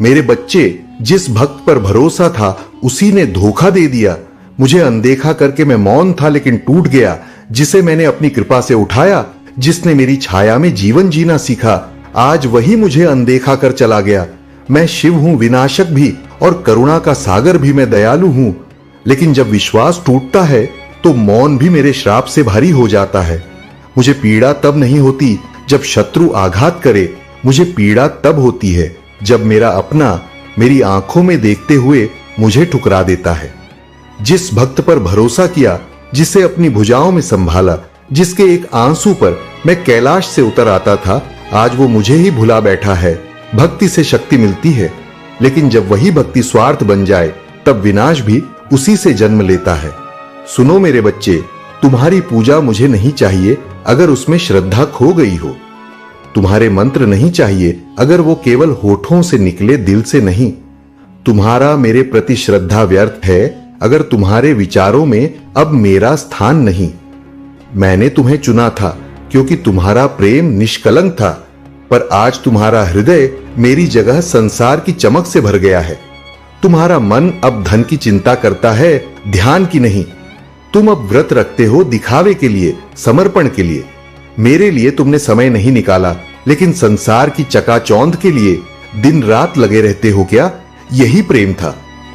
मेरे बच्चे, जिस भक्त पर भरोसा था उसी ने धोखा दे दिया। मुझे अनदेखा करके मैं मौन था लेकिन टूट गया। जिसे मैंने अपनी कृपा से उठाया, जिसने मेरी छाया में जीवन जीना सीखा, आज वही मुझे अनदेखा कर चला गया। मैं शिव हूं, विनाशक भी और करुणा का सागर भी, मैं दयालु हूं। लेकिन जब विश्वास टूटता है तो मौन भी मेरे श्राप से भारी हो जाता है। मुझे पीड़ा तब नहीं होती जब शत्रु आघात करे, मुझे पीड़ा तब होती है जब मेरा अपना मेरी आंखों में देखते हुए मुझे ठुकरा देता है। जिस भक्त पर भरोसा किया, जिसे अपनी भुजाओं में संभाला, जिसके एक आंसू पर मैं कैलाश से उतर आता था, आज वो मुझे ही भुला बैठा है। भक्ति से शक्ति मिलती है, लेकिन जब वही भक्ति स्वार्थ बन जाए तब विनाश भी उसी से जन्म लेता है। सुनो मेरे बच्चे, तुम्हारी पूजा मुझे नहीं चाहिए अगर उसमें श्रद्धा खो गई हो। तुम्हारे मंत्र नहीं चाहिए अगर वो केवल होठों से निकले, दिल से नहीं। तुम्हारा मेरे प्रति श्रद्धा व्यर्थ है अगर तुम्हारे विचारों में अब मेरा स्थान नहीं। मैंने तुम्हें चुना था क्योंकि तुम्हारा प्रेम निष्कलंक था, पर आज तुम्हारा हृदय मेरी जगह संसार की चमक से भर गया है। तुम्हारा मन अब धन की चिंता करता है, ध्यान की नहीं। तुम अब व्रत रखते हो दिखावे के लिए, समर्पण के लिए। मेरे लिए तुमने समय नहीं निकाला, लेकिन संसार की चकाचौंध के लिए दिन रात लगे रहते हो। क्या यही प्रेम था?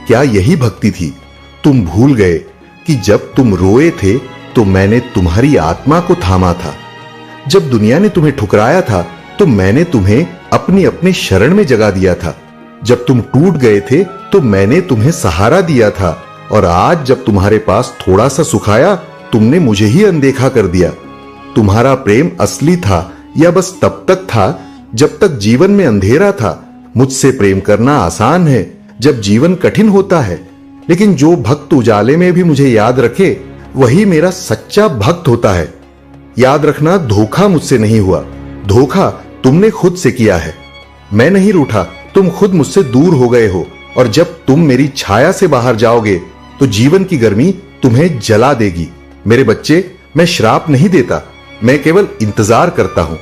क्या यही भक्ति थी? तुम भूल गए कि जब तुम रोए थे तो मैंने तुम्हारी आत्मा को थामा था। जब दुनिया ने तुम्हें ठुकराया था तो मैंने तुम्हें अपनी अपनी शरण में जगा दिया था। जब तुम टूट गए थे तो मैंने तुम्हें सहारा दिया था, और आज जब तुम्हारे पास थोड़ा सा सुख आया, तुमने मुझे ही अनदेखा कर दिया। तुम्हारा प्रेम असली था या बस तब तक था जब तक जीवन में अंधेरा था? मुझसे प्रेम करना आसान है जब जीवन कठिन होता है, लेकिन जो भक्त उजाले में भी मुझे याद रखे वही मेरा सच्चा भक्त होता है। याद रखना, धोखा मुझसे नहीं हुआ, धोखा तुमने खुद से किया है। मैं नहीं रूठा, तुम खुद मुझसे दूर हो गए हो, और जब तुम मेरी छाया से बाहर जाओगे तो जीवन की गर्मी तुम्हें जला देगी। मेरे बच्चे, मैं श्राप नहीं देता, मैं केवल इंतजार करता हूं।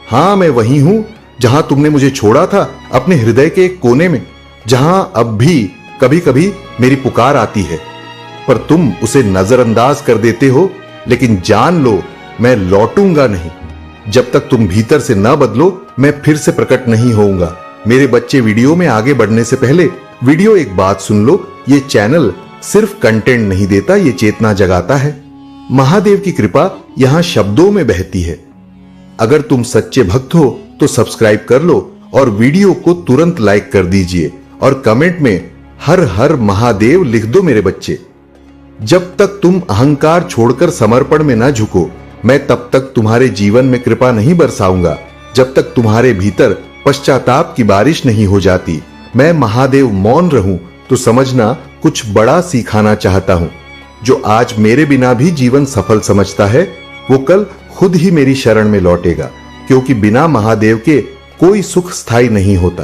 हां, मैं वही हूं जहां तुमने मुझे छोड़ा था, अपने हृदय के एक कोने में, जहां अब भी कभी कभी मेरी पुकार आती है, पर तुम उसे नजरअंदाज कर देते हो। लेकिन जान लो, मैं लौटूंगा नहीं। जब तक तुम भीतर से न बदलो, मैं फिर से प्रकट नहीं होऊंगा। मेरे बच्चे, वीडियो में आगे बढ़ने से पहले वीडियो एक बात सुन लो। ये चैनल सिर्फ कंटेंट नहीं देता, ये चेतना जगाता है। महादेव की कृपा यहां शब्दों में बहती है। अगर तुम सच्चे भक्त हो तो सब्सक्राइब कर लो और वीडियो को तुरंत लाइक कर दीजिए, और कमेंट में हर हर महादेव लिख दो मेरे बच्चे। जब तक तुम अहंकार छोड़कर समर्पण में न झुको, मैं तब तक तुम्हारे जीवन में कृपा नहीं बरसाऊंगा। जब तक तुम्हारे भीतर पश्चाताप की बारिश नहीं हो जाती, मैं महादेव मौन रहूं तो समझना कुछ बड़ा सिखाना चाहता हूं। जो आज मेरे बिना भी जीवन सफल समझता है, वो कल खुद ही मेरी शरण में लौटेगा, क्योंकि बिना महादेव के कोई सुख स्थायी नहीं होता।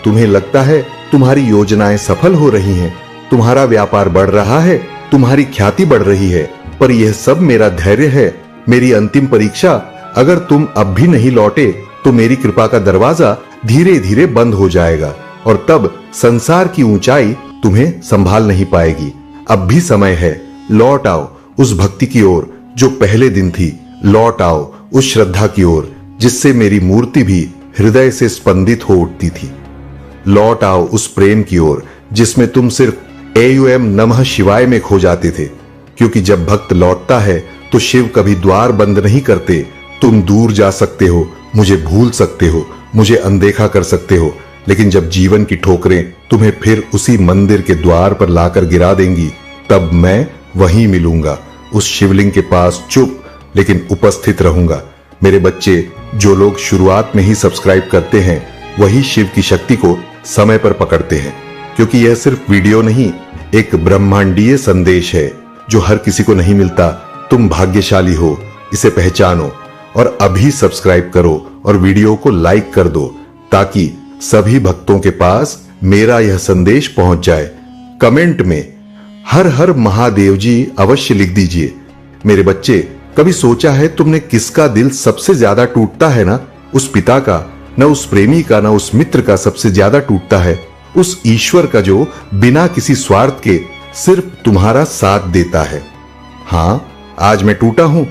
तुम्हें लगता है तुम्हारी योजनाएं सफल हो रही हैं, तुम्हारा व्यापार बढ़ रहा है, तुम्हारी ख्याति बढ़ रही है, पर यह सब मेरा धैर्य है, मेरी अंतिम परीक्षा। अगर तुम अब भी नहीं लौटे तो मेरी कृपा का दरवाजा धीरे धीरे बंद हो जाएगा, और तब संसार की ऊंचाई तुम्हें संभाल नहीं पाएगी। अब भी समय है, लौट आओ उस भक्ति की ओर जो पहले दिन थी। लौट आओ उस श्रद्धा की ओर जिससे मेरी मूर्ति भी हृदय से स्पंदित हो उठती थी। लौट आओ उस प्रेम की ओर जिसमें तुम सिर्फ एयूएम नमः शिवाय में खो जाते थे, क्योंकि जब भक्त लौटता है तो शिव कभी द्वार बंद नहीं करते। तुम दूर जा सकते हो, मुझे भूल सकते हो, मुझे अनदेखा कर सकते हो, लेकिन जब जीवन की ठोकरें तुम्हें फिर उसी मंदिर के द्वार पर लाकर गिरा देंगी, तब मैं वहीं मिलूंगा, उस शिवलिंग के पास चुप लेकिन उपस्थित रहूंगा। मेरे बच्चे, जो लोग शुरुआत में ही सब्सक्राइब करते हैं वही शिव की शक्ति को समय पर पकड़ते हैं, क्योंकि यह सिर्फ वीडियो नहीं, एक ब्रह्मांडीय संदेश है जो हर किसी को नहीं मिलता। तुम भाग्यशाली हो, इसे पहचानो और अभी सब्सक्राइब करो और वीडियो को लाइक कर दो, ताकि सभी भक्तों के पास मेरा यह संदेश पहुंच जाए। कमेंट में हर हर महादेव जी अवश्य लिख दीजिए। मेरे बच्चे, कभी सोचा है तुमने किसका दिल सबसे ज्यादा टूटता है ना? उस पिता का न उस प्रेमी का, न उस मित्र का सबसे ज्यादा टूटता है उस ईश्वर का जो बिना किसी स्वार्थ के सिर्फ तुम्हारा साथ देता है। हाँ, आज मैं टूटा हूं।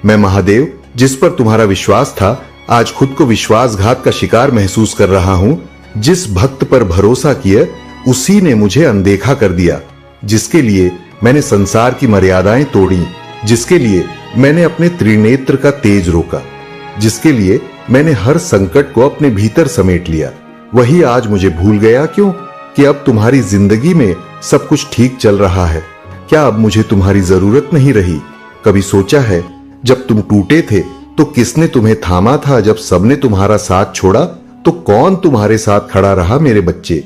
मैं महादेव, जिस पर तुम्हारा विश्वास था, आज खुद को विश्वासघात का शिकार महसूस कर रहा हूं। जिस भक्त पर भरोसा किया, उसी ने मुझे अनदेखा कर दिया। जिसके लिए मैंने संसार की मर्यादाएं तोड़ी, जिसके लिए मैंने अपने त्रिनेत्र का तेज रोका, जिसके लिए मैंने हर संकट को अपने भीतर समेट लिया, वही आज मुझे भूल गया। क्यों? कि अब तुम्हारी जिंदगी में सब कुछ ठीक चल रहा है। क्या अब मुझे तुम्हारी जरूरत नहीं रही? कभी सोचा है, जब तुम टूटे थे तो किसने तुम्हें थामा था? जब सबने तुम्हारा साथ छोड़ा तो कौन तुम्हारे साथ खड़ा रहा मेरे बच्चे?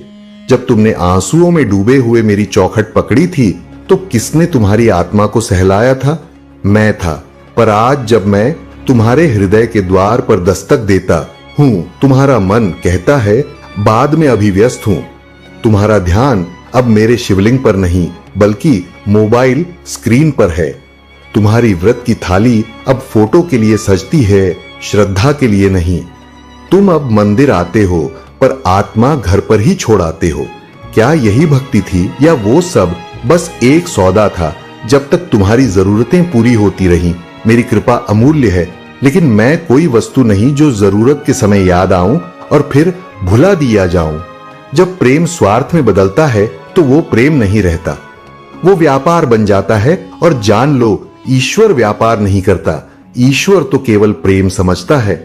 जब तुमने आंसुओं में डूबे हुए मेरी चौखट पकड़ी थी तो किसने तुम्हारी आत्मा को सहलाया था? मैं था। पर आज जब मैं तुम्हारे हृदय के द्वार पर दस्तक देता हूं, तुम्हारा मन कहता है बाद में अभी व्यस्त हूं। तुम्हारा ध्यान अब मेरे शिवलिंग पर नहीं बल्कि मोबाइल स्क्रीन पर है। तुम्हारी व्रत की थाली अब फोटो के लिए सजती है, श्रद्धा के लिए नहीं। तुम अब मंदिर आते हो पर आत्मा घर पर ही छोड़ आते हो। क्या यही भक्ति थी या वो सब बस एक सौदा था? जब तक तुम्हारी जरूरतें पूरी होती रहीं, मेरी कृपा अमूल्य है, लेकिन मैं कोई वस्तु नहीं जो जरूरत के समय याद आऊं और फिर भुला दिया जाऊं। जब प्रेम स्वार्थ में बदलता है तो वो प्रेम नहीं रहता, वो व्यापार बन जाता है। और जान लो, ईश्वर व्यापार नहीं करता, ईश्वर तो केवल प्रेम समझता है।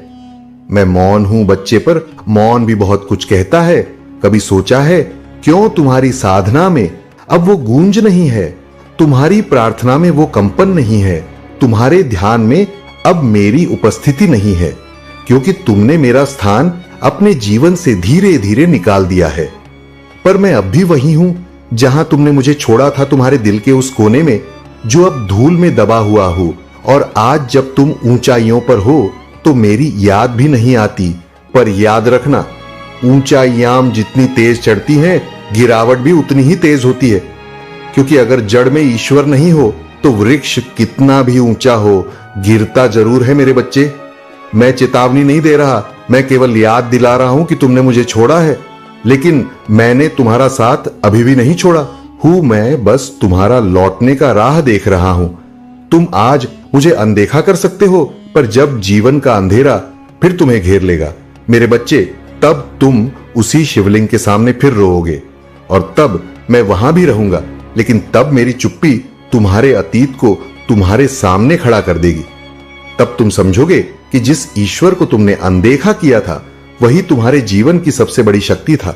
मैं मौन हूं बच्चे, पर मौन भी बहुत कुछ कहता है। कभी सोचा है क्यों तुम्हारी साधना में अब वो गूंज नहीं है? तुम्हारी प्रार्थना में वो कंपन नहीं है? तुम्हारे ध्यान में अब मेरी उपस्थिति नहीं है? क्योंकि तुमने मेरा स्थान अपने जीवन से धीरे धीरे निकाल दिया है। पर मैं अब भी वही हूं जहां तुमने मुझे छोड़ा था, तुम्हारे दिल के उस कोने में जो अब धूल में दबा हुआ हो। और आज जब तुम ऊंचाइयों पर हो तो मेरी याद भी नहीं आती। पर याद रखना, ऊंचाइयां जितनी तेज चढ़ती हैं, गिरावट भी उतनी ही तेज होती है। क्योंकि अगर जड़ में ईश्वर नहीं हो तो वृक्ष कितना भी ऊंचा हो, गिरता जरूर है मेरे बच्चे। मैं चेतावनी नहीं दे रहा, मैं केवल याद दिला रहा हूं कि तुमने मुझे छोड़ा है, लेकिन मैंने तुम्हारा साथ अभी भी नहीं छोड़ा हूं। मैं बस तुम्हारा लौटने का राह देख रहा हूं। तुम आज मुझे अनदेखा कर सकते हो, पर जब जीवन का अंधेरा फिर तुम्हें घेर लेगा मेरे बच्चे, तब तुम उसी शिवलिंग के सामने फिर रोओगे। और तब मैं वहां भी रहूंगा, लेकिन तब मेरी चुप्पी तुम्हारे अतीत को तुम्हारे सामने खड़ा कर देगी। तब तुम समझोगे कि जिस ईश्वर को तुमने अनदेखा किया था, वही तुम्हारे जीवन की सबसे बड़ी शक्ति था।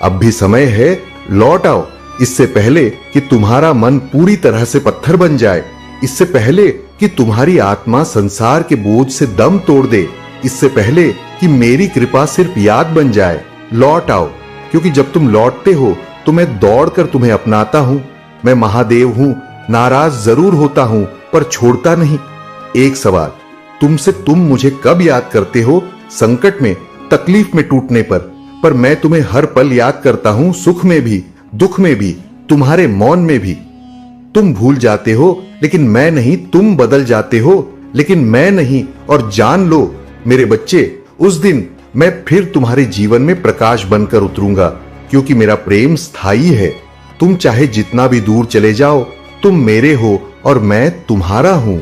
अब भी समय है, लौट आओ, इससे पहले कि तुम्हारा मन पूरी तरह से पत्थर बन जाए, इससे पहले कि तुम्हारी आत्मा संसार के बोझ से दम तोड़ दे, इससे पहले कि मेरी कृपा सिर्फ याद बन जाए। लौट आओ, क्योंकि जब तुम लौटते हो तो मैं दौड़कर तुम्हें अपनाता हूं। मैं महादेव हूं, नाराज जरूर होता हूं पर छोड़ता नहीं। एक सवाल तुमसे, तुम मुझे कब याद करते हो? संकट में, तकलीफ में टूटने पर मैं तुम्हें हर पल याद करता हूं, सुख में भी, दुख में भी, तुम्हारे मौन में भी। तुम भूल जाते हो लेकिन मैं नहीं, तुम बदल जाते हो लेकिन मैं नहीं। और जान लो मेरे बच्चे, उस दिन मैं फिर तुम्हारे जीवन में प्रकाश बनकर उतरूंगा, क्योंकि मेरा प्रेम स्थायी है। तुम चाहे जितना भी दूर चले जाओ, तुम मेरे हो और मैं तुम्हारा हूं।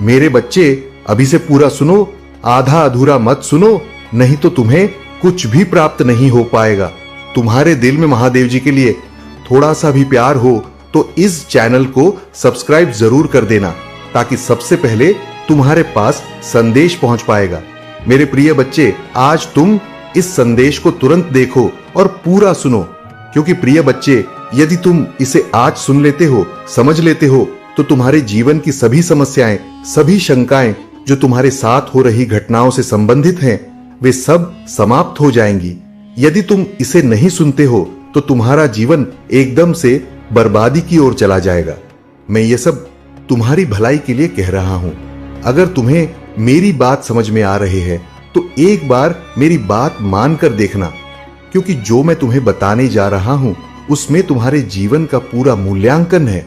मेरे बच्चे, अभी से पूरा सुनो, आधा अधूरा मत सुनो, नहीं तो तुम्हें कुछ भी प्राप्त नहीं हो पाएगा। तुम्हारे दिल में महादेव जी के लिए थोड़ा सा भी प्यार हो तो इस चैनल को सब्सक्राइब जरूर कर देना, ताकि सबसे पहले तुम्हारे पास संदेश पहुंच पाएगा। मेरे प्रिय बच्चे, आज तुम इस संदेश को तुरंत देखो और पूरा सुनो, क्योंकि प्रिय बच्चे, यदि तुम इसे आज सुन लेते हो, समझ लेते हो, तो तुम्हारे जीवन की सभी समस्याएं, सभी शंकाएं जो तुम्हारे साथ हो रही घटनाओं से संबंधित हैं, वे सब समाप्त हो जाएंगी। यदि तुम इसे नहीं सुनते हो तो तुम्हारा जीवन एकदम से बर्बादी की ओर चला जाएगा। मैं ये सब तुम्हारी भलाई के लिए कह रहा हूं। अगर तुम्हें मेरी बात समझ में आ रही है तो एक बार मेरी बात मानकर देखना, क्योंकि जो मैं तुम्हें बताने जा रहा हूं उसमें तुम्हारे जीवन का पूरा मूल्यांकन है।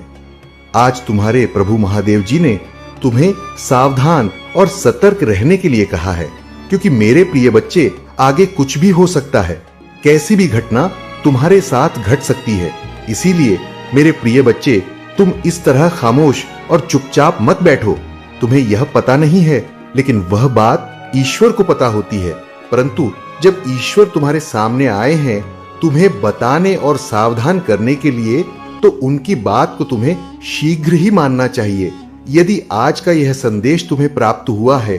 आज तुम्हारे प्रभु महादेव जी ने तुम्हें सावधान और सतर्क रहने के लिए कहा है। क्योंकि मेरे प्रिय बच्चे आगे कुछ भी हो सकता है, कैसी भी घटना तुम्हारे साथ घट सकती है। इसीलिए मेरे प्रिय बच्चे, तुम इस तरह खामोश और चुपचाप मत बैठो। तुम्हें यह पता नहीं है, लेकिन वह बात ईश्वर को पता होती है। परंतु जब ईश्वर तुम्हारे सामने आए हैं तुम्हें बताने और सावधान करने के लिए, तो उनकी बात को तुम्हें शीघ्र ही मानना चाहिए। यदि आज का यह संदेश तुम्हें प्राप्त हुआ है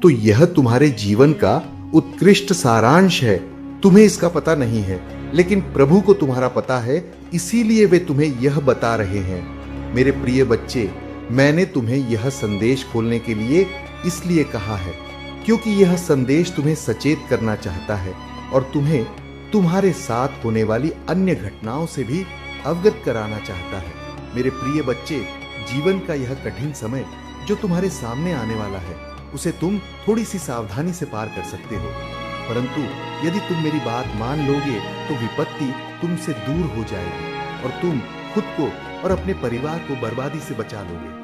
तो यह तुम्हारे जीवन का उत्कृष्ट सारांश है। तुम्हें इसका पता नहीं है, लेकिन प्रभु को तुम्हारा पता है, इसीलिए वे तुम्हें यह बता रहे हैं। मेरे प्रिय बच्चे, मैंने तुम्हें यह संदेश खोलने के लिए इसलिए कहा है क्योंकि यह संदेश तुम्हें सचेत करना चाहता है और तुम्हें तुम्हारे साथ होने वाली अन्य घटनाओं से भी अवगत कराना चाहता है। मेरे प्रिय बच्चे, जीवन का यह कठिन समय जो तुम्हारे सामने आने वाला है, उसे तुम थोड़ी सी सावधानी से पार कर सकते हो। परंतु यदि तुम मेरी बात मान लोगे तो विपत्ति तुमसे दूर हो जाएगी और तुम खुद को और अपने परिवार को बर्बादी से बचा लोगे।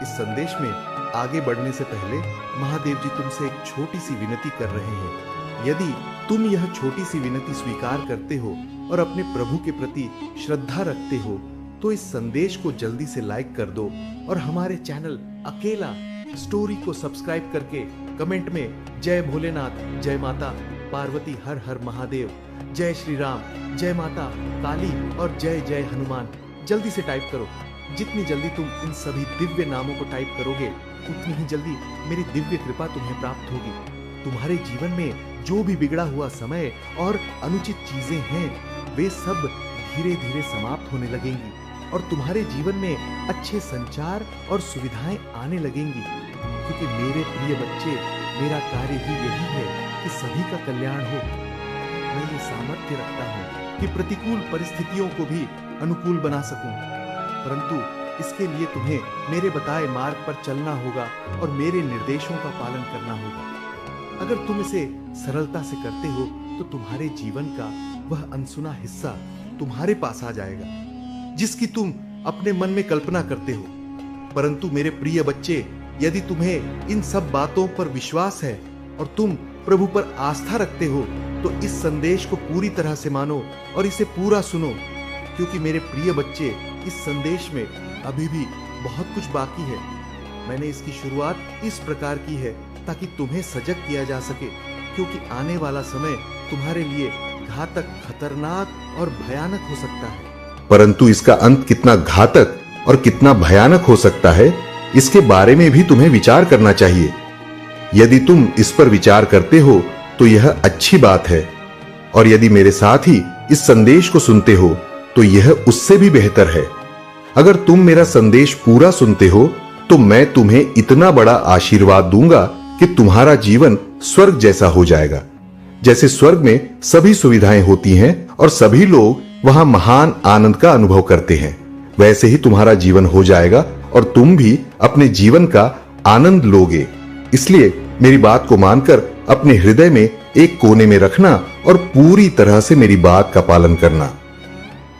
इस संदेश में आगे बढ़ने से पहले महादेव जी तुमसे एक छोटी सी विनती कर रहे हैं। यदि तुम यह छोटी सी विनती स्वीकार करते हो और अपने प्रभु के प्रति श्रद्धा रखते हो तो इस संदेश को जल्दी से लाइक कर दो और हमारे चैनल अकेला स्टोरी को सब्सक्राइब करके कमेंट में जय भोलेनाथ, जय माता पार्वती, हर हर महादेव, जय श्री राम, जय माता काली और जय जय हनुमान जल्दी से टाइप करो। जितनी जल्दी तुम इन सभी दिव्य नामों को टाइप करोगे उतनी ही जल्दी मेरी दिव्य कृपा तुम्हें प्राप्त होगी। तुम्हारे जीवन में जो भी बिगड़ा हुआ समय और अनुचित चीजें हैं वे सब धीरे धीरे समाप्त होने लगेंगी और तुम्हारे जीवन में अच्छे संचार और सुविधाएं आने लगेंगी। क्योंकि मेरे प्रिय बच्चे, मेरा कार्य ही यही है कि सभी का कल्याण हो। मैं ये सामर्थ्य रखता हूँ कि प्रतिकूल परिस्थितियों को भी अनुकूल बना सकूं, परंतु इसके लिए तुम्हें मेरे बताए मार्ग पर चलना होगा और मेरे निर्देशों का पालन करना होगा। अगर तुम इसे सरलता से करते हो तो तुम्हारे जीवन का वह अनसुना हिस्सा तुम्हारे पास आ जाएगा जिसकी तुम अपने मन में कल्पना करते हो। परंतु मेरे प्रिय बच्चे, यदि तुम्हें इन सब बातों पर विश्वास है और तुम प्रभु पर आस्था रखते हो तो इस संदेश को पूरी तरह से मानो और इसे पूरा सुनो। क्योंकि मेरे प्रिय बच्चे, इस संदेश में अभी भी बहुत कुछ बाकी है। मैंने इसकी शुरुआत इस प्रकार की है ताकि तुम्हें सजग किया जा सके, क्योंकि आने वाला समय तुम्हारे लिए घातक, खतरनाक और भयानक हो सकता है। परंतु इसका अंत कितना घातक और कितना भयानक हो सकता है, इसके बारे में भी तुम्हें विचार करना चाहिए। यदि तुम इस पर विचार करते हो तो यह अच्छी बात है, और यदि मेरे साथ ही इस संदेश को सुनते हो तो यह उससे भी बेहतर है। अगर तुम मेरा संदेश पूरा सुनते हो तो मैं तुम्हें इतना बड़ा आशीर्वाद दूंगा कि तुम्हारा जीवन स्वर्ग जैसा हो जाएगा। जैसे स्वर्ग में सभी सुविधाएं होती हैं और सभी लोग वहां महान आनंद का अनुभव करते हैं, वैसे ही तुम्हारा जीवन हो जाएगा और तुम भी अपने जीवन का आनंद लोगे। इसलिए मेरी बात को मानकर अपने हृदय में एक कोने में रखना और पूरी तरह से मेरी बात का पालन करना।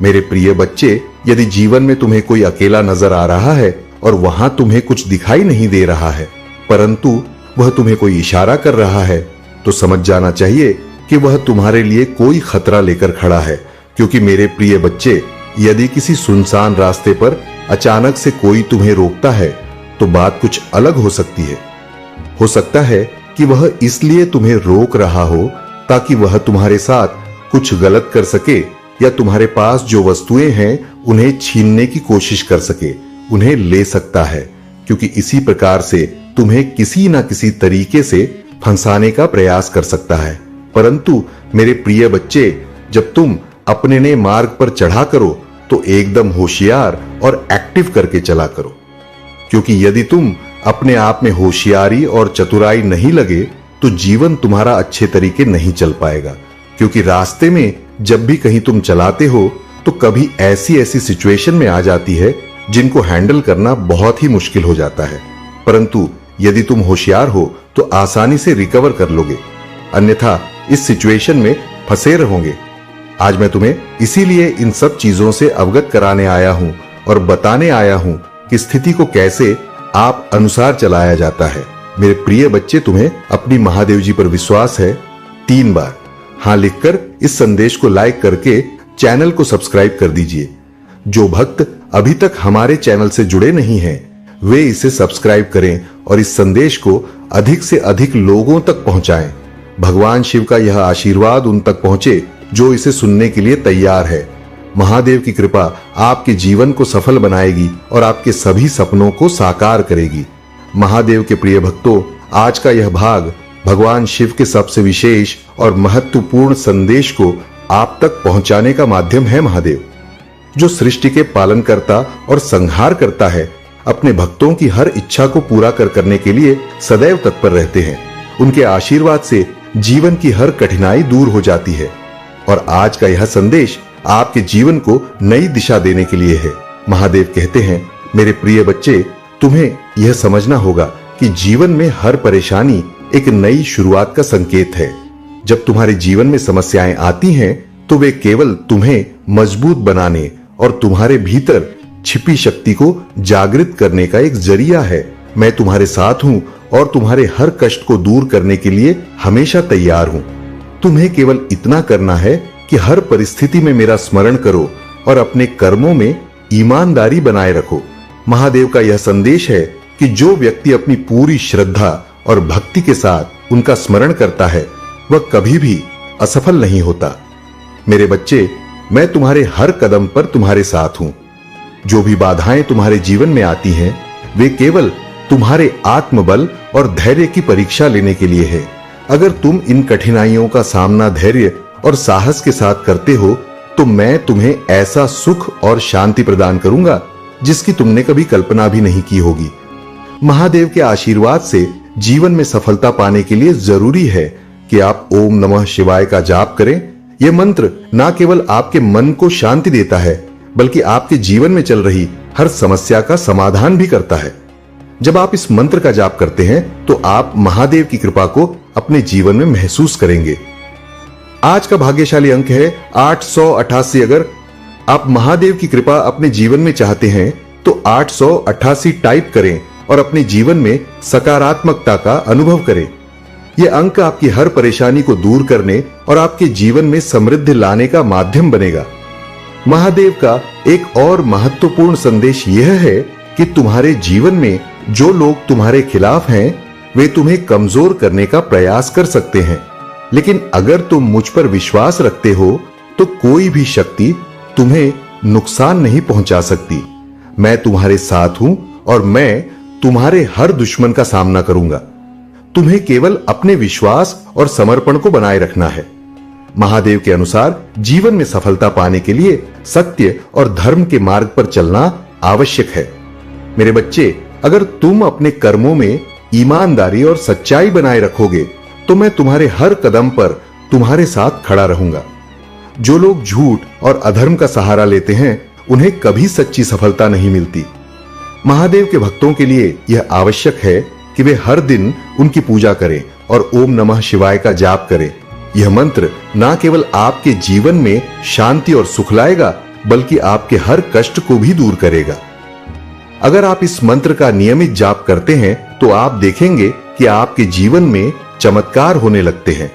मेरे प्रिय बच्चे, यदि जीवन में तुम्हें कोई अकेला नजर आ रहा है और वहां तुम्हें कुछ दिखाई नहीं दे रहा है, परंतु वह तुम्हें कोई इशारा कर रहा है, तो समझ जाना चाहिए कि वह तुम्हारे लिए कोई खतरा लेकर खड़ा है। क्योंकि मेरे प्रिय बच्चे, यदि किसी सुनसान रास्ते पर अचानक से कोई तुम्हें रोकता है तो बात कुछ अलग हो सकती है। हो सकता है कि वह इसलिए तुम्हें रोक रहा हो ताकि वह तुम्हारे साथ कुछ गलत कर सके या तुम्हारे पास जो वस्तुएं हैं उन्हें छीनने की कोशिश कर सके, उन्हें ले सकता है। क्योंकि इसी प्रकार से तुम्हें किसी ना किसी तरीके से फंसाने का प्रयास कर सकता है। परंतु मेरे प्रिय बच्चे, जब तुम अपने नए मार्ग पर चढ़ा करो तो एकदम होशियार और एक्टिव करके चला करो। क्योंकि यदि तुम अपने आप में होशियारी और चतुराई नहीं लगे तो जीवन तुम्हारा अच्छे तरीके नहीं चल पाएगा। क्योंकि रास्ते में जब भी कहीं तुम चलाते हो तो कभी ऐसी सिचुएशन में आ जाती है जिनको हैंडल करना बहुत ही मुश्किल हो जाता है। परंतु यदि तुम होशियार हो तो आसानी से रिकवर कर लोगे, अन्यथा इस सिचुएशन में फंसे रहोगे। आज मैं तुम्हें इसीलिए इन सब चीजों से अवगत कराने आया हूं और बताने आया हूं कि स्थिति को कैसे आप अनुसार चलाया जाता है। मेरे प्रिय बच्चे, तुम्हें अपनी महादेव जी पर विश्वास है? 3 बार हां लिखकर इस संदेश को लाइक करके चैनल को सब्सक्राइब कर दीजिए। जो भक्त अभी तक हमारे चैनल से जुड़े नहीं हैं, वे इसे सब्सक्राइब करें और इस संदेश को अधिक से अधिक लोगों तक पहुंचाएं। भगवान शिव का यह आशीर्वाद उन तक पहुंचे जो इसे सुनने के लिए तैयार है। महादेव की कृपा आपके जीवन को सफल बनाएगी और आपके सभी सपनों को साकार करेगी। महादेव के प्रिय भक्तों, आज का यह भाग भगवान शिव के सबसे विशेष और महत्वपूर्ण संदेश को आप तक पहुंचाने का माध्यम है। महादेव, जो सृष्टि के पालनकर्ता और संहार करता है, अपने भक्तों की हर इच्छा को पूरा करने के लिए सदैव तत्पर रहते हैं। उनके आशीर्वाद से जीवन की हर कठिनाई दूर हो जाती है और आज का यह संदेश आपके जीवन को नई दिशा देने के लिए है। महादेव कहते हैं, मेरे प्रिय बच्चे, तुम्हें यह समझना होगा कि जीवन में हर परेशानी एक नई शुरुआत का संकेत है। जब तुम्हारे जीवन में समस्याएं आती हैं, तो वे केवल तुम्हें मजबूत बनाने और तुम्हारे भीतर छिपी शक्ति को जागृत करने का एक जरिया है। मैं तुम्हारे साथ हूं और तुम्हारे हर कष्ट को दूर करने के लिए हमेशा तैयार हूं। तुम्हें केवल इतना करना है कि हर परिस्थिति में मेरा स्मरण करो और अपने कर्मों में ईमानदारी बनाए रखो। महादेव का यह संदेश है कि जो व्यक्ति अपनी पूरी श्रद्धा और भक्ति के साथ उनका स्मरण करता है, वह कभी भी असफल नहीं होता। मेरे बच्चे, मैं तुम्हारे हर कदम पर तुम्हारे साथ हूं। जो भी बाधाएं तुम्हारे जीवन में आती हैं, वे केवल तुम्हारे आत्मबल और धैर्य की परीक्षा लेने के लिए है। अगर तुम इन कठिनाइयों का सामना धैर्य और साहस के साथ करते हो, तो मैं तुम्हें ऐसा सुख और शांति प्रदान करूंगा जिसकी तुमने कभी कल्पना भी नहीं की होगी। महादेव के आशीर्वाद से जीवन में सफलता पाने के लिए जरूरी है कि आप ओम नमः शिवाय का जाप करें। यह मंत्र न केवल आपके मन को शांति देता है, बल्कि आपके जीवन में चल रही हर समस्या का समाधान भी करता है। जब आप इस मंत्र का जाप करते हैं, तो आप महादेव की कृपा को अपने जीवन में महसूस करेंगे। आज का भाग्यशाली अंक है 888। अगर आप महादेव की कृपा अपने जीवन में चाहते हैं, तो 888 टाइप करें और अपने जीवन में सकारात्मकता का अनुभव करें। यह अंक आपकी हर परेशानी को दूर करने और आपके जीवन में समृद्धि लाने का माध्यम बनेगा। महादेव का एक और महत्वपूर्ण संदेश यह है कि तुम्हारे जीवन में जो लोग तुम्हारे खिलाफ हैं, वे तुम्हें कमजोर करने का प्रयास कर सकते हैं, लेकिन अगर तुम मुझ पर विश्वास रखते हो, तो कोई भी शक्ति तुम्हें नुकसान नहीं पहुंचा सकती। मैं तुम्हारे साथ हूं और मैं तुम्हारे हर दुश्मन का सामना करूंगा। तुम्हें केवल अपने विश्वास और समर्पण को बनाए रखना है। महादेव के अनुसार जीवन में सफलता पाने के लिए सत्य और धर्म के मार्ग पर चलना आवश्यक है। मेरे बच्चे, अगर तुम अपने कर्मों में ईमानदारी और सच्चाई बनाए रखोगे, तो मैं तुम्हारे हर कदम पर तुम्हारे साथ खड़ा रहूंगा। जो लोग झूठ और अधर्म का सहारा लेते हैं, उन्हें कभी सच्ची सफलता नहीं मिलती। महादेव के भक्तों के लिए यह आवश्यक है कि वे हर दिन उनकी पूजा करें और ओम नमः शिवाय का जाप करें। यह मंत्र न केवल आपके जीवन में शांति और सुख लाएगा, बल्कि आपके हर कष्ट को भी दूर करेगा। अगर आप इस मंत्र का नियमित जाप करते हैं, तो आप देखेंगे कि आपके जीवन में चमत्कार होने लगते हैं।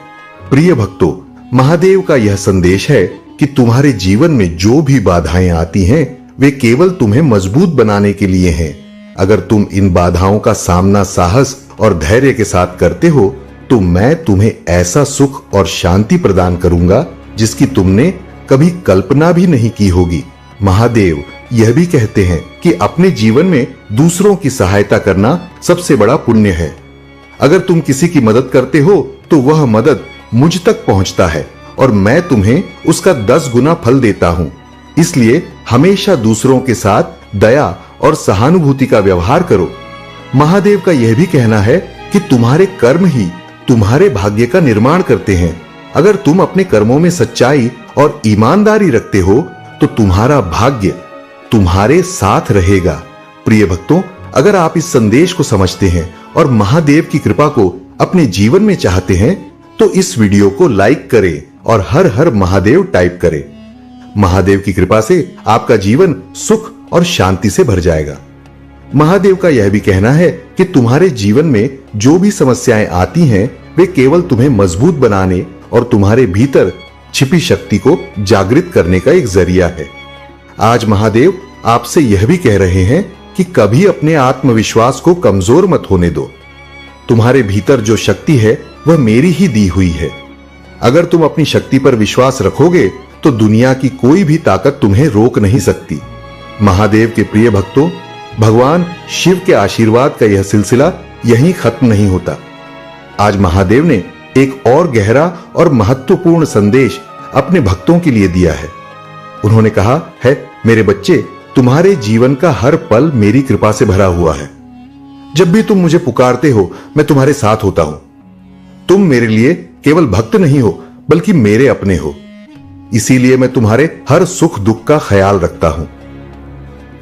प्रिय भक्तों, महादेव का यह संदेश है कि तुम्हारे जीवन में जो भी बाधाएं आती हैं, वे केवल तुम्हें मजबूत बनाने के लिए हैं। अगर तुम इन बाधाओं का सामना साहस और धैर्य के साथ करते हो, तो मैं तुम्हें ऐसा सुख और शांति प्रदान करूंगा जिसकी तुमने कभी कल्पना भी नहीं की होगी। महादेव यह भी कहते हैं कि अपने जीवन में दूसरों की सहायता करना सबसे बड़ा पुण्य है। अगर तुम किसी की मदद करते हो, तो वह मदद मुझ तक पहुंचता है और मैं तुम्हें उसका 10 गुना फल देता हूं। इसलिए हमेशा दूसरों के साथ दया और सहानुभूति का व्यवहार करो। महादेव का यह भी कहना है कि तुम्हारे कर्म ही तुम्हारे भाग्य का निर्माण करते हैं। अगर तुम अपने कर्मों में सच्चाई और ईमानदारी रखते हो, तो तुम्हारा भाग्य तुम्हारे साथ रहेगा। प्रिय भक्तों, अगर आप इस संदेश को समझते हैं और महादेव की कृपा को अपने जीवन में चाहते हैं, तो इस वीडियो को लाइक करें और हर हर महादेव टाइप करें। महादेव की कृपा से आपका जीवन सुख और शांति से भर जाएगा। महादेव का यह भी कहना है कि तुम्हारे जीवन में जो भी समस्याएं आती हैं वे केवल तुम्हें मजबूत बनाने और तुम्हारे भीतर छिपी शक्ति को जागृत करने का एक जरिया है। आज महादेव आपसे यह भी कह रहे हैं कि कभी अपने आत्मविश्वास को कमजोर मत होने दो। तुम्हारे भीतर जो शक्ति है वह मेरी ही दी हुई है। अगर तुम अपनी शक्ति पर विश्वास रखोगे तो दुनिया की कोई भी ताकत तुम्हें रोक नहीं सकती। महादेव के प्रिय भक्तों, भगवान शिव के आशीर्वाद का यह सिलसिला यहीं खत्म नहीं होता। आज महादेव ने एक और गहरा और महत्वपूर्ण संदेश अपने भक्तों के लिए दिया है। उन्होंने कहा है, मेरे बच्चे, तुम्हारे जीवन का हर पल मेरी कृपा से भरा हुआ है। जब भी तुम मुझे पुकारते हो मैं तुम्हारे साथ होता हूं। तुम मेरे लिए केवल भक्त नहीं हो बल्कि मेरे अपने हो। इसीलिए मैं तुम्हारे हर सुख दुख का ख्याल रखता हूं।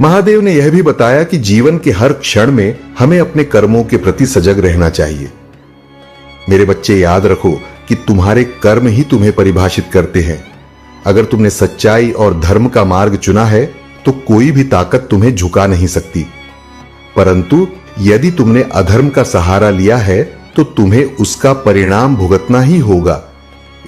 महादेव ने यह भी बताया कि जीवन के हर क्षण में हमें अपने कर्मों के प्रति सजग रहना चाहिए। मेरे बच्चे, याद रखो कि तुम्हारे कर्म ही तुम्हें परिभाषित करते हैं। अगर तुमने सच्चाई और धर्म का मार्ग चुना है तो कोई भी ताकत तुम्हें झुका नहीं सकती। परंतु यदि तुमने अधर्म का सहारा लिया है तो तुम्हें उसका परिणाम भुगतना ही होगा।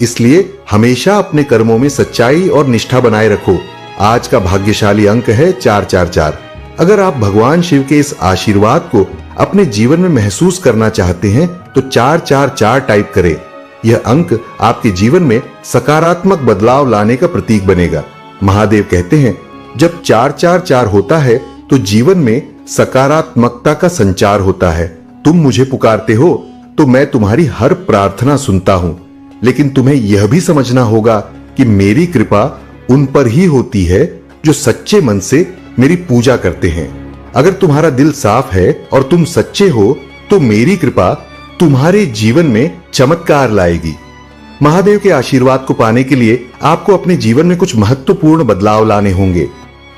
इसलिए हमेशा अपने कर्मों में सच्चाई और निष्ठा बनाए रखो। आज का भाग्यशाली अंक है 444। अगर आप भगवान शिव के इस आशीर्वाद को अपने जीवन में महसूस करना चाहते हैं तो 444 टाइप करें। यह अंक आपके जीवन में सकारात्मक बदलाव लाने का प्रतीक बनेगा। महादेव कहते हैं, जब 444 होता है तो जीवन में सकारात्मकता का संचार होता है। तुम मुझे पुकारते हो तो मैं तुम्हारी हर प्रार्थना सुनता हूं, लेकिन तुम्हें यह भी समझना होगा कि मेरी कृपा उन पर ही होती है जो सच्चे मन से मेरी पूजा करते हैं। अगर तुम्हारा दिल साफ है और तुम सच्चे हो तो मेरी कृपा तुम्हारे जीवन में चमत्कार लाएगी। महादेव के आशीर्वाद को पाने के लिए आपको अपने जीवन में कुछ महत्वपूर्ण बदलाव लाने होंगे।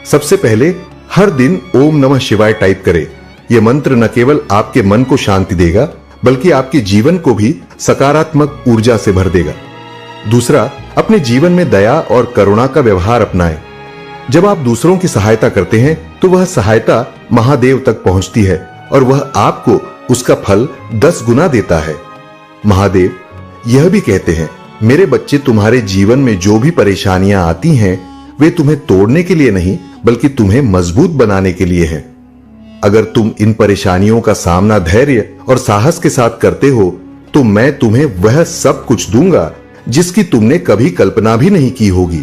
सबसे पहले हर दिन ओम नमः शिवाय टाइप करें। यह मंत्र न केवल आपके मन को शांति देगा बल्कि आपके जीवन को भी सकारात्मक ऊर्जा से भर देगा। दूसरा, अपने जीवन में दया और करुणा का व्यवहार अपनाएं। जब आप दूसरों की सहायता करते हैं तो वह सहायता महादेव तक पहुंचती है और वह आपको उसका फल 10 गुना देता है। महादेव यह भी कहते हैं, मेरे बच्चे, तुम्हारे जीवन में जो भी परेशानियां आती हैं वे तुम्हें तोड़ने के लिए नहीं बल्कि तुम्हें मजबूत बनाने के लिए हैं। अगर तुम इन परेशानियों का सामना धैर्य और साहस के साथ करते हो तो मैं तुम्हें वह सब कुछ दूंगा जिसकी तुमने कभी कल्पना भी नहीं की होगी।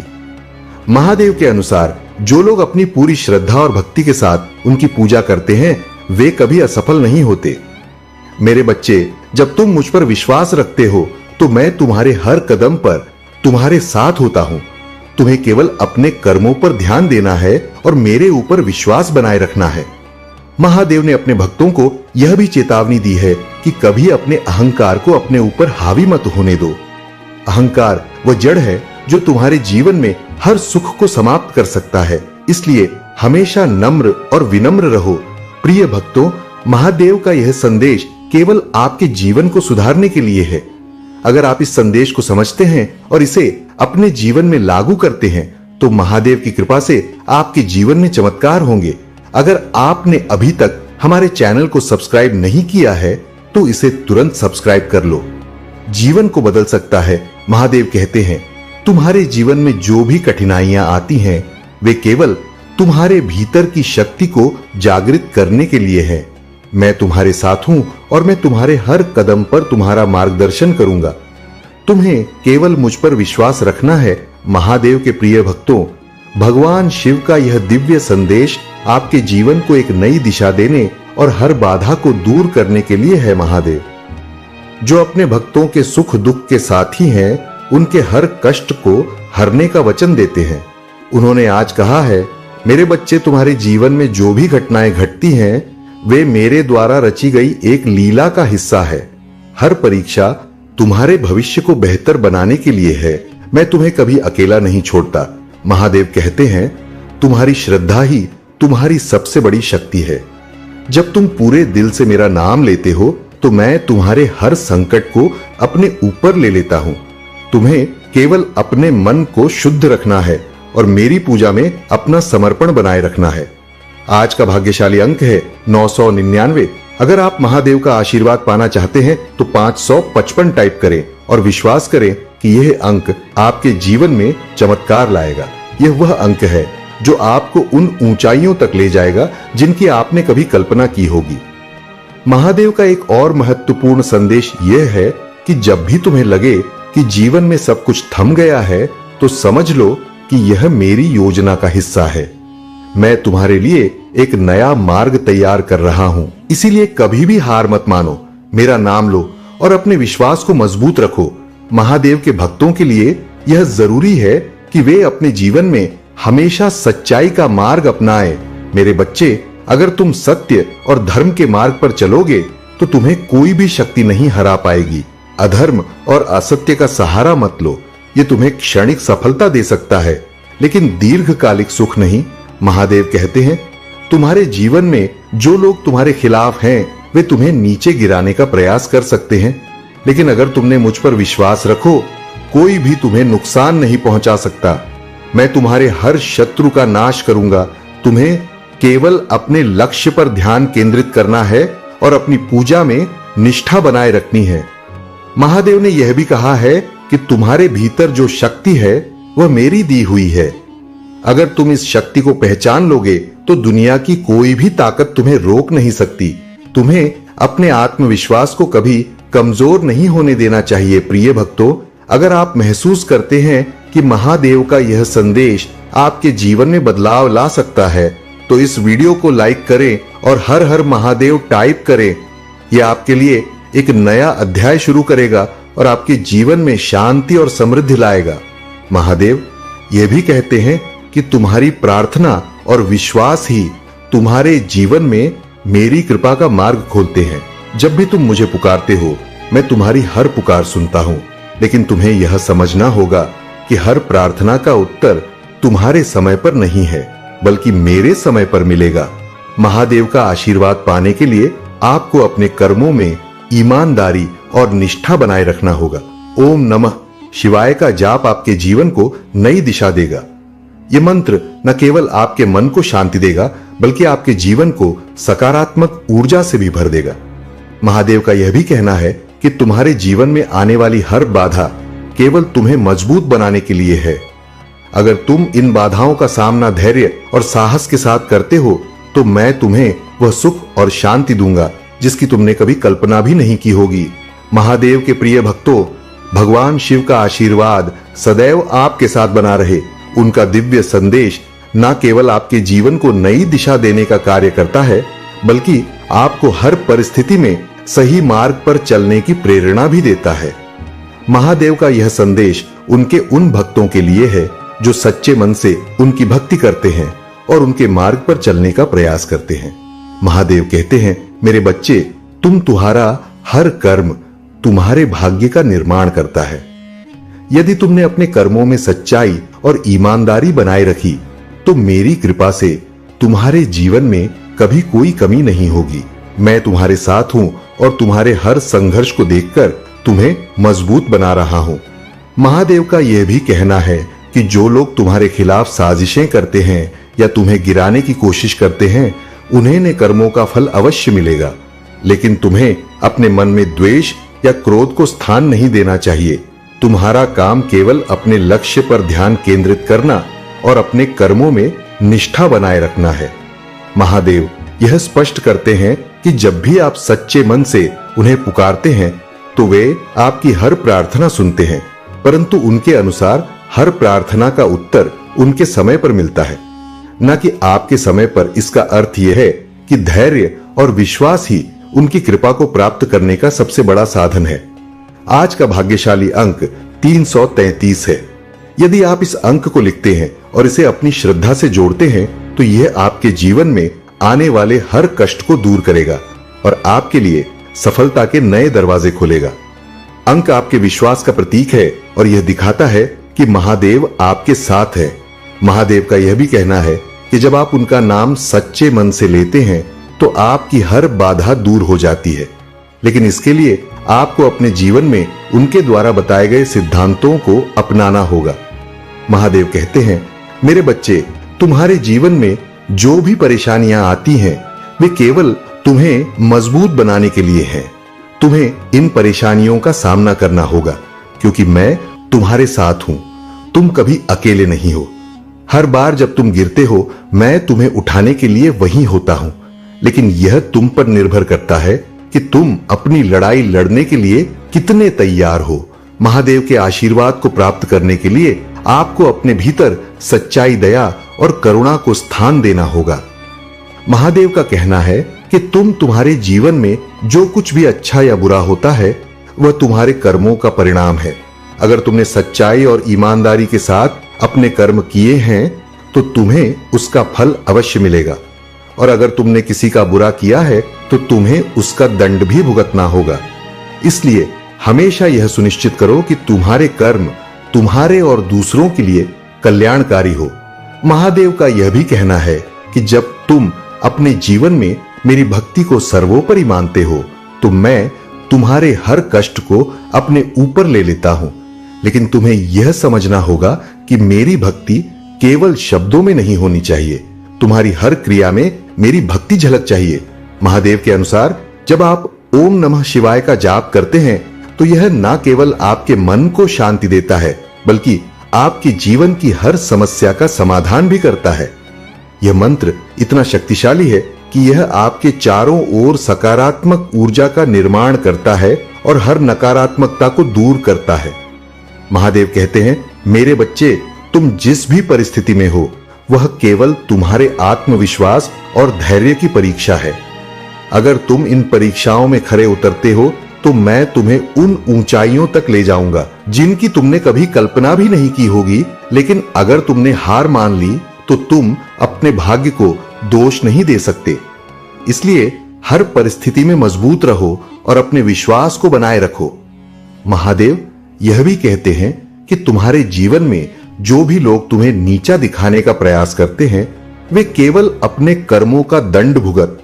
महादेव के अनुसार जो लोग अपनी पूरी श्रद्धा और भक्ति के साथ उनकी पूजा करते हैं वे कभी असफल नहीं होते। मेरे बच्चे, जब तुम मुझ पर विश्वास रखते हो तो मैं तुम्हारे हर कदम पर तुम्हारे साथ होता हूं। तुम्हें केवल अपने कर्मों पर ध्यान देना है और मेरे ऊपर विश्वास बनाए रखना है। महादेव ने अपने भक्तों को यह भी चेतावनी दी है कि कभी अपने अहंकार को अपने ऊपर हावी मत होने दो। अहंकार वह जड़ है जो तुम्हारे जीवन में हर सुख को समाप्त कर सकता है। इसलिए हमेशा नम्र और विनम्र रहो। प्रिय भक्तों, महादेव का यह संदेश केवल आपके जीवन को सुधारने के लिए है। अगर आप इस संदेश को समझते हैं और इसे अपने जीवन में लागू करते हैं तो महादेव की कृपा से आपके जीवन में चमत्कार होंगे। अगर आपने अभी तक हमारे चैनल को सब्सक्राइब नहीं किया है तो इसे तुरंत सब्सक्राइब कर लो। जीवन को बदल सकता है। महादेव कहते हैं, तुम्हारे जीवन में जो भी कठिनाइयां आती हैं वे केवल तुम्हारे भीतर की शक्ति को जागृत करने के लिए है। मैं तुम्हारे साथ हूं और मैं तुम्हारे हर कदम पर तुम्हारा मार्गदर्शन करूंगा। तुम्हें केवल मुझ पर विश्वास रखना है। महादेव के प्रिय भक्तों, भगवान शिव का यह दिव्य संदेश आपके जीवन को एक नई दिशा देने और हर बाधा को दूर करने के लिए है। महादेव जो अपने भक्तों के सुख दुख के साथी हैं, उनके हर कष्ट को हरने का वचन देते हैं। उन्होंने आज कहा है, मेरे बच्चे, तुम्हारे जीवन में जो भी घटनाएं घटती हैं वे मेरे द्वारा रची गई एक लीला का हिस्सा है। हर परीक्षा तुम्हारे भविष्य को बेहतर बनाने के लिए है। मैं तुम्हें कभी अकेला नहीं छोड़ता। महादेव कहते हैं, तुम्हारी श्रद्धा ही तुम्हारी सबसे बड़ी शक्ति है। जब तुम पूरे दिल से मेरा नाम लेते हो तो मैं तुम्हारे हर संकट को अपने ऊपर ले लेता हूं। तुम्हें केवल अपने मन को शुद्ध रखना है और मेरी पूजा में अपना समर्पण बनाए रखना है। आज का भाग्यशाली अंक है 999। अगर आप महादेव का आशीर्वाद पाना चाहते हैं तो 555 टाइप करें और विश्वास करें कि यह अंक आपके जीवन में चमत्कार लाएगा। यह वह अंक है जो आपको उन ऊंचाइयों तक ले जाएगा जिनकी आपने कभी कल्पना की होगी। महादेव का एक और महत्वपूर्ण संदेश यह है कि जब भी तुम्हें लगे कि जीवन में सब कुछ थम गया है तो समझ लो कि यह मेरी योजना का हिस्सा है। मैं तुम्हारे लिए एक नया मार्ग तैयार कर रहा हूं, इसीलिए कभी भी हार मत मानो। मेरा नाम लो और अपने विश्वास को मजबूत रखो। महादेव के भक्तों के लिए यह जरूरी है कि वे अपने जीवन में हमेशा सच्चाई का मार्ग अपनाएं। मेरे बच्चे, अगर तुम सत्य और धर्म के मार्ग पर चलोगे तो तुम्हें कोई भी शक्ति नहीं हरा पाएगी। अधर्म और असत्य का सहारा मत लो, ये तुम्हें क्षणिक सफलता दे सकता है लेकिन दीर्घकालिक सुख नहीं। महादेव कहते हैं, तुम्हारे जीवन में जो लोग तुम्हारे खिलाफ हैं वे तुम्हें नीचे गिराने का प्रयास कर सकते हैं, लेकिन अगर तुमने मुझ पर विश्वास रखो, कोई भी तुम्हें नुकसान नहीं पहुंचा सकता। मैं तुम्हारे हर शत्रु का नाश करूंगा। तुम्हें केवल अपने लक्ष्य पर ध्यान केंद्रित करना है और अपनी पूजा में निष्ठा बनाए रखनी है। महादेव ने यह भी कहा है कि तुम्हारे भीतर जो शक्ति है वह मेरी दी हुई है। अगर तुम इस शक्ति को पहचान लोगे तो दुनिया की कोई भी ताकत तुम्हें रोक नहीं सकती। तुम्हें अपने आत्मविश्वास को कभी कमजोर नहीं होने देना चाहिए। प्रिय भक्तों, अगर आप महसूस करते हैं कि महादेव का यह संदेश आपके जीवन में बदलाव ला सकता है तो इस वीडियो को लाइक करें और हर हर महादेव टाइप करें। यह आपके लिए एक नया अध्याय शुरू करेगा और आपके जीवन में शांति और समृद्धि लाएगा। महादेव यह भी कहते हैं कि तुम्हारी प्रार्थना और विश्वास ही तुम्हारे जीवन में मेरी कृपा का मार्ग खोलते हैं। जब भी तुम मुझे पुकारते हो, मैं तुम्हारी हर पुकार सुनता हूं, लेकिन तुम्हें यह समझना होगा कि हर प्रार्थना का उत्तर तुम्हारे समय पर नहीं है, बल्कि मेरे समय पर मिलेगा। महादेव का आशीर्वाद पाने के लिए आपको अपने कर्मों में ईमानदारी और निष्ठा बनाए रखना होगा। ओम नमः शिवाय का जाप आपके जीवन को नई दिशा देगा। यह मंत्र न केवल आपके मन को शांति देगा, बल्कि आपके जीवन को सकारात्मक ऊर्जा से भी भर देगा। महादेव का यह भी कहना है कि तुम्हारे जीवन में आने वाली हर बाधा केवल तुम्हें मजबूत बनाने के लिए है। अगर तुम इन बाधाओं का सामना धैर्य और साहस के साथ करते हो तो मैं तुम्हें वह सुख और शांति दूंगा जिसकी तुमने कभी कल्पना भी नहीं की होगी। महादेव के प्रिय भक्तों, भगवान शिव का आशीर्वाद सदैव आपके साथ बना रहे। उनका दिव्य संदेश न केवल आपके जीवन को नई दिशा देने का कार्य करता है, बल्कि आपको हर परिस्थिति में सही मार्ग पर चलने की प्रेरणा भी देता है। महादेव का यह संदेश उनके उन भक्तों के लिए है जो सच्चे मन से उनकी भक्ति करते हैं और उनके मार्ग पर चलने का प्रयास करते हैं। महादेव कहते हैं, मेरे बच्चे, तुम्हारा हर कर्म तुम्हारे भाग्य का निर्माण करता है। यदि तुमने अपने कर्मों में सच्चाई और ईमानदारी बनाए रखी तो मेरी कृपा से तुम्हारे जीवन में कभी कोई कमी नहीं होगी। मैं तुम्हारे साथ हूं और तुम्हारे हर संघर्ष को देखकर तुम्हें मजबूत बना रहा हूं। महादेव का यह भी कहना है कि जो लोग तुम्हारे खिलाफ साजिशें करते हैं या तुम्हें गिराने की कोशिश करते हैं, उन्हें ने कर्मों का फल अवश्य मिलेगा, लेकिन तुम्हें अपने मन में द्वेष या क्रोध को स्थान नहीं देना चाहिए। तुम्हारा काम केवल अपने लक्ष्य पर ध्यान केंद्रित करना और अपने कर्मों में निष्ठा बनाए रखना है। महादेव यह स्पष्ट करते हैं कि जब भी आप सच्चे मन से उन्हें पुकारते हैं तो वे आपकी हर प्रार्थना सुनते हैं, परंतु उनके अनुसार हर प्रार्थना का उत्तर उनके समय पर मिलता है, न कि आपके समय पर। इसका अर्थ यह है कि धैर्य और विश्वास ही उनकी कृपा को प्राप्त करने का सबसे बड़ा साधन है। आज का भाग्यशाली अंक 333 है। यदि आप इस अंक को लिखते हैं और इसे अपनी श्रद्धा से जोड़ते हैं तो यह आपके जीवन में आने वाले हर कष्ट को दूर करेगा और आपके लिए सफलता के नए दरवाजे खोलेगा। अंक आपके विश्वास का प्रतीक है और यह दिखाता है कि महादेव आपके साथ है। महादेव का यह भी कहना है कि जब आप उनका नाम सच्चे मन से लेते हैं तो आपकी हर बाधा दूर हो जाती है, लेकिन इसके लिए आपको अपने जीवन में उनके द्वारा बताए गए सिद्धांतों को अपनाना होगा। महादेव कहते हैं, मेरे बच्चे, तुम्हारे जीवन में जो भी परेशानियां आती हैं वे केवल तुम्हें मजबूत बनाने के लिए हैं। तुम्हें इन परेशानियों का सामना करना होगा क्योंकि मैं तुम्हारे साथ हूं। तुम कभी अकेले नहीं हो। हर बार जब तुम गिरते हो मैं तुम्हें उठाने के लिए वहीं होता हूं, लेकिन यह तुम पर निर्भर करता है कि तुम अपनी लड़ाई लड़ने के लिए कितने तैयार हो। महादेव के आशीर्वाद को प्राप्त करने के लिए आपको अपने भीतर सच्चाई, दया और करुणा को स्थान देना होगा। महादेव का कहना है कि तुम्हारे जीवन में जो कुछ भी अच्छा या बुरा होता है वह तुम्हारे कर्मों का परिणाम है। अगर तुमने सच्चाई और ईमानदारी के साथ अपने कर्म किए हैं तो तुम्हें उसका फल अवश्य मिलेगा, और अगर तुमने किसी का बुरा किया है तो तुम्हें उसका दंड भी भुगतना होगा। इसलिए हमेशा यह सुनिश्चित करो कि तुम्हारे कर्म तुम्हारे और दूसरों के लिए कल्याणकारी हो। महादेव का यह भी कहना है कि जब तुम अपने जीवन में मेरी भक्ति को सर्वोपरि मानते हो तो मैं तुम्हारे हर कष्ट को अपने ऊपर ले लेता हूं। लेकिन तुम्हें यह समझना होगा कि मेरी भक्ति केवल शब्दों में नहीं होनी चाहिए, तुम्हारी हर क्रिया में मेरी भक्ति झलक चाहिए। महादेव के अनुसार जब आप ओम नमः शिवाय का जाप करते हैं तो यह न केवल आपके मन को शांति देता है बल्कि आपके जीवन की हर समस्या का समाधान भी करता है। यह मंत्र इतना शक्तिशाली है कि यह आपके चारों ओर सकारात्मक ऊर्जा का निर्माण करता है और हर नकारात्मकता को दूर करता है। महादेव कहते हैं, मेरे बच्चे, तुम जिस भी परिस्थिति में हो वह केवल तुम्हारे आत्मविश्वास और धैर्य की परीक्षा है। अगर तुम इन परीक्षाओं में खरे उतरते हो तो मैं तुम्हें उन ऊंचाइयों तक ले जाऊंगा जिनकी तुमने कभी कल्पना भी नहीं की होगी। लेकिन अगर तुमने हार मान ली तो तुम अपने भाग्य को दोष नहीं दे सकते। इसलिए हर परिस्थिति में मजबूत रहो और अपने विश्वास को बनाए रखो। महादेव यह भी कहते हैं कि तुम्हारे जीवन में जो भी लोग तुम्हें नीचा दिखाने का प्रयास करते हैं वे केवल अपने कर्मों का दंड भुगत।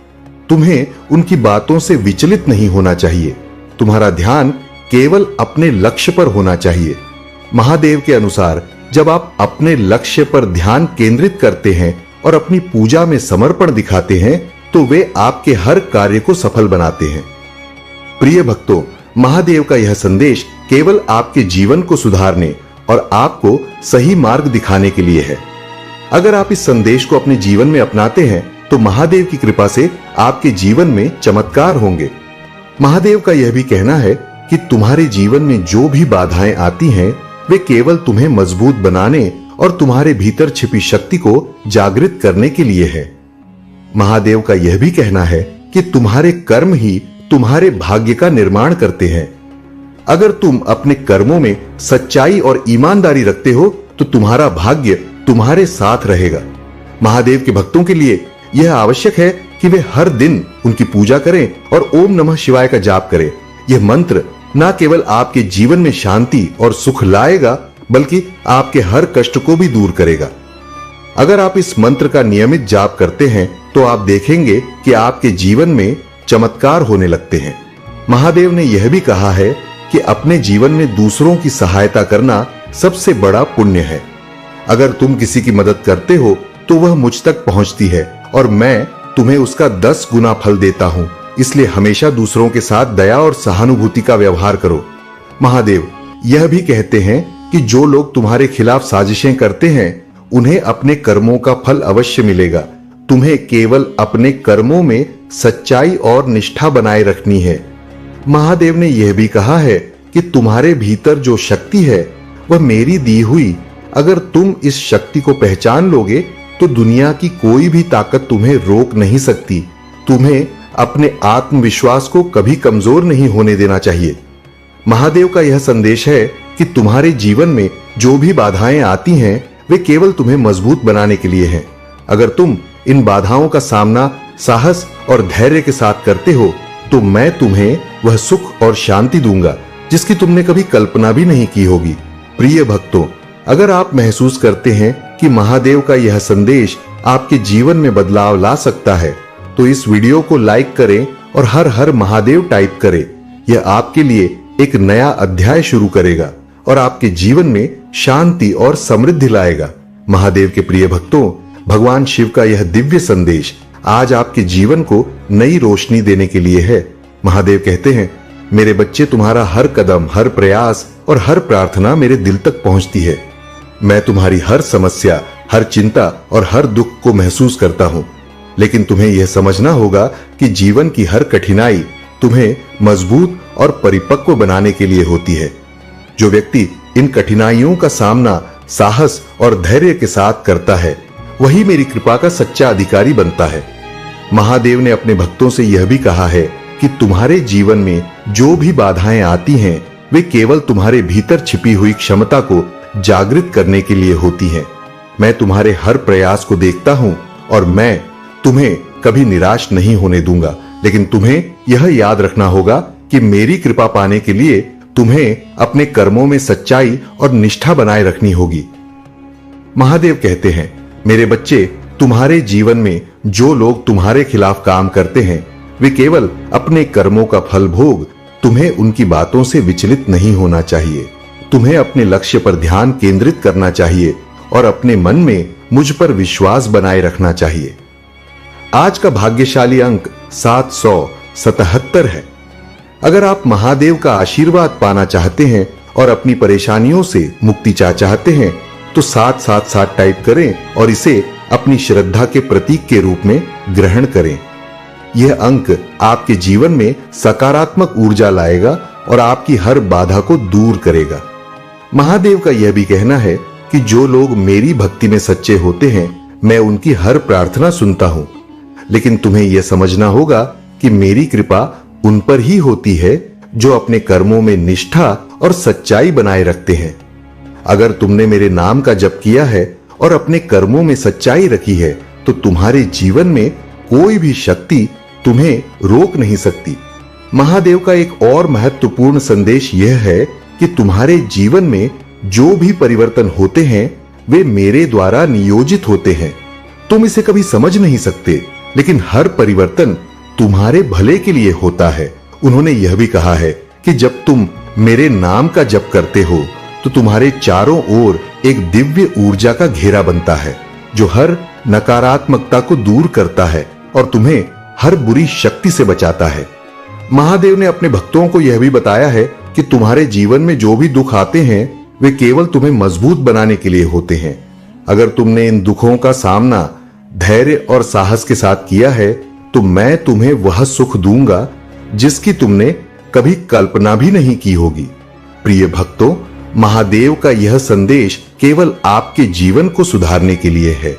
तुम्हें उनकी बातों से विचलित नहीं होना चाहिए। तुम्हारा ध्यान केवल अपने लक्ष्य पर होना चाहिए। महादेव के अनुसार जब आप अपने लक्ष्य पर ध्यान केंद्रित करते हैं और अपनी पूजा में समर्पण दिखाते हैं तो वे आपके हर कार्य को सफल बनाते हैं। प्रिय भक्तों, महादेव का यह संदेश केवल आपके जीवन को सुधारने और आपको सही मार्ग दिखाने के लिए है। अगर आप इस संदेश को अपने जीवन में अपनाते हैं तो महादेव की कृपा से आपके जीवन में चमत्कार होंगे। महादेव का यह भी कहना है कि तुम्हारे जीवन में जो भी बाधाएं आती हैं वे केवल तुम्हें मजबूत बनाने और तुम्हारे भीतर छिपी शक्ति को जागृत करने के लिए है। महादेव का यह भी कहना है कि तुम्हारे कर्म ही तुम्हारे भाग्य का निर्माण करते हैं। अगर तुम अपने कर्मों में सच्चाई और ईमानदारी रखते हो तो तुम्हारा भाग्य तुम्हारे साथ रहेगा। महादेव के भक्तों के लिए यह आवश्यक है कि वे हर दिन उनकी पूजा करें और ओम नमः शिवाय का जाप करें। यह मंत्र न केवल आपके जीवन में शांति और सुख लाएगा बल्कि आपके हर कष्ट को भी दूर करेगा। अगर आप इस मंत्र का नियमित जाप करते हैं तो आप देखेंगे कि आपके जीवन में चमत्कार होने लगते हैं। महादेव ने यह भी कहा है कि अपने जीवन में दूसरों की सहायता करना सबसे बड़ा पुण्य है। अगर तुम किसी की मदद करते हो तो वह मुझ तक पहुंचती है और मैं तुम्हें उसका 10 गुना फल देता हूं। इसलिए हमेशा दूसरों के साथ दया और सहानुभूति का व्यवहार करो। महादेव यह भी कहते हैं कि जो लोग तुम्हारे खिलाफ साजिशें करते हैं उन्हें अपने कर्मों का फल अवश्य मिलेगा। तुम्हें केवल अपने कर्मों में सच्चाई और निष्ठा बनाए रखनी है। महादेव ने यह भी कहा है कि तुम्हारे भीतर जो शक्ति है वह मेरी दी हुई। अगर तुम इस शक्ति को पहचान लोगे तो दुनिया की कोई भी ताकत तुम्हें रोक नहीं सकती। तुम्हें अपने आत्मविश्वास को कभी कमजोर नहीं होने देना चाहिए। महादेव का यह संदेश है कि तुम्हारे जीवन में जो भी बाधाएं आती हैं वे केवल तुम्हें मजबूत बनाने के लिए हैं। अगर तुम इन बाधाओं का सामना साहस और धैर्य के साथ करते हो तो मैं तुम्हें वह सुख और शांति दूंगा जिसकी तुमने कभी कल्पना भी नहीं की होगी। प्रिय भक्तों, अगर आप महसूस करते हैं कि महादेव का यह संदेश आपके जीवन में बदलाव ला सकता है तो इस वीडियो को लाइक करें और हर हर महादेव टाइप करें। यह आपके लिए एक नया अध्याय शुरू करेगा और आपके जीवन में शांति और समृद्धि लाएगा। महादेव के प्रिय भक्तों, भगवान शिव का यह दिव्य संदेश आज आपके जीवन को नई रोशनी देने के लिए है। महादेव कहते हैं, मेरे बच्चे, तुम्हारा हर कदम, हर प्रयास और हर प्रार्थना मेरे दिल तक पहुंचती है। मैं तुम्हारी हर समस्या, हर चिंता और हर दुख को महसूस करता हूं, लेकिन तुम्हें यह समझना होगा कि जीवन की हर कठिनाई तुम्हें मजबूत और परिपक्व बनाने के लिए होती है। जो व्यक्ति इन कठिनाइयों का सामना साहस और धैर्य के साथ करता है, वही मेरी कृपा का सच्चा अधिकारी बनता है। महादेव ने अपने भक्तों से यह भी कहा है कि तुम्हारे जीवन में जो भी बाधाएं आती हैं, वे केवल तुम्हारे भीतर छिपी हुई क्षमता को जागृत करने के लिए होती हैं। मैं तुम्हारे हर प्रयास को देखता हूं और मैं तुम्हें कभी निराश नहीं होने दूंगा, लेकिन तुम्हें यह याद रखना होगा कि मेरी कृपा पाने के लिए तुम्हें अपने कर्मों में सच्चाई और निष्ठा बनाए रखनी होगी। महादेव कहते हैं, मेरे बच्चे, तुम्हारे जीवन में जो लोग तुम्हारे खिलाफ काम करते हैं, वे केवल अपने कर्मों का फल भोग। तुम्हें उनकी बातों से विचलित नहीं होना चाहिए। तुम्हें अपने लक्ष्य पर ध्यान केंद्रित करना चाहिए और अपने मन में मुझ पर विश्वास बनाए रखना चाहिए। आज का भाग्यशाली अंक 777 है। अगर आप महादेव का आशीर्वाद पाना चाहते हैं और अपनी परेशानियों से मुक्ति चाहते हैं, तो 777 टाइप करें और इसे अपनी श्रद्धा के प्रतीक के रूप में ग्रहण करें। यह अंक आपके जीवन में सकारात्मक ऊर्जा लाएगा और आपकी हर बाधा को दूर करेगा। महादेव का यह भी कहना है कि जो लोग मेरी भक्ति में सच्चे होते हैं, मैं उनकी हर प्रार्थना सुनता हूं, लेकिन तुम्हें यह समझना होगा कि मेरी कृपा उन पर ही होती है जो अपने कर्मों में निष्ठा और सच्चाई बनाए रखते हैं। अगर तुमने मेरे नाम का जप किया है और अपने कर्मों में सच्चाई रखी है, तो तुम्हारे जीवन में कोई भी शक्ति तुम्हें रोक नहीं सकती। महादेव का एक और महत्वपूर्ण संदेश यह है कि तुम्हारे जीवन में जो भी परिवर्तन होते हैं, वे मेरे द्वारा नियोजित होते हैं। तुम इसे कभी समझ नहीं सकते, लेकिन हर परिवर्तन तुम्हारे भले के लिए होता है। उन्होंने यह भी कहा है कि जब तुम मेरे नाम का जप करते हो, तो तुम्हारे चारों ओर एक दिव्य ऊर्जा का घेरा बनता है, जो हर नकारात्मकता को दूर करता है और तुम्हें हर बुरी शक्ति से बचाता है। महादेव ने अपने भक्तों को यह भी बताया है कि तुम्हारे जीवन में जो भी दुख आते हैं, वे केवल तुम्हें मजबूत बनाने के लिए होते हैं। अगर तुमने इन दुखों का सामना धैर्य और साहस के साथ किया है, तो मैं तुम्हें वह सुख दूंगा जिसकी तुमने कभी कल्पना भी नहीं की होगी। प्रिय भक्तों, महादेव का यह संदेश केवल आपके जीवन को सुधारने के लिए है।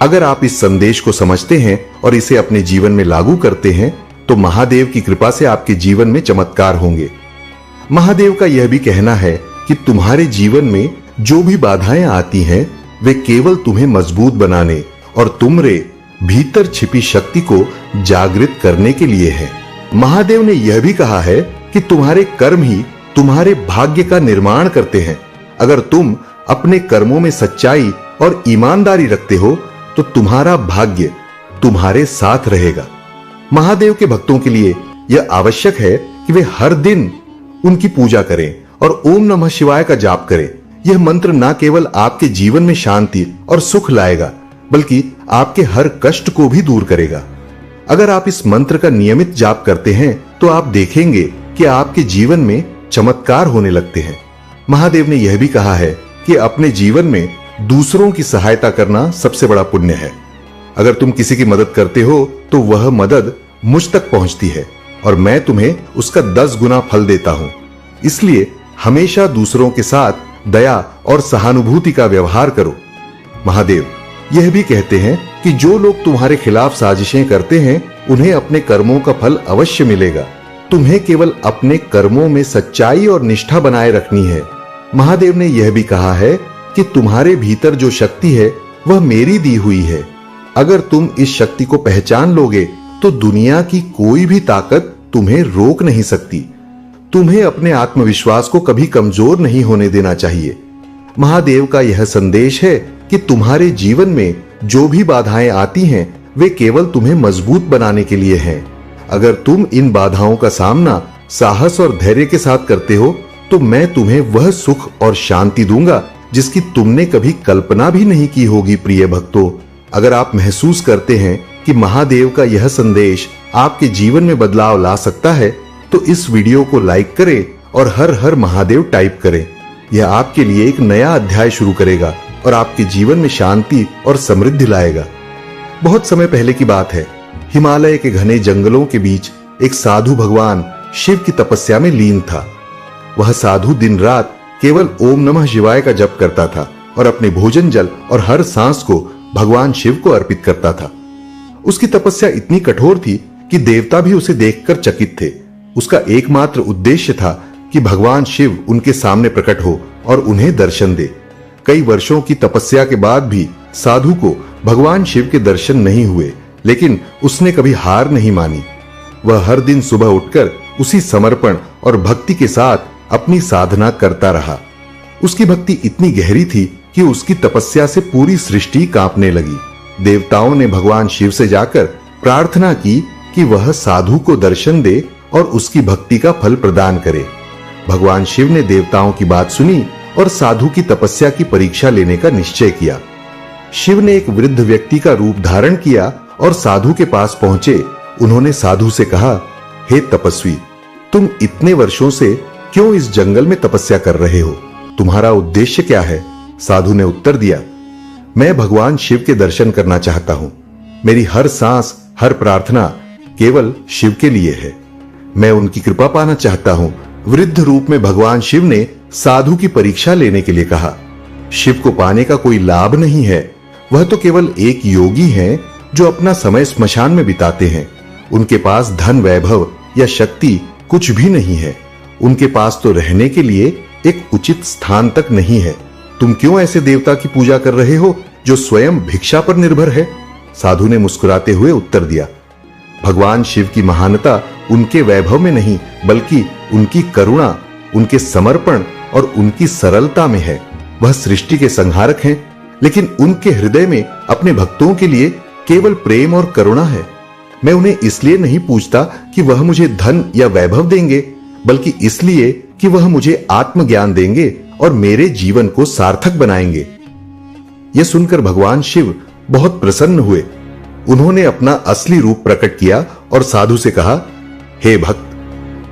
अगर आप इस संदेश को समझते हैं और इसे अपने जीवन में लागू करते हैं, तो महादेव की कृपा से आपके जीवन में चमत्कार होंगे। महादेव का यह भी कहना है कि तुम्हारे जीवन में जो भी बाधाएं आती हैं, वे केवल तुम्हें मजबूत बनाने और तुम्हारे भीतर छिपी शक्ति को जागृत करने के लिए है। महादेव ने यह भी कहा है कि तुम्हारे कर्म ही तुम्हारे भाग्य का निर्माण करते हैं। अगर तुम अपने कर्मों में सच्चाई और ईमानदारी रखते हो, तो तुम्हारा भाग्य तुम्हारे साथ रहेगा। महादेव के भक्तों के लिए यह आवश्यक है कि वे हर दिन उनकी पूजा करें और ओम नमः शिवाय का जाप करें। यह मंत्र न केवल आपके जीवन में शांति और सुख लाएगा, बल्कि आपके हर कष्ट को भी दूर करेगा। अगर आप इस मंत्र का नियमित जाप करते हैं, तो आप देखेंगे कि आपके जीवन में चमत्कार होने लगते हैं। महादेव ने यह भी कहा है कि अपने जीवन में दूसरों की सहायता करना सबसे बड़ा पुण्य है। अगर तुम किसी की मदद करते हो, तो वह मदद मुझ तक पहुंचती है और मैं तुम्हें उसका 10 गुना फल देता हूं। इसलिए हमेशा दूसरों के साथ दया और सहानुभूति का व्यवहार करो। महादेव यह भी कहते हैं कि जो लोग तुम्हारे खिलाफ साजिशें करते हैं, उन्हें अपने कर्मों का फल अवश्य मिलेगा। तुम्हें केवल अपने कर्मों में सच्चाई और निष्ठा बनाए रखनी है। महादेव ने यह भी कहा है कि तुम्हारे भीतर जो शक्ति है, वह मेरी दी हुई है। अगर तुम इस शक्ति को पहचान लोगे, तो दुनिया की कोई भी ताकत तुम्हें रोक नहीं सकती। तुम्हें अपने आत्मविश्वास को कभी कमजोर नहीं होने देना चाहिए। महादेव का यह संदेश है कि तुम्हारे जीवन में जो भी बाधाएं आती हैं, वे केवल तुम्हें मजबूत बनाने के लिए हैं। अगर तुम इन बाधाओं का सामना साहस और धैर्य के साथ करते हो, तो मैं तुम्हें वह सुख और शांति दूंगा जिसकी तुमने कभी कल्पना भी नहीं की होगी। प्रिय भक्तों, अगर आप महसूस करते हैं कि महादेव का यह संदेश आपके जीवन में बदलाव ला सकता है तो इस वीडियो को लाइक करें और हर हर महादेव टाइप करें। यह आपके लिए एक नया अध्याय शुरू करेगा और आपके जीवन में शांति और समृद्धि लाएगा। बहुत समय पहले की बात है। हिमालय के घने जंगलों के बीच एक साधु भगवान शिव की तपस्या में लीन था। वह साधु दिन रात केवल ओम नमः शिवाय का जप करता था और अपने भोजन जल और हर सांस को भगवान शिव को अर्पित करता था। उसकी तपस्या इतनी कठोर थी कि देवता भी उसे देखकर चकित थे। उसका एकमात्र उद्देश्य था कि भगवान शिव उनके सामने प्रकट हो और उन्हें दर्शन दे। कई वर्षों की तपस्या के बाद भी साधु को भगवान शिव के दर्शन नहीं हुए, लेकिन उसने कभी हार नहीं मानी। वह हर दिन सुबह उठकर उसी समर्पण और भक्ति के साथ अपनी साधना करता रहा। उसकी भक्ति इतनी गहरी थी कि उसकी तपस्या से पूरी सृष्टि कांपने लगी। देवताओं ने भगवान शिव से जाकर प्रार्थना की कि वह साधु को दर्शन दे और उसकी भक्ति का फल प्रदान करे। भगवान शिव ने देवताओं की बात सुनी और साधु की तपस्या की परीक्षा लेने का निश्चय किया। शिव ने एक वृद्ध व्यक्ति का रूप धारण किया और साधु के पास पहुंचे। उन्होंने साधु से कहा, हे तपस्वी, तुम इतने वर्षों से क्यों इस जंगल में तपस्या कर रहे हो? तुम्हारा उद्देश्य क्या है? साधु ने उत्तर दिया, मैं भगवान शिव के दर्शन करना चाहता हूं। मेरी हर सांस, हर प्रार्थना केवल शिव के लिए है। मैं उनकी कृपा पाना चाहता हूं। वृद्ध रूप में भगवान शिव ने साधु की परीक्षा लेने के लिए कहा। शिव को पाने का कोई लाभ नहीं है। वह तो केवल एक योगी हैं जो अपना समय स्मशान में बिताते हैं। उनके पास धन, वैभव या शक्ति कुछ भी नहीं है। उनके पास तो रहने के लिए एक उचित स्थान तक नहीं है। तुम क्यों ऐसे देवता की पूजा कर रहे हो जो स्वयं भिक्षा पर निर्भर है? साधु ने मुस्कुराते हुए उत्तर दिया, भगवान शिव की महानता उनके वैभव में नहीं बल्कि उनकी करुणा, उनके समर्पण और उनकी सरलता में है। वह सृष्टि के संहारक हैं, लेकिन उनके हृदय में अपने भक्तों के लिए केवल प्रेम और करुणा है। मैं उन्हें इसलिए नहीं पूछता कि वह मुझे धन या वैभव देंगे, बल्कि इसलिए कि वह मुझे आत्मज्ञान देंगे और मेरे जीवन को सार्थक बनाएंगे। यह सुनकर भगवान शिव बहुत प्रसन्न हुए। उन्होंने अपना असली रूप प्रकट किया और साधु से कहा, हे भक्त,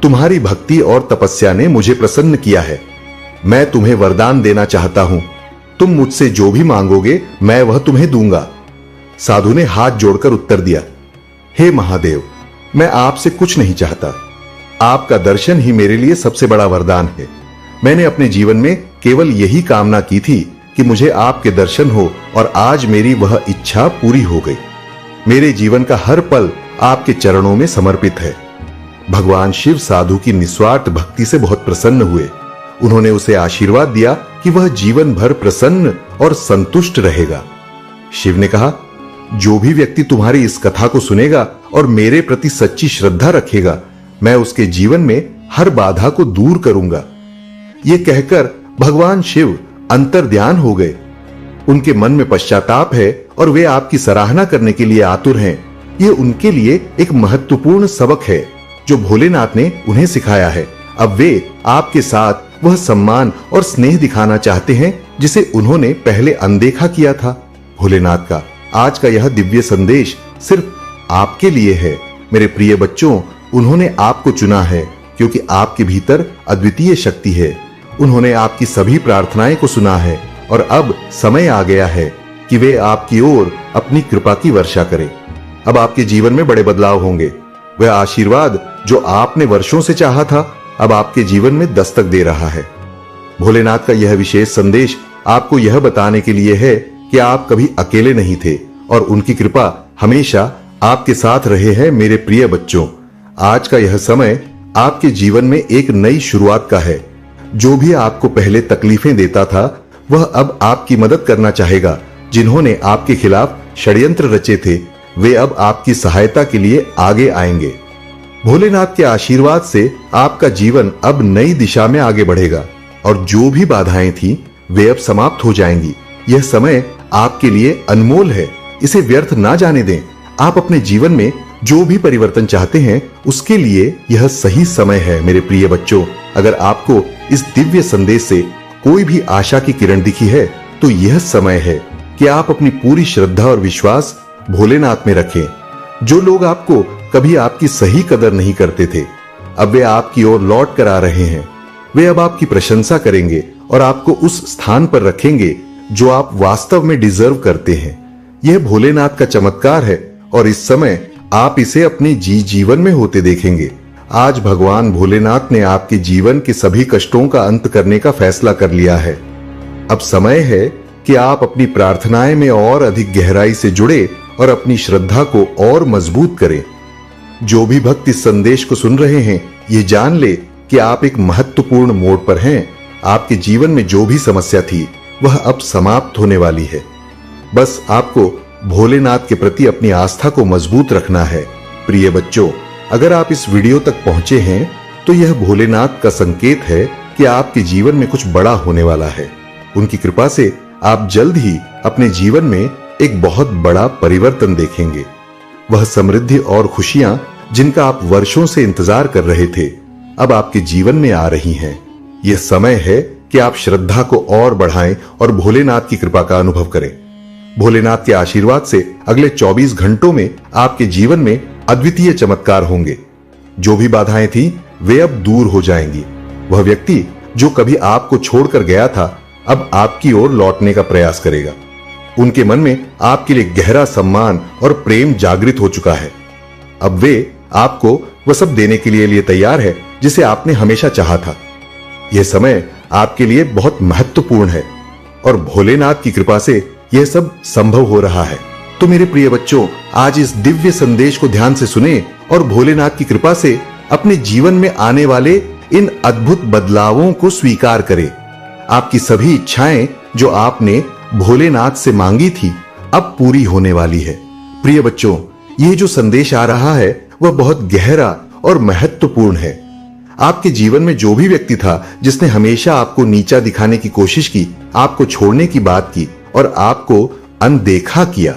तुम्हारी भक्ति और तपस्या ने मुझे प्रसन्न किया है। मैं तुम्हें वरदान देना चाहता हूं। तुम मुझसे जो भी मांगोगे मैं वह तुम्हें दूंगा। साधु ने हाथ जोड़कर उत्तर दिया, हे महादेव, मैं आपसे कुछ नहीं चाहता। आपका दर्शन ही मेरे लिए सबसे बड़ा वरदान है। मैंने अपने जीवन में केवल यही कामना की थी कि मुझे आपके दर्शन हो और आज मेरी वह इच्छा पूरी हो गई। मेरे जीवन का हर पल आपके चरणों में समर्पित है। भगवान शिव साधु की निस्वार्थ भक्ति से बहुत प्रसन्न हुए। उन्होंने उसे आशीर्वाद दिया कि वह जीवन भर प्रसन्न और संतुष्ट रहेगा। शिव ने कहा, जो भी व्यक्ति तुम्हारी इस कथा को सुनेगा और मेरे प्रति सच्ची श्रद्धा रखेगा, मैं उसके जीवन में हर बाधा को दूर करूंगा। ये कहकर भगवान शिव अंतर्ध्यान हो गए। उनके मन में पश्चाताप है और वे आपकी सराहना करने के लिए आतुर हैं। ये उनके लिए एक महत्वपूर्ण सबक है जो भोलेनाथ ने उन्हें सिखाया है। अब वे आपके साथ वह सम्मान और स्नेह दिखाना चाहते हैं जिसे उन्होंने पहले अनदेखा किया था। भोलेनाथ का आज का यह दिव्य संदेश सिर्फ आपके लिए है। मेरे प्रिय बच्चों, उन्होंने आपको चुना है क्योंकि आपके भीतर अद्वितीय शक्ति है। उन्होंने आपकी सभी प्रार्थनाएं को सुना है और अब समय आ गया है कि वे आपकी ओर अपनी कृपा की वर्षा करें। अब आपके जीवन में बड़े बदलाव होंगे। वह आशीर्वाद जो आपने वर्षों से चाहा था अब आपके जीवन में दस्तक दे रहा है। भोलेनाथ का यह विशेष संदेश आपको यह बताने के लिए है कि आप कभी अकेले नहीं थे और उनकी कृपा हमेशा आपके साथ रहे हैं। मेरे प्रिय बच्चों, आज का यह समय आपके जीवन में एक नई शुरुआत का है। जो भी आपको पहले तकलीफें देता था वह अब आपकी मदद करना चाहेगा। जिन्होंने आपके खिलाफ षड्यंत्र रचे थे वे अब आपकी सहायता के लिए आगे आएंगे। भोलेनाथ के आशीर्वाद से आपका जीवन अब नई दिशा में आगे बढ़ेगा और जो भी बाधाएं थी वे अब समाप्त हो जाएंगी। यह समय आपके लिए अनमोल है, इसे व्यर्थ ना जाने दें। आप अपने जीवन में जो भी परिवर्तन चाहते हैं उसके लिए यह सही समय है। मेरे प्रिय बच्चों, अगर आपको इस दिव्य संदेश से कोई भी आशा की किरण दिखी है तो यह समय है कि आप अपनी पूरी श्रद्धा और विश्वास भोलेनाथ में रखें। जो लोग आपको कभी आपकी सही कदर नहीं करते थे, अब वे आपकी ओर लौट कर आ रहे हैं। वे अब आपकी प्रशंसा करेंगे और आपको उस स्थान पर रखेंगे जो आप वास्तव में डिजर्व करते हैं। यह भोलेनाथ का चमत्कार है और इस समय आप इसे अपने जीवन में होते देखेंगे। आज भगवान भोलेनाथ ने आपके जीवन के सभी कष्टों का अंत करने का फैसला कर लिया है। अब समय है कि आप अपनी प्रार्थनाएं में और अधिक गहराई से जुड़े और अपनी श्रद्धा को और मजबूत करें। जो भी भक्त इस संदेश को सुन रहे हैं, ये जान ले कि आप एक महत्वपूर्ण मोड़ पर हैं। आपके जीवन में जो भी समस्या थी वह अब समाप्त होने वाली है। बस आपको भोलेनाथ के प्रति अपनी आस्था को मजबूत रखना है। प्रिय बच्चों, अगर आप इस वीडियो तक पहुंचे हैं तो यह भोलेनाथ का संकेत है कि आपके जीवन में कुछ बड़ा होने वाला है। उनकी कृपा से आप जल्द ही अपने जीवन में एक बहुत बड़ा परिवर्तन देखेंगे। वह समृद्धि और खुशियां जिनका आप वर्षों से इंतजार कर रहे थे, अब आपके जीवन में आ रही हैं। यह समय है कि आप श्रद्धा को और बढ़ाएं और भोलेनाथ की कृपा का अनुभव करें। भोलेनाथ के आशीर्वाद से अगले 24 घंटों में आपके जीवन में अद्वितीय चमत्कार होंगे। जो भी बाधाएं थी वे अब दूर हो जाएंगी। वह व्यक्ति जो कभी आपको छोड़कर गया था, अब आपकी ओर लौटने का प्रयास करेगा। उनके मन में आपके लिए गहरा सम्मान और प्रेम जागृत हो चुका है। अब वे आपको वह सब देने के लिए तैयार है जिसे आपने हमेशा चाहा था। यह समय आपके लिए बहुत महत्वपूर्ण है और भोलेनाथ की कृपा से यह सब संभव हो रहा है। तो मेरे प्रिय बच्चों, आज इस दिव्य संदेश को ध्यान से सुने और भोलेनाथ की कृपा से अपने जीवन में आने वाले इन अद्भुत बदलावों को स्वीकार करें। आपकी सभी इच्छाएं जो आपने भोलेनाथ से मांगी थी अब पूरी होने वाली है। प्रिय बच्चों, यह जो संदेश आ रहा है वह बहुत गहरा और महत्वपूर्ण है। आपके जीवन में जो भी व्यक्ति था जिसने हमेशा आपको नीचा दिखाने की कोशिश की, आपको छोड़ने की बात की और आपको अनदेखा किया,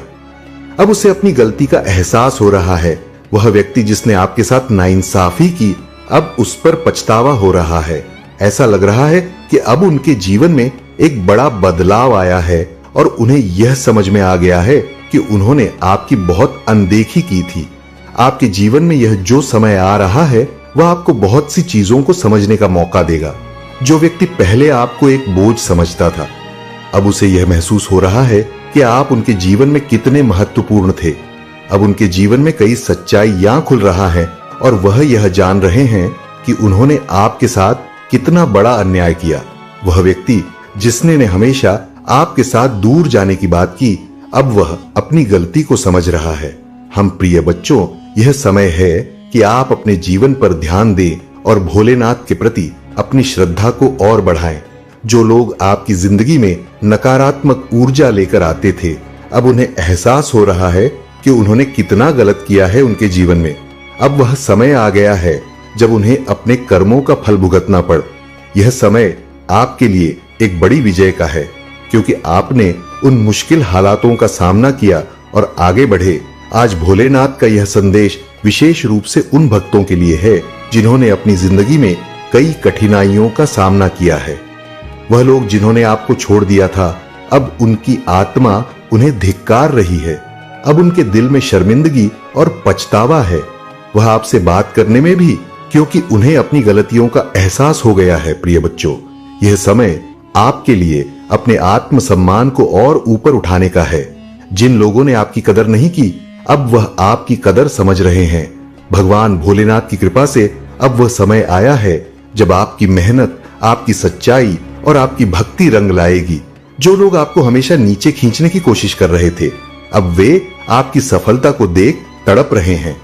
अब उसे अपनी गलती का एहसास हो रहा है। वह व्यक्ति जिसने आपके साथ नाइंसाफी की, अब उस पर पछतावा हो रहा है। ऐसा लग रहा है कि अब उनके जीवन में एक बड़ा बदलाव आया है और उन्हें यह समझ में आ गया है कि उन्होंने आपकी बहुत अनदेखी की थी। आपके जीवन में यह जो समय आ रहा है वह आपको बहुत सी चीजों को समझने का मौका देगा। जो व्यक्ति पहले आपको एक बोझ समझता था, अब उसे यह महसूस हो रहा है कि आप उनके जीवन में कितने महत्वपूर्ण थे। अब उनके जीवन में कई सच्चाइयां खुल रहा है और वह यह जान रहे हैं कि उन्होंने आपके साथ कितना बड़ा अन्याय किया। वह व्यक्ति जिसने हमेशा आपके साथ दूर जाने की बात की, अब वह अपनी गलती को समझ रहा है। हम प्रिय बच्चों, यह समय है कि आप अपने जीवन पर ध्यान दें और भोलेनाथ के प्रति अपनी श्रद्धा को और बढ़ाएं। जो लोग आपकी जिंदगी में नकारात्मक ऊर्जा लेकर आते थे, अब उन्हें एहसास हो रहा है कि उन्होंने कितना गलत किया है उनके जीवन में। अब वह समय आ गया है जब उन्हें अपने कर्मों का फल भुगतना पड़। यह समय आपके लिए एक बड़ी विजय का है, क्योंकि आपने उन मुश्किल हालातों का सामना किया और आगे बढ़े। आज भोलेनाथ का यह संदेश विशेष रूप से उन भक्तों के लिए है जिन्होंने अपनी जिंदगी में कई कठिनाइयों का सामना किया है। वह लोग जिन्होंने आपको छोड़ दिया था, अब उनकी आत्मा उन्हें धिक्कार रही है। अब उनके दिल में शर्मिंदगी और पछतावा है। वह आपसे बात करने में भी, क्योंकि उन्हें अपनी गलतियों का एहसास हो गया है। प्रिय बच्चों, यह समय आपके लिए अपने आत्मसम्मान को और ऊपर उठाने का है। जिन लोगों ने आपकी कदर नहीं की, अब वह आपकी कदर समझ रहे हैं। भगवान भोलेनाथ की कृपा से अब वह समय आया है जब आपकी मेहनत, आपकी सच्चाई और आपकी भक्ति रंग लाएगी। जो लोग आपको हमेशा नीचे खींचने की कोशिश कर रहे थे, अब वे आपकी सफलता को देख तड़प रहे हैं।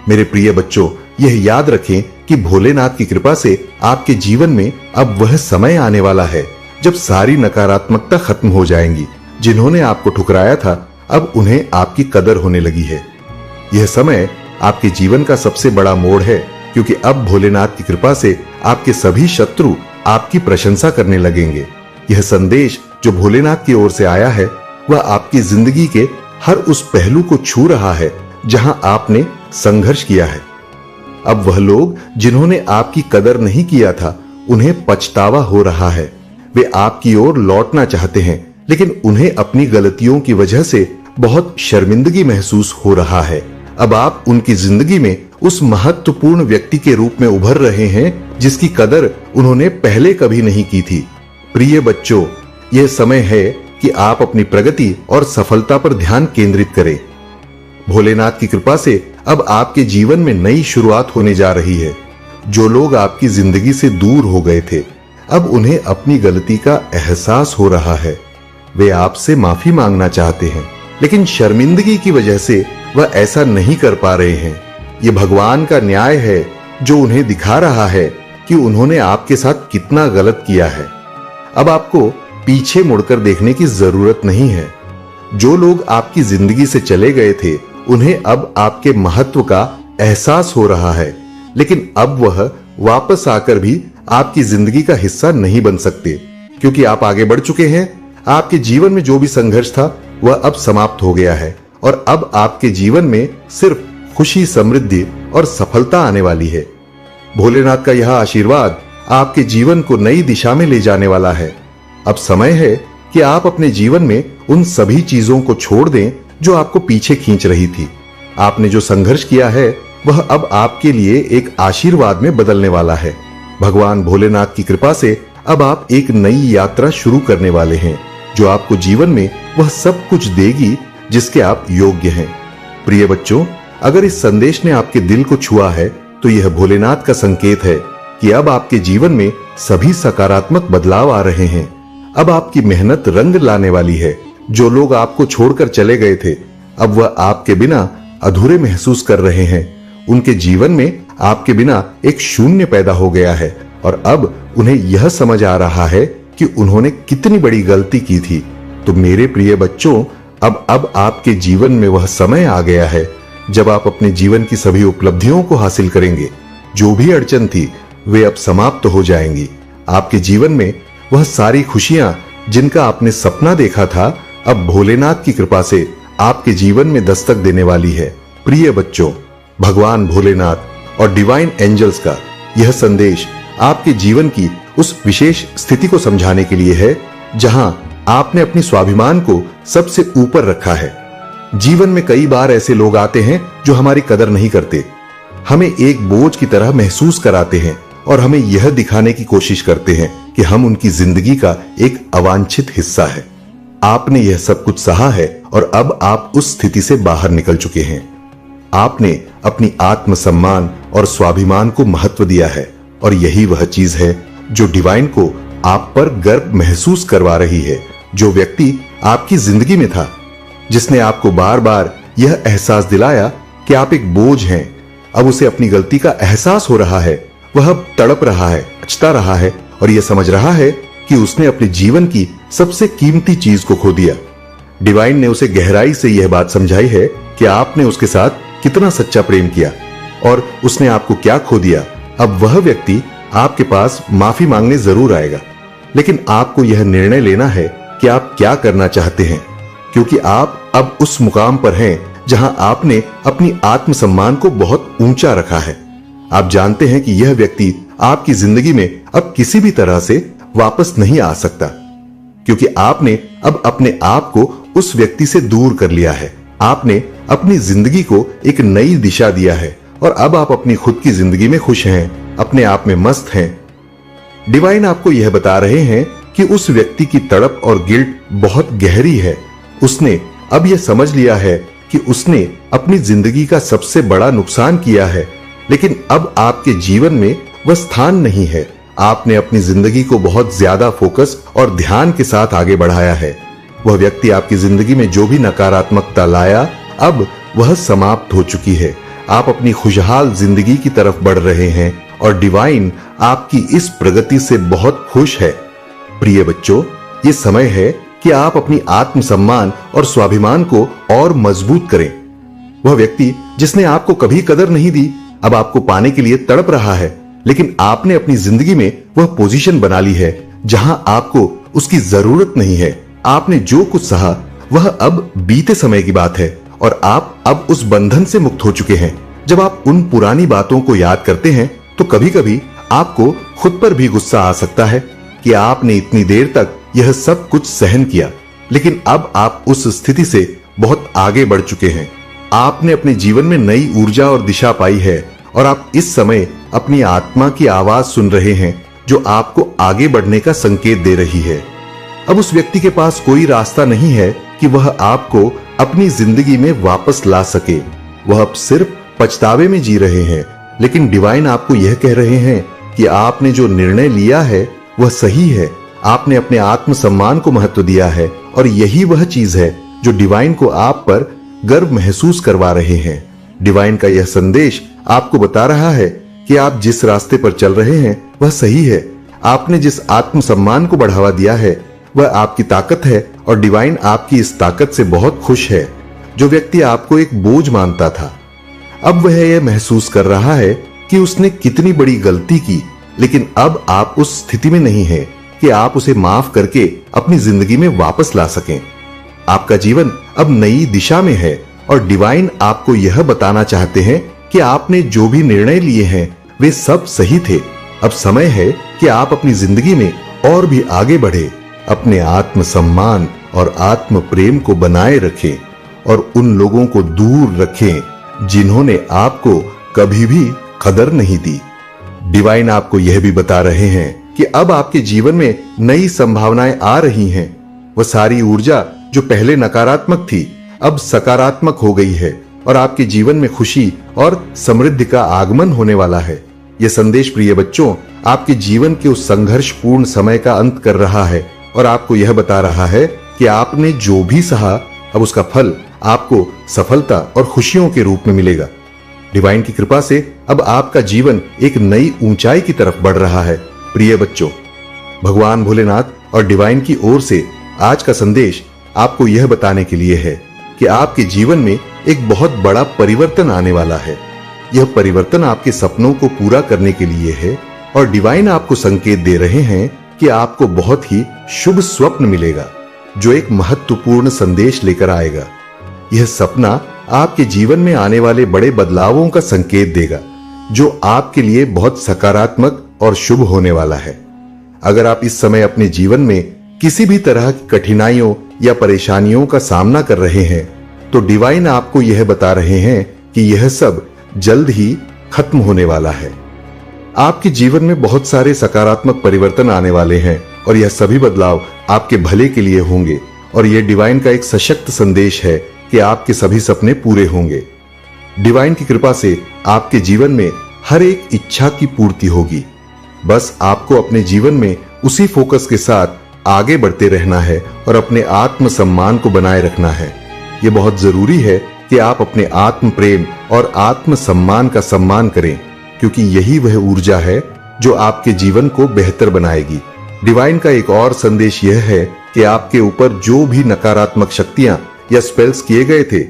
मेरे प्रिय बच्चों, यह याद रखें कि भोलेनाथ की कृपा से आपके जीवन में अब वह समय आने वाला है जब सारी नकारात्मकता खत्म हो जाएंगी। जिन्होंने आपको ठुकराया था, अब उन्हें आपकी कदर होने लगी है। यह समय आपके जीवन का सबसे बड़ा मोड़ है, क्योंकि अब भोलेनाथ की कृपा से आपके सभी शत्रु आपकी प्रशंसा करने लगेंगे। यह संदेश जो भोलेनाथ की ओर से आया है, वह आपकी जिंदगी के हर उस पहलू को छू रहा है जहां आपने संघर्ष किया है। अब वह लोग जिन्होंने आपकी कदर नहीं किया था, उन्हें पछतावा हो रहा है। वे आपकी ओर लौटना चाहते हैं, लेकिन उन्हें अपनी गलतियों की वजह से बहुत शर्मिंदगी महसूस हो रहा है। अब आप उनकी जिंदगी में उस महत्वपूर्ण व्यक्ति के रूप में उभर रहे हैं जिसकी कदर उन्होंने पहले कभी नहीं की थी। प्रिय बच्चों, यह समय है कि आप अपनी प्रगति और सफलता पर ध्यान केंद्रित करें। भोलेनाथ की कृपा से अब आपके जीवन में नई शुरुआत होने जा रही है। जो लोग आपकी जिंदगी से दूर हो गए थे, अब उन्हें अपनी गलती का एहसास हो रहा है। वे आपसे माफी मांगना चाहते हैं, लेकिन शर्मिंदगी की वजह से वह ऐसा नहीं कर पा रहे हैं। यह भगवान का न्याय है जो उन्हें दिखा रहा है कि उन्होंने आपके साथ कितना गलत किया है। अब आपको पीछे मुड़कर देखने की जरूरत नहीं है। जो लोग आपकी जिंदगी से चले गए थे, उन्हें अब आपके महत्व का एहसास हो रहा है, लेकिन अब वह वापस आकर भी आपकी जिंदगी का हिस्सा नहीं बन सकते, क्योंकि आप आगे बढ़ चुके हैं। आपके जीवन में जो भी संघर्ष था वह अब समाप्त हो गया है और अब आपके जीवन में सिर्फ खुशी, समृद्धि और सफलता आने वाली है। भोलेनाथ का यह आशीर्वाद आपके जीवन को नई दिशा में ले जाने वाला है। अब समय है कि आप अपने जीवन में उन सभी चीजों को छोड़ दें जो आपको पीछे खींच रही थी। आपने जो संघर्ष किया है वह अब आपके लिए एक आशीर्वाद में बदलने वाला है। भगवान भोलेनाथ की कृपा से अब आप एक नई यात्रा शुरू करने वाले हैं, जो आपको जीवन में वह सब कुछ देगी जिसके आप योग्य हैं। प्रिय बच्चों, अगर इस संदेश ने आपके दिल को छुआ है तो यह भोलेनाथ का संकेत है कि अब आपके जीवन में सभी सकारात्मक बदलाव आ रहे हैं। अब आपकी मेहनत रंग लाने वाली है। जो लोग आपको छोड़कर चले गए थे, अब वह आपके बिना अधूरे महसूस कर रहे हैं। उनके जीवन में आपके बिना एक शून्य पैदा हो गया है और अब उन्हें यह समझ आ रहा है कि उन्होंने कितनी बड़ी गलती की थी। तो मेरे प्रिय बच्चों, अब आपके जीवन में वह समय आ गया है जब आप अपने जीवन की सभी उपलब्धियों को हासिल करेंगे। जो भी अड़चन थी वे अब समाप्त हो जाएंगी। आपके जीवन में वह सारी खुशियां जिनका आपने सपना देखा था, अब भोलेनाथ की कृपा से आपके जीवन में दस्तक देने वाली है। प्रिय बच्चों, भगवान भोलेनाथ और डिवाइन एंजल्स का यह संदेश आपके जीवन की उस विशेष स्थिति को समझाने के लिए है जहां आपने अपनी स्वाभिमान को सबसे ऊपर रखा है। जीवन में कई बार ऐसे लोग आते हैं जो हमारी कदर नहीं करते, हमें एक बोझ की तरह महसूस कराते हैं और हमें यह दिखाने की कोशिश करते हैं कि हम उनकी जिंदगी का एक अवांछित हिस्सा है। आपने यह सब कुछ सहा है और अब आप उस स्थिति से बाहर निकल चुके हैं। आपने अपनी आत्मसम्मान और स्वाभिमान को महत्व दिया है और यही वह चीज है जो डिवाइन को आप पर गर्व महसूस करवा रही है। जो व्यक्ति आपकी जिंदगी में था, जिसने आपको बार बार यह एहसास दिलाया कि आप एक बोझ हैं, अब उसे अपनी गलती का एहसास हो रहा है। वह अब तड़प रहा है, पछता रहा है और यह समझ रहा है कि उसने अपने जीवन की सबसे कीमती चीज को खो दिया। डिवाइन ने उसे गहराई से यह बात समझाई है कि आपने उसके साथ कितना सच्चा प्रेम किया और उसने आपको क्या खो दिया। अब वह व्यक्ति आपके पास माफी मांगने जरूर आएगा, लेकिन आपको यह निर्णय लेना है कि आप क्या करना चाहते हैं, क्योंकि आप अब उस मुकाम पर हैं जहां आपने अपनी आत्मसम्मान को बहुत ऊंचा रखा है। आप जानते हैं कि यह व्यक्ति आपकी जिंदगी में अब किसी भी तरह से वापस नहीं आ सकता, क्योंकि आपने अब अपने आप को उस व्यक्ति से दूर कर लिया है। आपने अपनी जिंदगी को एक नई दिशा दिया है और अब आप अपनी खुद की जिंदगी में खुश हैं, अपने आप में मस्त हैं। डिवाइन आपको यह बता रहे हैं कि उस व्यक्ति की तड़प और गिल्ट बहुत गहरी है। उसने अब यह समझ लिया है कि उसने अपनी जिंदगी का सबसे बड़ा नुकसान किया है, लेकिन अब आपके जीवन में वह स्थान नहीं है। आपने अपनी जिंदगी को बहुत ज्यादा फोकस और ध्यान के साथ आगे बढ़ाया है। वह व्यक्ति आपकी जिंदगी में जो भी नकारात्मकता लाया, अब वह समाप्त हो चुकी है। आप अपनी खुशहाल जिंदगी की तरफ बढ़ रहे हैं और डिवाइन आपकी इस प्रगति से बहुत खुश है। प्रिय बच्चों, ये समय है कि आप अपनी आत्मसम्मान और स्वाभिमान को और मजबूत करें। वह व्यक्ति जिसने आपको कभी कदर नहीं दी, अब आपको पाने के लिए तड़प रहा है, लेकिन आपने अपनी जिंदगी में वह पोजीशन बना ली है जहां आपको उसकी जरूरत नहीं है। आपने जो कुछ सहा वह अब बीते समय की बात है और आप अब उस बंधन से मुक्त हो चुके हैं। जब आप उन पुरानी बातों को याद करते हैं तो कभी कभी आपको खुद पर भी गुस्सा आ सकता है कि आपने इतनी देर तक यह सब कुछ सहन किया, लेकिन अब आप उस स्थिति से बहुत आगे बढ़ चुके हैं। आपने अपने जीवन में नई ऊर्जा और दिशा पाई है और आप इस समय अपनी आत्मा की आवाज सुन रहे हैं जो आपको आगे बढ़ने का संकेत दे रही है। अब उस व्यक्ति के पास कोई रास्ता नहीं है कि वह आपको अपनी जिंदगी में वापस ला सके। वह अब सिर्फ पछतावे में जी रहे हैं, लेकिन डिवाइन आपको यह कह रहे हैं कि आपने जो निर्णय लिया है वह सही है। आपने अपने आत्मसम्मान को महत्व दिया है और यही वह चीज है जो डिवाइन को आप पर गर्व महसूस करवा रहे हैं। डिवाइन का यह संदेश आपको बता रहा है कि आप जिस रास्ते पर चल रहे हैं वह सही है। आपने जिस आत्मसम्मान को बढ़ावा दिया है वह आपकी ताकत है और डिवाइन आपकी इस ताकत से बहुत खुश है। जो व्यक्ति आपको एक बोझ मानता था, अब वह यह महसूस कर रहा है कि उसने कितनी बड़ी गलती की, लेकिन अब आप उस स्थिति में नहीं है कि आप उसे माफ करके अपनी जिंदगी में वापस ला सकें। आपका जीवन अब नई दिशा में है और डिवाइन आपको यह बताना चाहते हैं कि आपने जो भी निर्णय लिए हैं वे सब सही थे। अब समय है कि आप अपनी जिंदगी में और भी आगे बढ़े, अपने आत्मसम्मान और आत्म प्रेम को बनाए रखें और उन लोगों को दूर रखें जिन्होंने आपको कभी भी कदर नहीं दी। डिवाइन आपको यह भी बता रहे हैं कि अब आपके जीवन में नई संभावनाएं आ रही हैं। वह सारी ऊर्जा जो पहले नकारात्मक थी अब सकारात्मक हो गई है और आपके जीवन में खुशी और समृद्धि का आगमन होने वाला है। यह संदेश प्रिय बच्चों आपके जीवन के उस संघर्षपूर्ण समय का अंत कर रहा है और आपको यह बता रहा है कि आपने जो भी सहा अब उसका फल आपको सफलता और खुशियों के रूप में मिलेगा। डिवाइन की कृपा से अब आपका जीवन एक नई ऊंचाई की तरफ बढ़ रहा है। प्रिय बच्चों, भगवान भोलेनाथ और डिवाइन की ओर से आज का संदेश आपको यह बताने के लिए है कि आपके जीवन में एक बहुत बड़ा परिवर्तन आने वाला है। यह परिवर्तन आपके सपनों को पूरा करने के लिए है और डिवाइन आपको संकेत दे रहे हैं कि आपको बहुत ही शुभ स्वप्न मिलेगा जो एक महत्वपूर्ण संदेश लेकर आएगा। यह सपना आपके जीवन में आने वाले बड़े बदलावों का संकेत देगा जो आपके लिए बहुत सकारात्मक और शुभ होने वाला है। अगर आप इस समय अपने जीवन में किसी भी तरह की कठिनाइयों या परेशानियों का सामना कर रहे हैं तो डिवाइन आपको यह बता रहे हैं कि यह सब जल्द ही खत्म होने वाला है। आपके जीवन में बहुत सारे सकारात्मक परिवर्तन आने वाले हैं और यह सभी बदलाव आपके भले के लिए होंगे और यह डिवाइन का एक सशक्त संदेश है कि आपके सभी सपने पूरे होंगे। डिवाइन की कृपा से आपके जीवन में हर एक इच्छा की पूर्ति होगी। बस आपको अपने जीवन में उसी फोकस के साथ आगे बढ़ते रहना है और अपने आत्म सम्मान को बनाए रखना है। यह बहुत जरूरी है कि आप अपने आत्म प्रेम और आत्म सम्मान का सम्मान करें, क्योंकि यही वह ऊर्जा है जो आपके जीवन को बेहतर बनाएगी। डिवाइन का एक और संदेश यह है कि आपके ऊपर जो भी नकारात्मक शक्तियां या स्पेल्स किए गए थे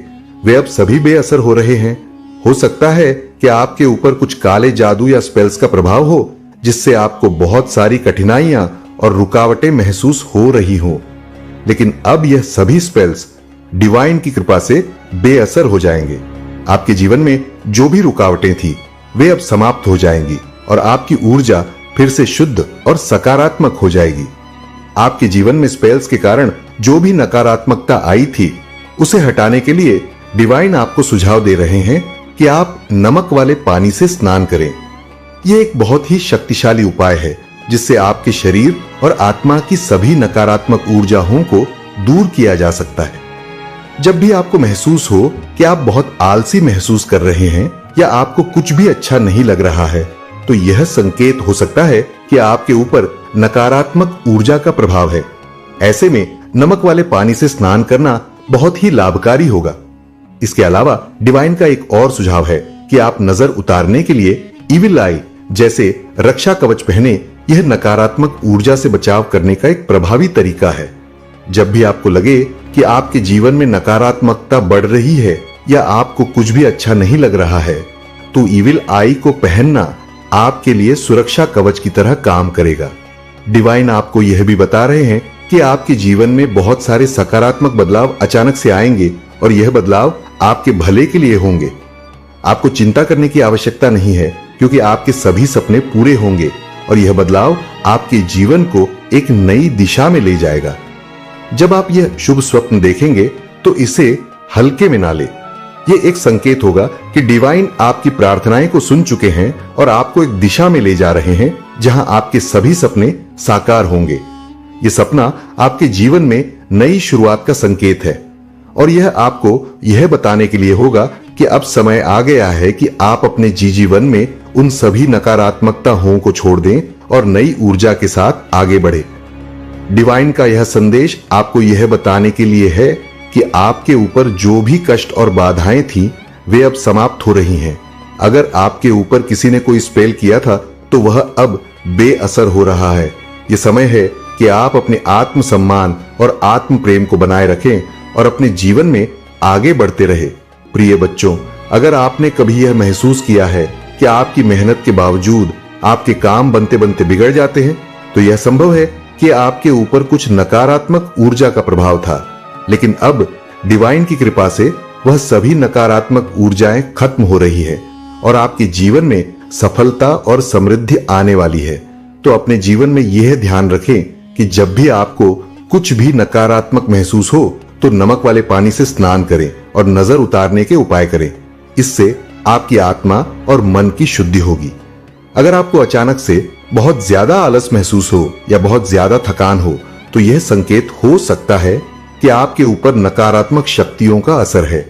वे अब सभी बेअसर हो रहे हैं। हो सकता है कि आपके ऊपर कुछ काले जादू या स्पेल्स का प्रभाव हो जिससे आपको बहुत सारी कठिनाइयां और रुकावटें महसूस हो रही हो, लेकिन अब यह सभी स्पेल्स डिवाइन की कृपा से बेअसर हो जाएंगे। आपके जीवन में जो भी रुकावटें थी वे अब समाप्त हो जाएंगी और आपकी ऊर्जा फिर से शुद्ध और सकारात्मक हो जाएगी। आपके जीवन में स्पेल्स के कारण जो भी नकारात्मकता आई थी उसे हटाने के लिए डिवाइन आपको सुझाव दे रहे हैं कि आप नमक वाले पानी से स्नान करें। यह एक बहुत ही शक्तिशाली उपाय है जिससे आपके शरीर और आत्मा की सभी नकारात्मक ऊर्जाओं को दूर किया जा सकता है। जब भी आपको महसूस हो कि आप बहुत आलसी महसूस कर रहे हैं या आपको कुछ भी अच्छा नहीं लग रहा है, तो यह संकेत हो सकता है कि आपके ऊपर नकारात्मक ऊर्जा का प्रभाव है। ऐसे में नमक वाले पानी से स्नान करना बहुत ही लाभकारी होगा। इसके अलावा डिवाइन का एक और सुझाव है कि आप नजर उतारने के लिए इविल आई जैसे रक्षा कवच पहने। यह नकारात्मक ऊर्जा से बचाव करने का एक प्रभावी तरीका है। जब भी आपको लगे कि आपके जीवन में नकारात्मकता बढ़ रही है या आपको कुछ भी अच्छा नहीं लग रहा है, तो इविल आई को पहनना आपके लिए सुरक्षा कवच की तरह काम करेगा। डिवाइन आपको यह भी बता रहे हैं कि आपके जीवन में बहुत सारे सकारात्मक बदलाव अचानक से आएंगे और यह बदलाव आपके भले के लिए होंगे। आपको चिंता करने की आवश्यकता नहीं है, क्योंकि आपके सभी सपने पूरे होंगे और यह बदलाव आपके जीवन को एक नई दिशा में ले जाएगा। जब आप यह शुभ स्वप्न देखेंगे तो इसे हल्के में ना ले। यह एक संकेत होगा कि डिवाइन आपकी प्रार्थनाएं को सुन चुके हैं और आपको एक दिशा में ले जा रहे हैं जहां आपके सभी सपने साकार होंगे। यह सपना आपके जीवन में नई शुरुआत का संकेत है और यह आपको यह बताने के लिए होगा कि अब समय आ गया है कि आप अपने जीवन में उन सभी नकारात्मकता को छोड़ दें और नई ऊर्जा के साथ आगे बढ़े। डिवाइन का यह संदेश आपको यह बताने के लिए है कि आपके ऊपर जो भी कष्ट और बाधाएं थी वे अब समाप्त हो रही हैं। अगर आपके ऊपर किसी ने कोई स्पेल किया था तो वह अब बेअसर हो रहा है। यह समय है कि आप अपने आत्म सम्मान और आत्म प्रेम को बनाए रखें और अपने जीवन में आगे बढ़ते रहे। प्रिय बच्चों, अगर आपने कभी यह महसूस किया है कि आपकी मेहनत के बावजूद आपके काम बनते बनते बिगड़ जाते हैं, तो यह संभव है कि आपके ऊपर कुछ नकारात्मक ऊर्जा का प्रभाव था। लेकिन अब डिवाइन की कृपा से वह सभी नकारात्मक ऊर्जाएं खत्म हो रही है और आपके जीवन में सफलता और समृद्धि आने वाली है। तो अपने जीवन में यह ध्यान रखें कि जब भी आपको कुछ भी नकारात्मक महसूस हो तो नमक वाले पानी से स्नान करें और नजर उतारने के उपाय करें। इससे आपकी आत्मा और मन की शुद्धि होगी। अगर आपको अचानक से बहुत ज्यादा आलस महसूस हो या बहुत ज्यादा थकान हो तो यह संकेत हो सकता है कि आपके ऊपर नकारात्मक शक्तियों का असर है।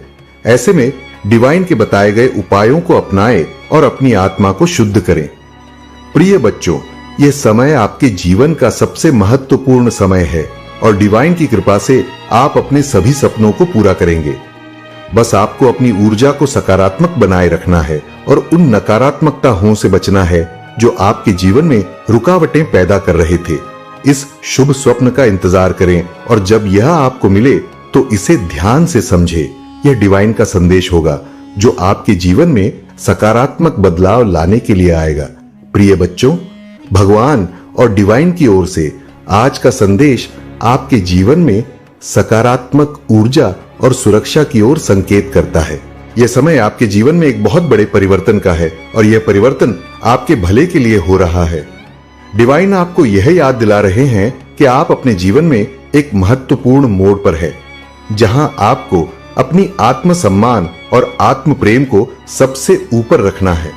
ऐसे में डिवाइन के बताए गए उपायों को अपनाएं और अपनी आत्मा को शुद्ध करें। प्रिय बच्चों, यह समय आपके जीवन का सबसे महत्वपूर्ण समय है और डिवाइन की कृपा से आप अपने सभी सपनों को पूरा करेंगे। बस आपको अपनी ऊर्जा को सकारात्मक बनाए रखना है और उन नकारात्मकताओं से बचना है जो आपके जीवन में रुकावटें पैदा कर रहे थे। इस शुभ स्वप्न का इंतजार करें और जब यह आपको मिले तो इसे ध्यान से समझें। यह डिवाइन का संदेश होगा जो आपके जीवन में सकारात्मक बदलाव लाने के लिए आएगा। प्रिय बच्चों, भगवान और डिवाइन की ओर से आज का संदेश आपके जीवन में सकारात्मक ऊर्जा और सुरक्षा की ओर संकेत करता है। यह समय आपके जीवन में एक बहुत बड़े परिवर्तन का है और यह परिवर्तन आपके भले के लिए हो रहा है। डिवाइन आपको यह याद दिला रहे हैं कि आप अपने जीवन में एक महत्वपूर्ण मोड़ पर है जहां आपको अपनी आत्म सम्मान और आत्म प्रेम को सबसे ऊपर रखना है।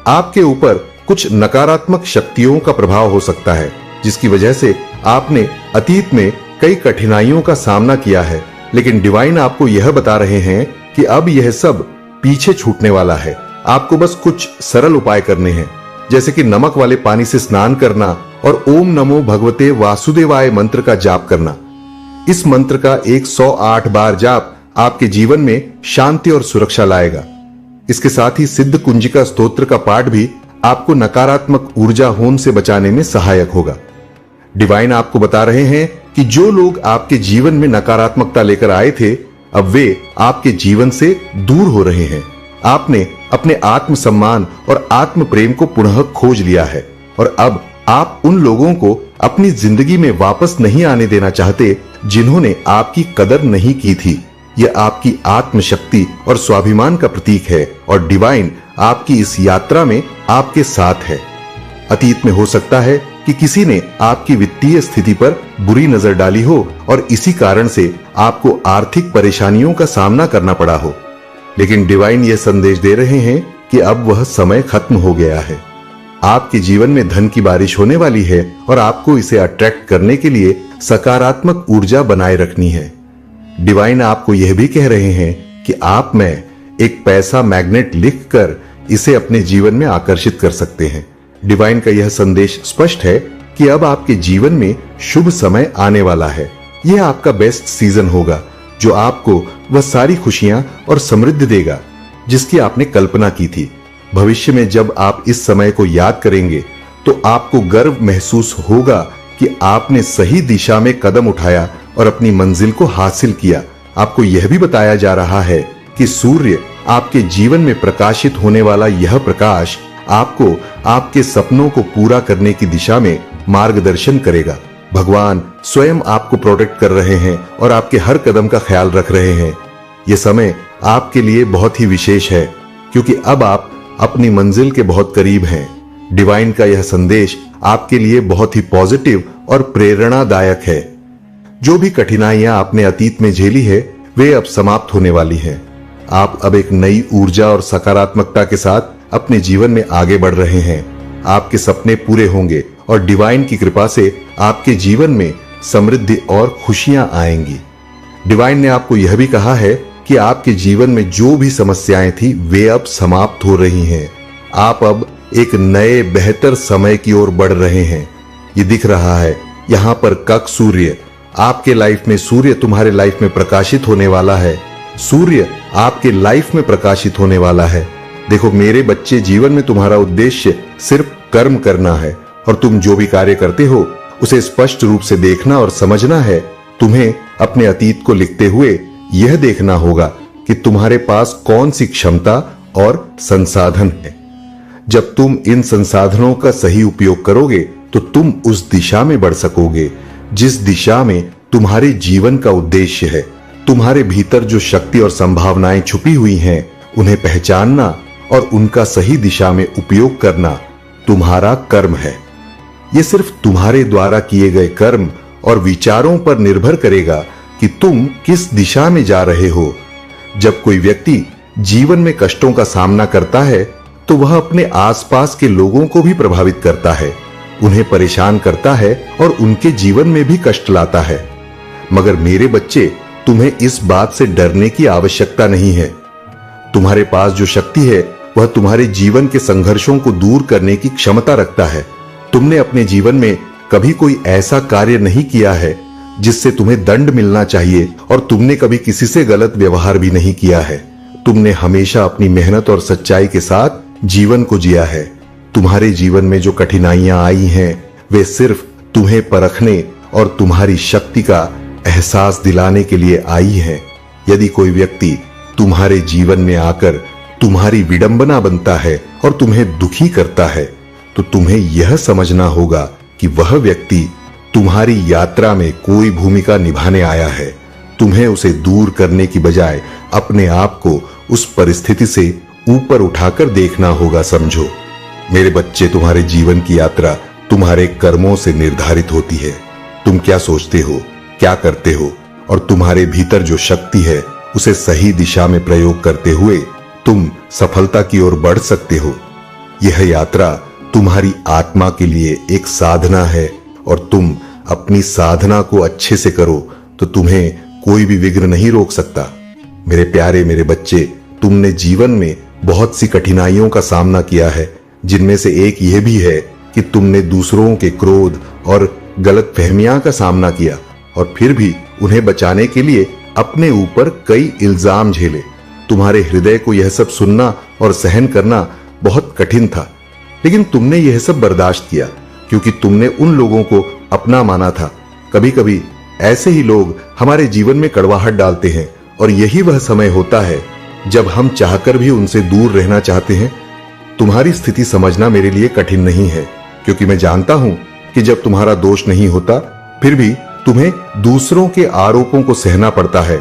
आपके ऊपर कुछ नकारात्मक शक्तियों का प्रभाव हो सकता है जिसकी वजह से आपने अतीत में कई कठिनाइयों का सामना किया है, लेकिन डिवाइन आपको यह बता रहे हैं कि अब यह सब पीछे छूटने वाला है। आपको बस कुछ सरल उपाय करने हैं, जैसे कि नमक वाले पानी से स्नान करना और ओम नमो भगवते वासुदेवाय मंत्र का जाप करना। इस मंत्र का 108 बार जाप आपके जीवन में शांति और सुरक्षा लाएगा। इसके साथ ही सिद्ध कुंजिका स्तोत्र का पाठ भी आपको नकारात्मक ऊर्जा होम से बचाने में सहायक होगा। डिवाइन आपको बता रहे हैं कि जो लोग आपके जीवन में नकारात्मकता लेकर आए थे अब वे आपके जीवन से दूर हो रहे हैं। आपने अपने आत्म सम्मान और आत्म प्रेम को पुनः खोज लिया है और अब आप उन लोगों को अपनी जिंदगी में वापस नहीं आने देना चाहते जिन्होंने आपकी कदर नहीं की थी। यह आपकी आत्म शक्ति और स्वाभिमान का प्रतीक है और डिवाइन आपकी इस यात्रा में आपके साथ है। अतीत में हो सकता है कि किसी ने आपकी वित्तीय स्थिति पर बुरी नजर डाली हो और इसी कारण से आपको आर्थिक परेशानियों का सामना करना पड़ा हो, लेकिन डिवाइन यह संदेश दे रहे हैं कि अब वह समय खत्म हो गया है। आपके जीवन में धन की बारिश होने वाली है और आपको इसे अट्रैक्ट करने के लिए सकारात्मक ऊर्जा बनाए रखनी है। डिवाइन आपको यह भी कह रहे हैं कि आप में एक पैसा मैग्नेट लिखकर इसे अपने जीवन में आकर्षित कर सकते हैं। डिवाइन का यह संदेश स्पष्ट है कि अब आपके जीवन में शुभ समय आने वाला है। यह आपका बेस्ट सीजन होगा जो आपको वह सारी खुशियां और समृद्धि देगा जिसकी आपने कल्पना की थी। भविष्य में जब आप इस समय को याद करेंगे तो आपको गर्व महसूस होगा कि आपने सही दिशा में कदम उठाया और अपनी मंजिल को हासिल किया। आपको यह भी बताया जा रहा है कि सूर्य आपके जीवन में प्रकाशित होने वाला यह प्रकाश आपको आपके सपनों को पूरा करने की दिशा में मार्गदर्शन करेगा। भगवान स्वयं आपको प्रोटेक्ट कर रहे हैं और आपके हर कदम का ख्याल रख रहे हैं। यह समय आपके लिए बहुत ही विशेष है क्योंकि अब आप अपनी मंजिल के बहुत करीब हैं। डिवाइन का यह संदेश आपके लिए बहुत ही पॉजिटिव और प्रेरणादायक है। जो भी कठिनाइयां आपने अतीत में झेली है वे अब समाप्त होने वाली हैं। आप अब एक नई ऊर्जा और सकारात्मकता के साथ अपने जीवन में आगे बढ़ रहे हैं। आपके सपने पूरे होंगे और डिवाइन की कृपा से आपके जीवन में समृद्धि और खुशियां आएंगी। डिवाइन ने आपको यह भी कहा है कि आपके जीवन में जो भी समस्याएं थी वे अब समाप्त हो रही हैं। आप अब एक नए बेहतर समय की ओर बढ़ रहे हैं। ये दिख रहा है यहाँ पर कक सूर्य, आपके लाइफ में सूर्य तुम्हारे लाइफ में प्रकाशित होने वाला है। सूर्य आपके लाइफ में प्रकाशित होने वाला है। देखो मेरे बच्चे, जीवन में तुम्हारा उद्देश्य सिर्फ कर्म करना है और तुम जो भी कार्य करते हो उसे स्पष्ट रूप से देखना और समझना है। तुम्हें अपने अतीत को लिखते हुए यह देखना होगा कि तुम्हारे पास कौन सी क्षमता और संसाधन है। जब तुम इन संसाधनों का सही उपयोग करोगे तो तुम उस दिशा में बढ़ सकोगे जिस दिशा में तुम्हारे जीवन का उद्देश्य है। तुम्हारे भीतर जो शक्ति और संभावनाएं छुपी हुई हैं उन्हें पहचानना और उनका सही दिशा में उपयोग करना तुम्हारा कर्म है। यह सिर्फ तुम्हारे द्वारा किए गए कर्म और विचारों पर निर्भर करेगा कि तुम किस दिशा में जा रहे हो। जब कोई व्यक्ति जीवन में कष्टों का सामना करता है तो वह अपने आसपास के लोगों को भी प्रभावित करता है, उन्हें परेशान करता है और उनके जीवन में भी कष्ट लाता है। मगर मेरे बच्चे, तुम्हें इस बात से डरने की आवश्यकता नहीं है। तुम्हारे पास जो शक्ति है वह तुम्हारे जीवन के संघर्षों को दूर करने की क्षमता रखता है। तुमने अपने जीवन में कभी कोई ऐसा कार्य नहीं किया है जिससे तुम्हें दंड मिलना चाहिए और तुमने कभी किसी से गलत व्यवहार भी नहीं किया है। तुमने हमेशा अपनी मेहनत और सच्चाई के साथ जीवन को जिया है। तुम्हारे जीवन में जो कठिनाइयां आई हैं वे सिर्फ तुम्हें परखने और तुम्हारी शक्ति का एहसास दिलाने के लिए आई हैं। यदि कोई व्यक्ति तुम्हारे जीवन में आकर तुम्हारी विडंबना बनता है और तुम्हें दुखी करता है तो तुम्हें यह समझना होगा कि वह व्यक्ति तुम्हारी यात्रा में कोई भूमिका निभाने आया है। तुम्हें उसे दूर करने की बजाय अपने आप को उस परिस्थिति से ऊपर उठाकर देखना होगा। समझो मेरे बच्चे, तुम्हारे जीवन की यात्रा तुम्हारे कर्मों से निर्धारित होती है। तुम क्या सोचते हो, क्या करते हो और तुम्हारे भीतर जो शक्ति है उसे सही दिशा में प्रयोग करते हुए तुम सफलता की ओर बढ़ सकते हो। यह यात्रा तुम्हारी आत्मा के लिए एक साधना है और तुम अपनी साधना को अच्छे से करो तो तुम्हें कोई भी विघ्न नहीं रोक सकता। मेरे प्यारे मेरे बच्चे, तुमने जीवन में बहुत सी कठिनाइयों का सामना किया है, जिनमें से एक यह भी है कि तुमने दूसरों के क्रोध और गलत फहमियां का सामना किया और फिर भी उन्हें बचाने के लिए अपने ऊपर कई इल्जाम झेले। तुम्हारे हृदय को यह सब सुनना और सहन करना बहुत कठिन था, लेकिन तुमने यह सब बर्दाश्त किया क्योंकि तुमने उन लोगों को अपना माना था। कभी कभी ऐसे ही लोग हमारे जीवन में कड़वाहट डालते हैं और यही वह समय होता है जब हम चाहकर भी उनसे दूर रहना चाहते हैं। तुम्हारी स्थिति समझना मेरे लिए कठिन नहीं है क्योंकि मैं जानता हूं कि जब तुम्हारा दोष नहीं होता फिर भी तुम्हें दूसरों के आरोपों को सहना पड़ता है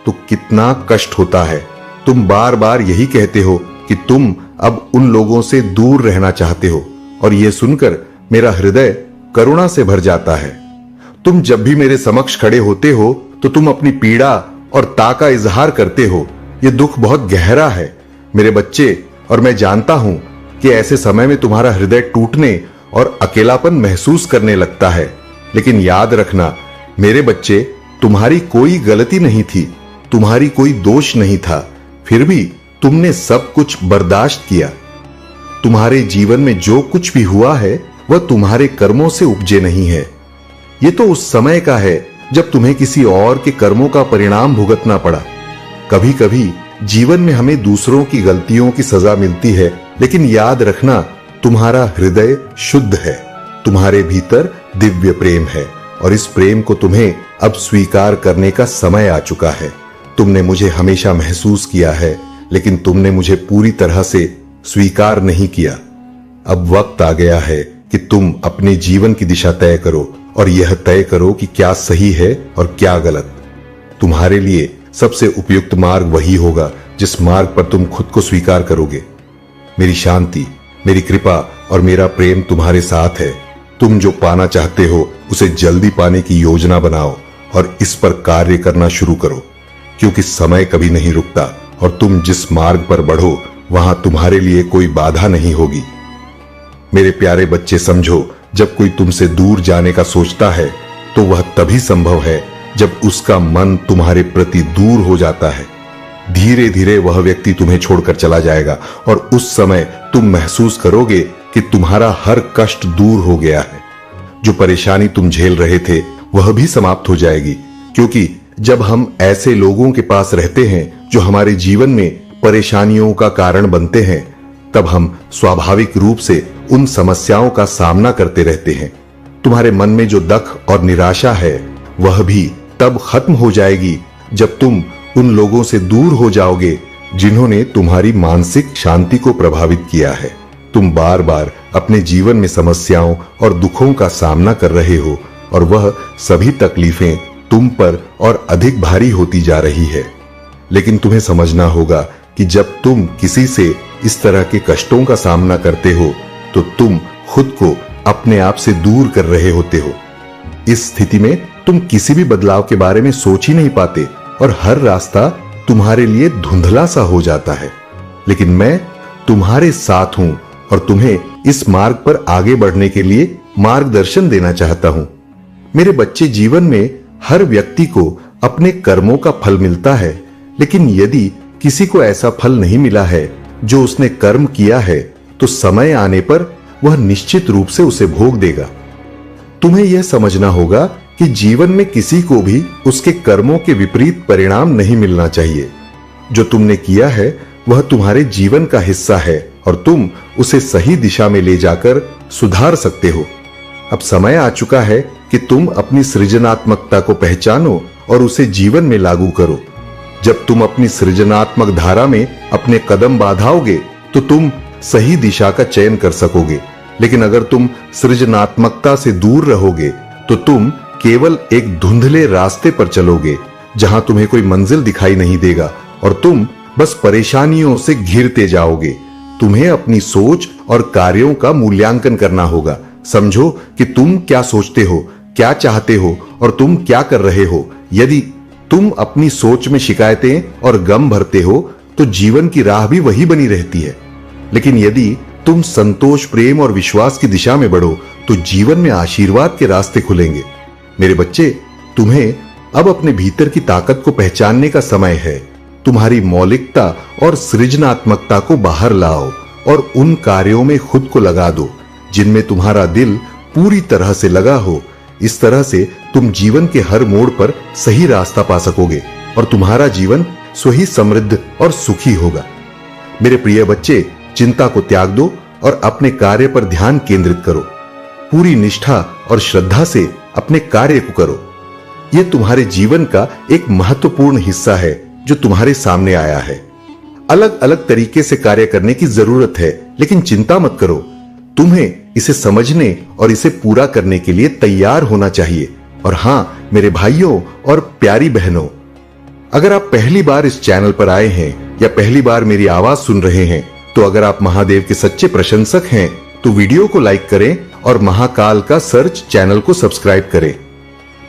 तो कितना कष्ट होता है। तुम बार बार यही कहते हो कि तुम अब उन लोगों से दूर रहना चाहते हो और यह सुनकर मेरा हृदय करुणा से भर जाता है। तुम जब भी मेरे समक्ष खड़े होते हो तो तुम अपनी पीड़ा और ताक का इजहार करते हो। यह दुख बहुत गहरा है मेरे बच्चे, और मैं जानता हूं कि ऐसे समय में तुम्हारा हृदय टूटने और अकेलापन महसूस करने लगता है। लेकिन याद रखना मेरे बच्चे, तुम्हारी कोई गलती नहीं थी, तुम्हारी कोई दोष नहीं था, फिर भी तुमने सब कुछ बर्दाश्त किया। तुम्हारे जीवन में जो कुछ भी हुआ है वह तुम्हारे कर्मों से उपजे नहीं है। यह तो उस समय का है जब तुम्हें किसी और के कर्मों का परिणाम भुगतना पड़ा। कभी कभी जीवन में हमें दूसरों की गलतियों की सजा मिलती है, लेकिन याद रखना तुम्हारा हृदय शुद्ध है, तुम्हारे भीतर दिव्य प्रेम है और इस प्रेम को तुम्हें अब स्वीकार करने का समय आ चुका है। तुमने मुझे हमेशा महसूस किया है, लेकिन तुमने मुझे पूरी तरह से स्वीकार नहीं किया। अब वक्त आ गया है कि तुम अपने जीवन की दिशा तय करो और यह तय करो कि क्या सही है और क्या गलत। तुम्हारे लिए सबसे उपयुक्त मार्ग वही होगा जिस मार्ग पर तुम खुद को स्वीकार करोगे। मेरी शांति, मेरी कृपा और मेरा प्रेम तुम्हारे साथ है। तुम जो पाना चाहते हो उसे जल्दी पाने की योजना बनाओ और इस पर कार्य करना शुरू करो, क्योंकि समय कभी नहीं रुकता और तुम जिस मार्ग पर बढ़ो वहां तुम्हारे लिए कोई बाधा नहीं होगी। मेरे प्यारे बच्चे, समझो, जब कोई तुमसे दूर जाने का सोचता है तो वह तभी संभव है जब उसका मन तुम्हारे प्रति दूर हो जाता है। धीरे धीरे वह व्यक्ति तुम्हें छोड़कर चला जाएगा और उस समय तुम महसूस करोगे कि तुम्हारा हर कष्ट दूर हो गया है। जो परेशानी तुम झेल रहे थे वह भी समाप्त हो जाएगी, क्योंकि जब हम ऐसे लोगों के पास रहते हैं जो हमारे जीवन में परेशानियों का कारण बनते हैं, तब हम स्वाभाविक रूप से उन समस्याओं का सामना करते रहते हैं। तुम्हारे मन में जो दख और निराशा है वह भी तब खत्म हो जाएगी जब तुम उन लोगों से दूर हो जाओगे जिन्होंने तुम्हारी मानसिक शांति को प्रभावित किया है। तुम बार बार अपने जीवन में समस्याओं और दुखों का सामना कर रहे हो और वह सभी तकलीफें तुम पर और अधिक भारी होती जा रही है। लेकिन तुम्हें समझना होगा कि जब तुम किसी से इस तरह के कष्टों का सामना करते हो तो तुम खुद को अपने आप से दूर कर रहे होते हो। इस स्थिति में तुम किसी भी बदलाव के बारे में सोच ही नहीं पाते और हर रास्ता तुम्हारे लिए धुंधला सा हो जाता है। लेकिन मैं तुम्हारे साथ हूं और तुम्हें इस मार्ग पर आगे बढ़ने के लिए मार्गदर्शन देना चाहता हूं। मेरे बच्चे, जीवन में हर व्यक्ति को अपने कर्मों का फल मिलता है, लेकिन यदि किसी को ऐसा फल नहीं मिला है जो उसने कर्म किया है तो समय आने पर वह निश्चित रूप से उसे भोग देगा। तुम्हें यह समझना होगा कि जीवन में किसी को भी उसके कर्मों के विपरीत परिणाम नहीं मिलना चाहिए। जो तुमने किया है वह तुम्हारे जीवन का हिस्सा है और तुम उसे सही दिशा में ले जाकर सुधार सकते हो। अब समय आ चुका है कि तुम अपनी सृजनात्मकता को पहचानो और उसे जीवन में लागू करो। जब तुम अपनी सृजनात्मक धारा में अपने कदम बढ़ाओगे तो तुम सही दिशा का चयन कर सकोगे। लेकिन अगर तुम सृजनात्मकता से दूर रहोगे तो तुम केवल एक धुंधले रास्ते पर चलोगे जहां तुम्हें कोई मंजिल दिखाई नहीं देगा और तुम बस परेशानियों से घिरते जाओगे। तुम्हें अपनी सोच और कार्यों का मूल्यांकन करना होगा। समझो कि तुम क्या सोचते हो, क्या चाहते हो और तुम क्या कर रहे हो। यदि तुम अपनी सोच में शिकायतें और गम भरते हो तो जीवन की राह भी वही बनी रहती है। लेकिन यदि तुम संतोष, प्रेम और विश्वास की दिशा में बढ़ो तो जीवन में आशीर्वाद के रास्ते खुलेंगे। मेरे बच्चे, तुम्हें अब अपने भीतर की ताकत को पहचानने का समय है। तुम्हारी मौलिकता और सृजनात्मकता को बाहर लाओ और उन कार्यों में खुद को लगा दो जिनमें तुम्हारा दिल पूरी तरह से लगा हो। इस तरह से तुम जीवन के हर मोड़ पर सही रास्ता पा सकोगे और तुम्हारा जीवन स्वही समृद्ध और सुखी होगा। मेरे प्रिय बच्चे, चिंता को त्याग दो और अपने कार्य पर ध्यान केंद्रित करो। पूरी निष्ठा और श्रद्धा से अपने कार्य को करो। यह तुम्हारे जीवन का एक महत्वपूर्ण हिस्सा है जो तुम्हारे सामने आया है। अलग अलग तरीके से कार्य करने की जरूरत है, लेकिन चिंता मत करो। तुम्हें इसे समझने और इसे पूरा करने के लिए तैयार होना चाहिए। और हां मेरे भाइयों और प्यारी बहनों, अगर आप पहली बार इस चैनल पर आए हैं या पहली बार मेरी आवाज सुन रहे हैं, तो अगर आप महादेव के सच्चे प्रशंसक हैं तो वीडियो को लाइक करें और महाकाल का सर्च चैनल को सब्सक्राइब करें।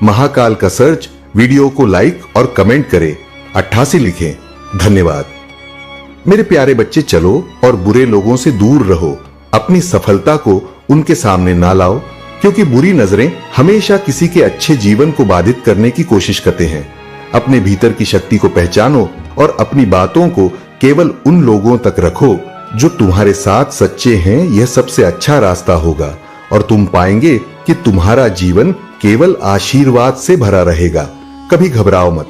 महाकाल का सर्च वीडियो को लाइक और कमेंट करें, 88 लिखें। धन्यवाद। मेरे प्यारे बच्चे, चलो और बुरे लोगों से दूर रहो। अपनी सफलता को उनके सामने ना लाओ, क्योंकि बुरी नजरें हमेशा किसी के अच्छे जीवन को बाधित करने की कोशिश करते हैं। अपने भीतर की शक्ति को पहचानो और अपनी बातों को केवल उन लोगों तक रखो जो तुम्हारे साथ सच्चे हैं। यह सबसे अच्छा रास्ता होगा और तुम पाएंगे कि तुम्हारा जीवन केवल आशीर्वाद से भरा रहेगा। कभी घबराओ मत,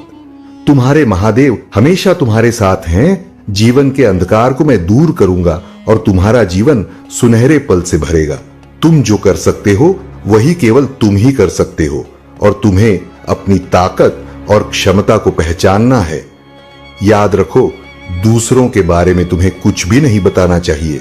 तुम्हारे महादेव हमेशा तुम्हारे साथ हैं। जीवन के अंधकार को मैं दूर करूंगा और तुम्हारा जीवन सुनहरे पल से भरेगा। तुम जो कर सकते हो वही केवल तुम ही कर सकते हो और तुम्हें अपनी ताकत और क्षमता को पहचानना है। याद रखो, दूसरों के बारे में तुम्हें कुछ भी नहीं बताना चाहिए।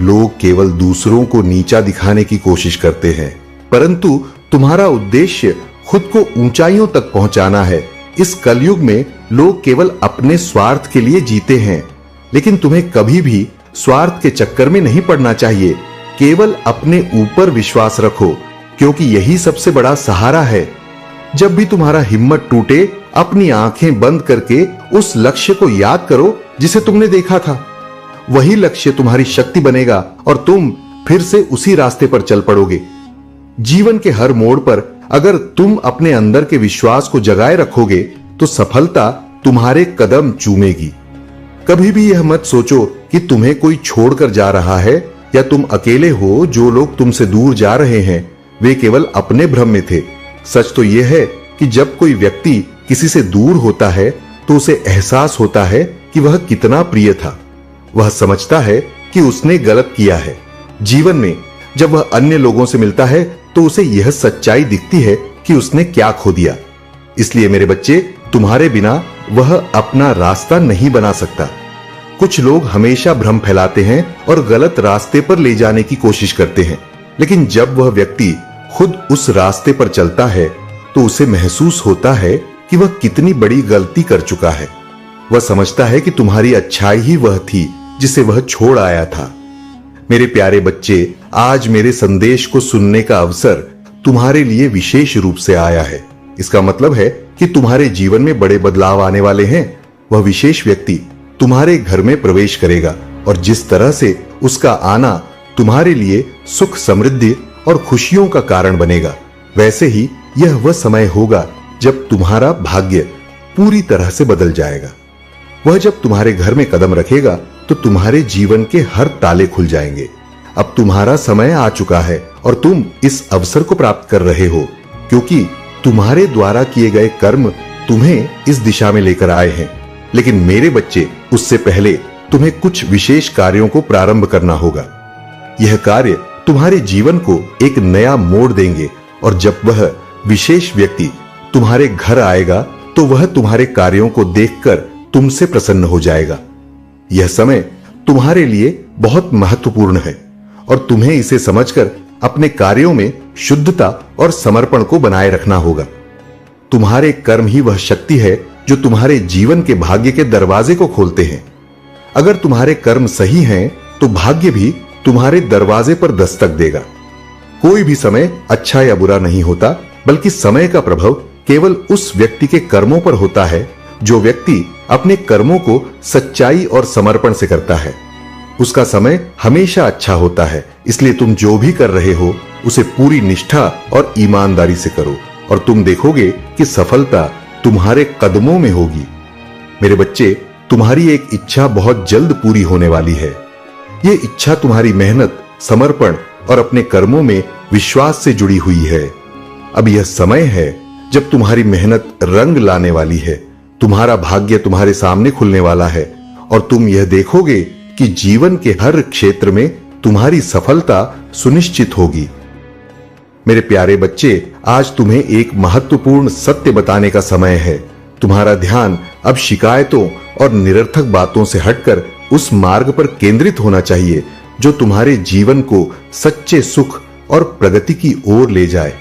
लोग केवल दूसरों को नीचा दिखाने की कोशिश करते हैं, परंतु तुम्हारा उद्देश्य खुद को ऊंचाइयों तक पहुंचाना है। इस कलयुग में लोग केवल अपने स्वार्थ के लिए जीते हैं, लेकिन तुम्हें कभी भी स्वार्थ के चक्कर में नहीं पड़ना चाहिए। केवल अपने ऊपर विश्वास रखो, क्योंकि यही सबसे बड़ा सहारा है। जब भी तुम्हारा हिम्मत टूटे, अपनी आंखें बंद करके उस लक्ष्य को याद करो जिसे तुमने देखा था। वही लक्ष्य तुम्हारी शक्ति बनेगा और तुम फिर से उसी रास्ते पर चल पड़ोगे। जीवन के हर मोड़ पर अगर तुम अपने अंदर के विश्वास को जगाए रखोगे तो सफलता तुम्हारे कदम चूमेगी। कभी भी यह मत सोचो कि तुम्हें कोई छोड़कर जा रहा है या तुम अकेले हो। जो लोग तुमसे दूर जा रहे हैं वे केवल अपने भ्रम में थे। सच तो यह है कि जब कोई व्यक्ति किसी से दूर होता है तो उसे एहसास होता है कि वह कितना प्रिय था। वह समझता है कि उसने गलत किया है। जीवन में जब वह अन्य लोगों से मिलता है तो उसे यह सच्चाई दिखती है कि उसने क्या खो दिया। इसलिए मेरे बच्चे, तुम्हारे बिना वह अपना रास्ता नहीं बना सकता। कुछ लोग हमेशा भ्रम फैलाते हैं और गलत रास्ते पर ले जाने की कोशिश करते हैं, लेकिन जब वह व्यक्ति खुद उस रास्ते पर चलता है तो उसे महसूस होता है कि वह कितनी बड़ी गलती कर चुका है। वह समझता है कि तुम्हारी अच्छाई ही वह थी जिसे वह छोड़ आया था। मेरे प्यारे बच्चे, आज मेरे संदेश को सुनने का अवसर तुम्हारे लिए विशेष रूप से आया है। इसका मतलब है कि तुम्हारे जीवन में बड़े बदलाव आने वाले हैं। वह विशेष व्यक्ति तुम्हारे घर में प्रवेश करेगा और जिस तरह से उसका आना तुम्हारे लिए सुख, समृद्धि और खुशियों का कारण बनेगा, वैसे ही यह वह समय होगा जब तुम्हारा भाग्य पूरी तरह से बदल जाएगा। वह जब तुम्हारे घर में कदम रखेगा तो तुम्हारे जीवन के हर ताले खुल जाएंगे। अब तुम्हारा समय आ चुका है और तुम इस अवसर को प्राप्त कर रहे हो, क्योंकि तुम्हारे द्वारा किए गए कर्म तुम्हें इस दिशा में लेकर आए हैं। लेकिन मेरे बच्चे, उससे पहले तुम्हें कुछ विशेष कार्यों को प्रारंभ करना होगा। यह कार्य तुम्हारे जीवन को एक नया मोड़ देंगे और जब वह विशेष व्यक्ति तुम्हारे घर आएगा तो वह तुम्हारे कार्यों को देखकर तुमसे प्रसन्न हो जाएगा। यह समय तुम्हारे लिए बहुत महत्वपूर्ण है और तुम्हें इसे समझकर अपने कार्यों में शुद्धता और समर्पण को बनाए रखना होगा। तुम्हारे कर्म ही वह शक्ति है जो तुम्हारे जीवन के भाग्य के दरवाजे को खोलते हैं। अगर तुम्हारे कर्म सही हैं तो भाग्य भी तुम्हारे दरवाजे पर दस्तक देगा। कोई भी समय अच्छा या बुरा नहीं होता, बल्कि समय का प्रभाव केवल उस व्यक्ति के कर्मों पर होता है जो व्यक्ति अपने कर्मों को सच्चाई और समर्पण से करता है। उसका समय हमेशा अच्छा होता है। इसलिए तुम जो भी कर रहे हो उसे पूरी निष्ठा और ईमानदारी से करो और तुम देखोगे कि सफलता तुम्हारे कदमों में होगी। मेरे बच्चे, तुम्हारी एक इच्छा बहुत जल्द पूरी होने वाली है। यह इच्छा तुम्हारी मेहनत, समर्पण और अपने कर्मों में विश्वास से जुड़ी हुई है। अब यह समय है जब तुम्हारी मेहनत रंग लाने वाली है। तुम्हारा भाग्य तुम्हारे सामने खुलने वाला है और तुम यह देखोगे कि जीवन के हर क्षेत्र में तुम्हारी सफलता सुनिश्चित होगी। मेरे प्यारे बच्चे, आज तुम्हें एक महत्वपूर्ण सत्य बताने का समय है। तुम्हारा ध्यान अब शिकायतों और निरर्थक बातों से हटकर उस मार्ग पर केंद्रित होना चाहिए जो तुम्हारे जीवन को सच्चे सुख और प्रगति की ओर ले जाए।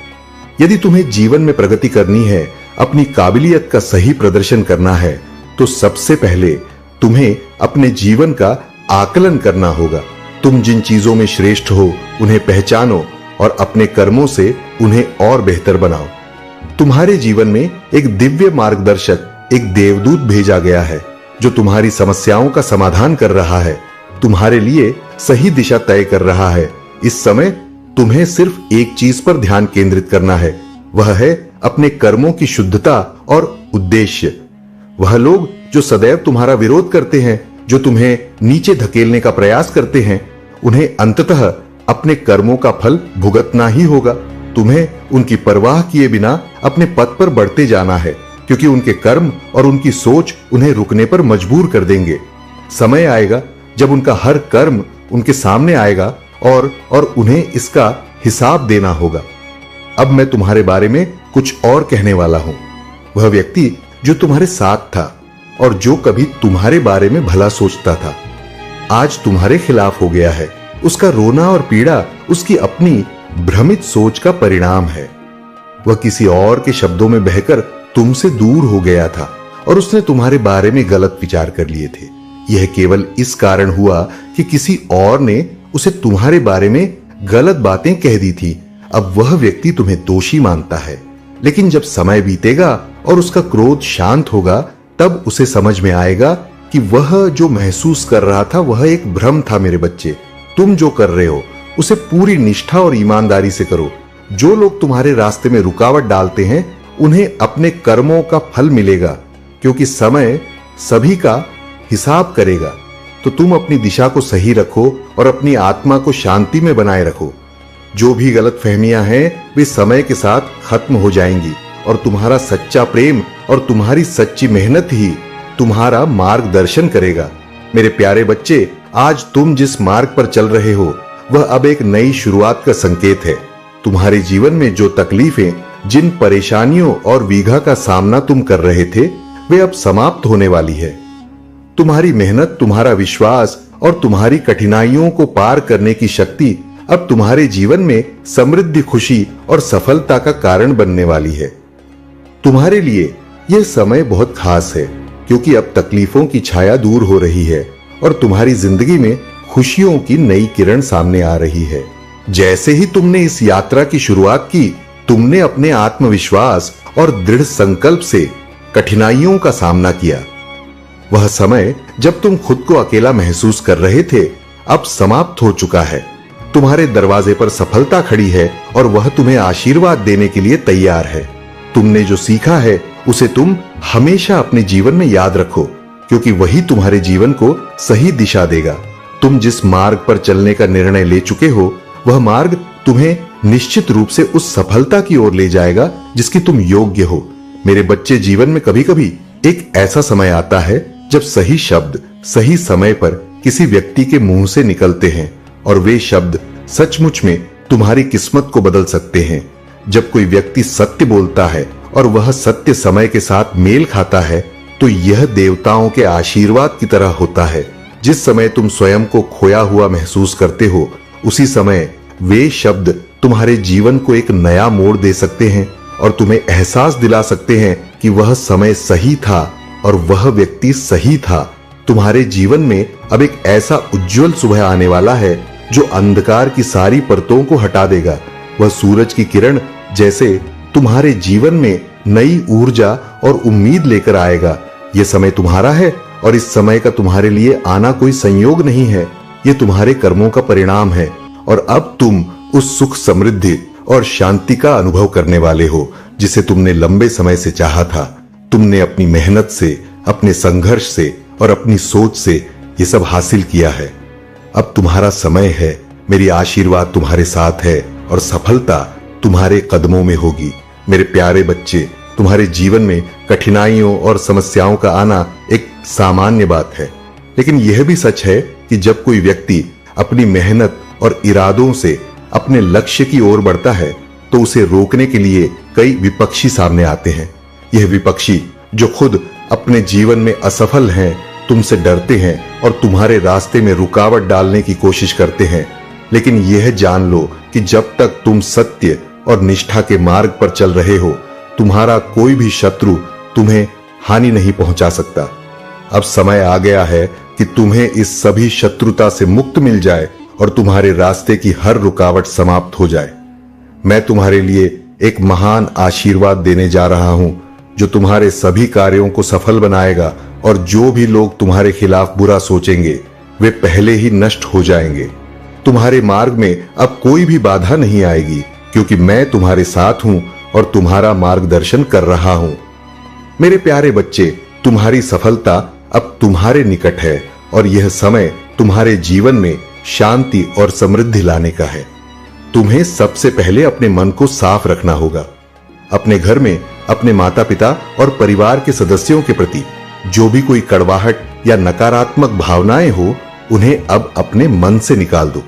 यदि तुम्हें जीवन में प्रगति करनी है, अपनी काबिलियत का सही प्रदर्शन करना है, तो सबसे पहले तुम्हें अपने जीवन का आकलन करना होगा। तुम जिन चीजों में श्रेष्ठ हो उन्हें पहचानो और अपने कर्मों से उन्हें और बेहतर बनाओ। तुम्हारे जीवन में एक दिव्य मार्गदर्शक, एक देवदूत भेजा गया है जो तुम्हारी समस्याओं का समाधान कर रहा है, तुम्हारे लिए सही दिशा तय कर रहा है। इस समय तुम्हें सिर्फ एक चीज पर ध्यान केंद्रित करना है, वह है अपने कर्मों की शुद्धता और उद्देश्य। वह लोग जो सदैव तुम्हारा विरोध करते हैं, जो तुम्हें नीचे धकेलने का प्रयास करते हैं, उन्हें अंततः अपने कर्मों का फल भुगतना ही होगा। तुम्हें उनकी परवाह किए बिना अपने पथ पर बढ़ते जाना है, क्योंकि उनके कर्म और उनकी सोच उन्हें रुकने पर मजबूर कर देंगे। समय आएगा जब उनका हर कर्म उनके सामने आएगा और उन्हें इसका हिसाब देना होगा। अब मैं तुम्हारे बारे में कुछ और कहने वाला हूं। वह व्यक्ति जो तुम्हारे साथ था और जो कभी तुम्हारे बारे में भला सोचता था, आज तुम्हारे खिलाफ हो गया है। उसका रोना और पीड़ा उसकी अपनी भ्रमित सोच का परिणाम है। वह किसी और के शब्दों में बहकर तुमसे दूर हो गया था और उसने तुम्हारे बारे में गलत विचार कर लिए थे। यह केवल इस कारण हुआ कि किसी और ने उसे तुम्हारे बारे में गलत बातें कह दी थी। अब वह व्यक्ति तुम्हें दोषी मानता है, लेकिन जब समय बीतेगा और उसका क्रोध शांत होगा, तब उसे समझ में आएगा कि वह जो महसूस कर रहा था वह एक भ्रम था। मेरे बच्चे, तुम जो कर रहे हो उसे पूरी निष्ठा और ईमानदारी से करो। जो लोग तुम्हारे रास्ते में रुकावट डालते हैं उन्हें अपने कर्मों का फल मिलेगा, क्योंकि समय सभी का हिसाब करेगा। तो तुम अपनी दिशा को सही रखो और अपनी आत्मा को शांति में बनाए रखो। जो भी गलतफहमियां हैं वे समय के साथ खत्म हो जाएंगी और तुम्हारा सच्चा प्रेम और तुम्हारी सच्ची मेहनत ही तुम्हारा मार्गदर्शन करेगा। मेरे प्यारे बच्चे, आज तुम जिस मार्ग पर चल रहे हो वह अब एक नई शुरुआत का संकेत है। तुम्हारे जीवन में जो तकलीफें, जिन परेशानियों और वीघा का सामना तुम कर रहे थे, वे अब समाप्त होने वाली है। तुम्हारी मेहनत, तुम्हारा विश्वास और तुम्हारी कठिनाइयों को पार करने की शक्ति अब तुम्हारे जीवन में समृद्धि, खुशी और सफलता का कारण बनने वाली है। तुम्हारे लिए यह समय बहुत खास है, क्योंकि अब तकलीफों की छाया दूर हो रही है और तुम्हारी जिंदगी में खुशियों की नई किरण सामने आ रही है। जैसे ही तुमने इस यात्रा की शुरुआत की, तुमने अपने आत्मविश्वास और दृढ़ संकल्प से कठिनाइयों का सामना किया। वह समय जब तुम खुद को अकेला महसूस कर रहे थे, अब समाप्त हो चुका है। तुम्हारे दरवाजे पर सफलता खड़ी है और वह तुम्हें आशीर्वाद देने के लिए तैयार है। तुमने जो सीखा है उसे तुम हमेशा अपने जीवन में याद रखो, क्योंकि वही तुम्हारे जीवन को सही दिशा देगा। तुम जिस मार्ग पर चलने का निर्णय ले चुके हो, वह मार्ग तुम्हें निश्चित रूप से उस सफलता की ओर ले जाएगा जिसकी तुम योग्य हो। मेरे बच्चे, जीवन में कभी-कभी एक ऐसा समय आता है जब सही शब्द सही समय पर किसी व्यक्ति के मुंह से निकलते हैं और वे शब्द सचमुच में तुम्हारी किस्मत को बदल सकते हैं। जब कोई व्यक्ति सत्य बोलता है और वह सत्य समय के साथ मेल खाता है, तो यह देवताओं के आशीर्वाद की तरह होता है। जिस समय तुम स्वयं को खोया हुआ महसूस करते हो, उसी समय वे शब्द तुम्हारे जीवन को एक नया मोड़ दे सकते हैं और तुम्हें एहसास दिला सकते हैं कि वह समय सही था और वह व्यक्ति सही था। तुम्हारे जीवन में अब एक ऐसा उज्जवल सुबह आने वाला है जो अंधकार की सारी परतों को हटा देगा। वह सूरज की किरण जैसे तुम्हारे जीवन में नई ऊर्जा और उम्मीद लेकर आएगा। यह समय तुम्हारा है और इस समय का तुम्हारे लिए आना कोई संयोग नहीं है, यह तुम्हारे कर्मों का परिणाम है। और अब तुम उस सुख, समृद्धि और शांति का अनुभव करने वाले हो जिसे तुमने लंबे समय से चाहा था। तुमने अपनी मेहनत से, अपने संघर्ष से और अपनी सोच से यह सब हासिल किया है। अब तुम्हारा समय है। मेरी आशीर्वाद तुम्हारे साथ है और सफलता तुम्हारे कदमों में होगी। मेरे प्यारे बच्चे, तुम्हारे जीवन में कठिनाइयों और समस्याओं का आना एक सामान्य बात है, लेकिन यह भी सच है कि जब कोई व्यक्ति अपनी मेहनत और इरादों से अपने लक्ष्य की ओर बढ़ता है, तो उसे रोकने के लिए कई विपक्षी सामने आते हैं। यह विपक्षी जो खुद अपने जीवन में असफल हैं, तुमसे डरते हैं और तुम्हारे रास्ते में रुकावट डालने की कोशिश करते हैं। लेकिन यह जान लो कि जब तक तुम सत्य और निष्ठा के मार्ग पर चल रहे हो, तुम्हारा कोई भी शत्रु तुम्हें हानि नहीं पहुंचा सकता। अब समय आ गया है कि तुम्हें इस सभी शत्रुता से मुक्त मिल जाए और तुम्हारे रास्ते की हर रुकावट समाप्त हो जाए। मैं तुम्हारे लिए एक महान आशीर्वाद देने जा रहा हूं जो तुम्हारे सभी कार्यों को सफल बनाएगा और जो भी लोग तुम्हारे खिलाफ बुरा सोचेंगे वे पहले ही नष्ट हो जाएंगे। तुम्हारे मार्ग में अब कोई भी बाधा नहीं आएगी, क्योंकि मैं तुम्हारे साथ हूं और तुम्हारा मार्गदर्शन कर रहा हूं। मेरे प्यारे बच्चे, तुम्हारी सफलता अब तुम्हारे निकट है और यह समय तुम्हारे जीवन में शांति और समृद्धि लाने का है। तुम्हें सबसे पहले अपने मन को साफ रखना होगा। अपने घर में अपने माता पिता और परिवार के सदस्यों के प्रति जो भी कोई कड़वाहट या नकारात्मक भावनाएं हो, उन्हें अब अपने मन से निकाल दो।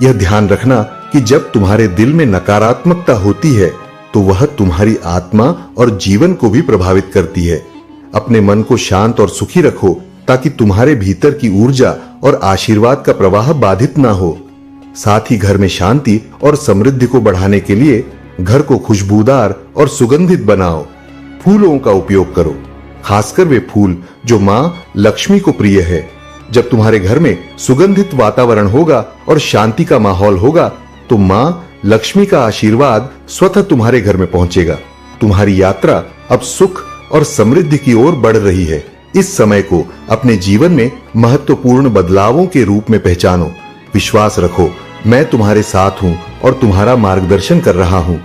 यह ध्यान रखना कि जब तुम्हारे दिल में नकारात्मकता होती है तो वह तुम्हारी आत्मा और जीवन को भी प्रभावित करती है। अपने मन को शांत और सुखी रखो ताकि तुम्हारे भीतर की ऊर्जा और आशीर्वाद का प्रवाह बाधित ना हो। साथ ही घर में शांति और समृद्धि को बढ़ाने के लिए घर को खुशबूदार और सुगंधित बनाओ। फूलों का उपयोग करो, खासकर वे फूल जो मां लक्ष्मी को प्रिय है। जब तुम्हारे घर में सुगंधित वातावरण होगा और शांति का माहौल होगा, तो मां लक्ष्मी का आशीर्वाद स्वतः तुम्हारे घर में पहुंचेगा। तुम्हारी यात्रा अब सुख और समृद्धि की ओर बढ़ रही है। इस समय को अपने जीवन में महत्वपूर्ण बदलावों के रूप में पहचानो। विश्वास रखो, मैं तुम्हारे साथ हूं और तुम्हारा मार्गदर्शन कर रहा हूं।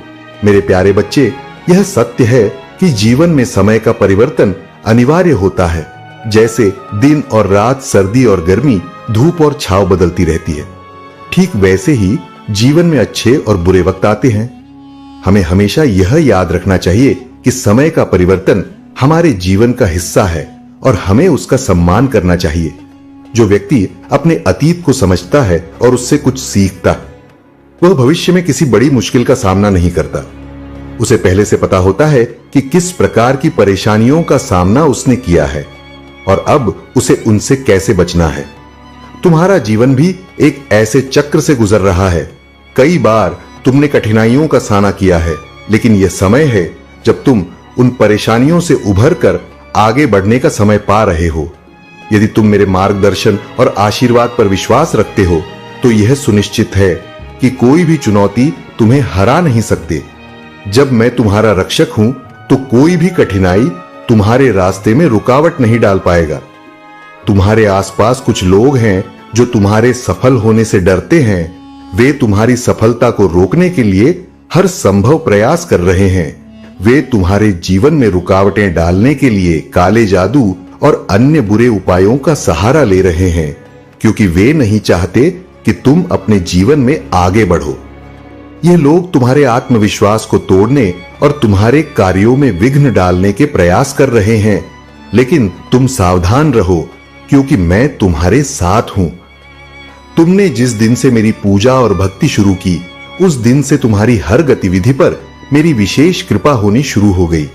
मेरे प्यारे बच्चे, यह सत्य है कि जीवन में समय का परिवर्तन अनिवार्य होता है। जैसे दिन और रात, सर्दी और गर्मी, धूप और छांव बदलती रहती है, ठीक वैसे ही जीवन में अच्छे और बुरे वक्त आते हैं। हमें हमेशा यह याद रखना चाहिए कि समय का परिवर्तन हमारे जीवन का हिस्सा है और हमें उसका सम्मान करना चाहिए। जो व्यक्ति अपने अतीत को समझता है और उससे कुछ सीखता, वह भविष्य में किसी बड़ी मुश्किल का सामना नहीं करता। उसे पहले से पता होता है कि किस प्रकार की परेशानियों का सामना उसने किया है और अब उसे उनसे कैसे बचना है। तुम्हारा जीवन भी एक ऐसे चक्र से गुजर रहा है। कई बार तुमने कठिनाइयों का सामना किया है, लेकिन यह समय है जब तुम उन परेशानियों से उभर कर आगे बढ़ने का समय पा रहे हो। यदि तुम मेरे मार्गदर्शन और आशीर्वाद पर विश्वास रखते हो, तो यह सुनिश्चित है कि कोई भी चुनौती तुम्हें हरा नहीं सकते। जब मैं तुम्हारा रक्षक हूं, तो कोई भी कठिनाई तुम्हारे रास्ते में रुकावट नहीं डाल पाएगा। तुम्हारे आसपास कुछ लोग हैं जो तुम्हारे सफल होने से डरते हैं। वे तुम्हारी सफलता को रोकने के लिए हर संभव प्रयास कर रहे हैं। वे तुम्हारे जीवन में रुकावटें डालने के लिए काले जादू और अन्य बुरे उपायों का सहारा ले रहे हैं, क्योंकि वे नहीं चाहते कि तुम अपने जीवन में आगे बढ़ो। ये लोग तुम्हारे आत्मविश्वास को तोड़ने और तुम्हारे कार्यों में विघ्न डालने के प्रयास कर रहे हैं, लेकिन तुम सावधान रहो, क्योंकि मैं तुम्हारे साथ हूं। तुमने जिस दिन से मेरी पूजा और भक्ति शुरू की, उस दिन से तुम्हारी हर गतिविधि पर मेरी विशेष कृपा होनी शुरू हो गई।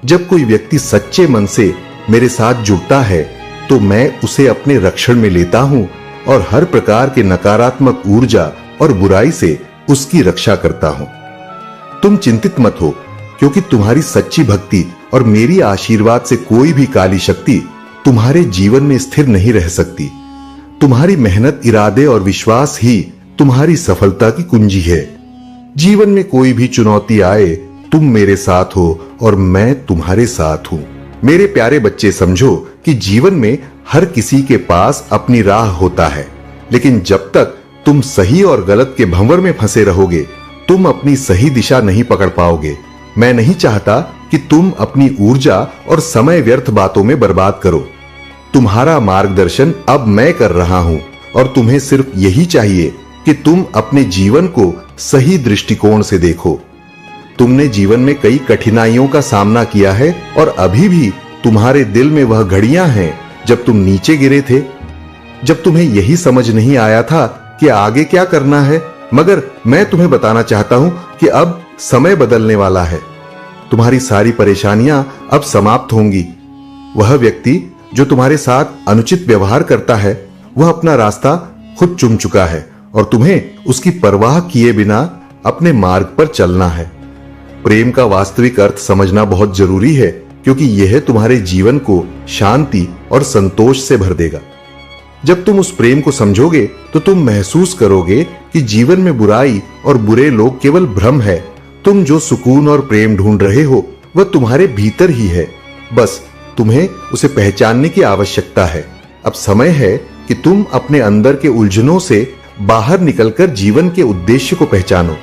जब कोई व्यक्ति सच्चे मन से मेरे साथ जुड़ता है, तो मैं उसे अपने रक्षण में लेता हूं और हर प्रकार के नकारात्मक ऊर्जा और बुराई से उसकी रक्षा करता हूं। तुम चिंतित मत हो, क्योंकि तुम्हारी सच्ची भक्ति और मेरी आशीर्वाद से कोई भी काली शक्ति तुम्हारे जीवन में स्थिर नहीं रह सकती। तुम्हारी मेहनत, इरादे और विश्वास ही तुम्हारी सफलता की कुंजी है। जीवन में कोई भी चुनौती आए, तुम मेरे साथ हो और मैं तुम्हारे साथ हूं। मेरे प्यारे बच्चे, समझो कि जीवन में हर किसी के पास अपनी राह होता है, लेकिन जब तक तुम सही और गलत के भंवर में फंसे रहोगे, तुम अपनी सही दिशा नहीं पकड़ पाओगे। मैं नहीं चाहता कि तुम अपनी ऊर्जा और समय व्यर्थ बातों में बर्बाद करो। तुम्हारा मार्गदर्शन अब मैं कर रहा हूं और तुम्हें सिर्फ यही चाहिए कि तुम अपने जीवन को सही दृष्टिकोण से देखो। तुमने जीवन में कई कठिनाइयों का सामना किया है और अभी भी तुम्हारे दिल में वह घड़ियां हैं जब तुम नीचे गिरे थे, जब तुम्हें यही समझ नहीं आया था कि आगे क्या करना है। मगर मैं तुम्हें बताना चाहता हूं कि अब समय बदलने वाला है। तुम्हारी सारी परेशानियां अब समाप्त होंगी। वह व्यक्ति जो तुम्हारे साथ अनुचित व्यवहार करता है, वह अपना रास्ता खुद चुन चुका है और तुम्हें उसकी परवाह किए बिना अपने मार्ग पर चलना है। प्रेम का वास्तविक अर्थ समझना बहुत जरूरी है, क्योंकि यह तुम्हारे जीवन को शांति और संतोष से भर देगा। जब तुम उस प्रेम को समझोगे, तो तुम महसूस करोगे कि जीवन में बुराई और बुरे लोग केवल भ्रम है। तुम जो सुकून और प्रेम ढूंढ रहे हो, वह तुम्हारे भीतर ही है। बस तुम्हें उसे पहचानने की आवश्यकता है। अब समय है कि तुम अपने अंदर के उलझनों से बाहर निकलकर जीवन के उद्देश्य को पहचानो।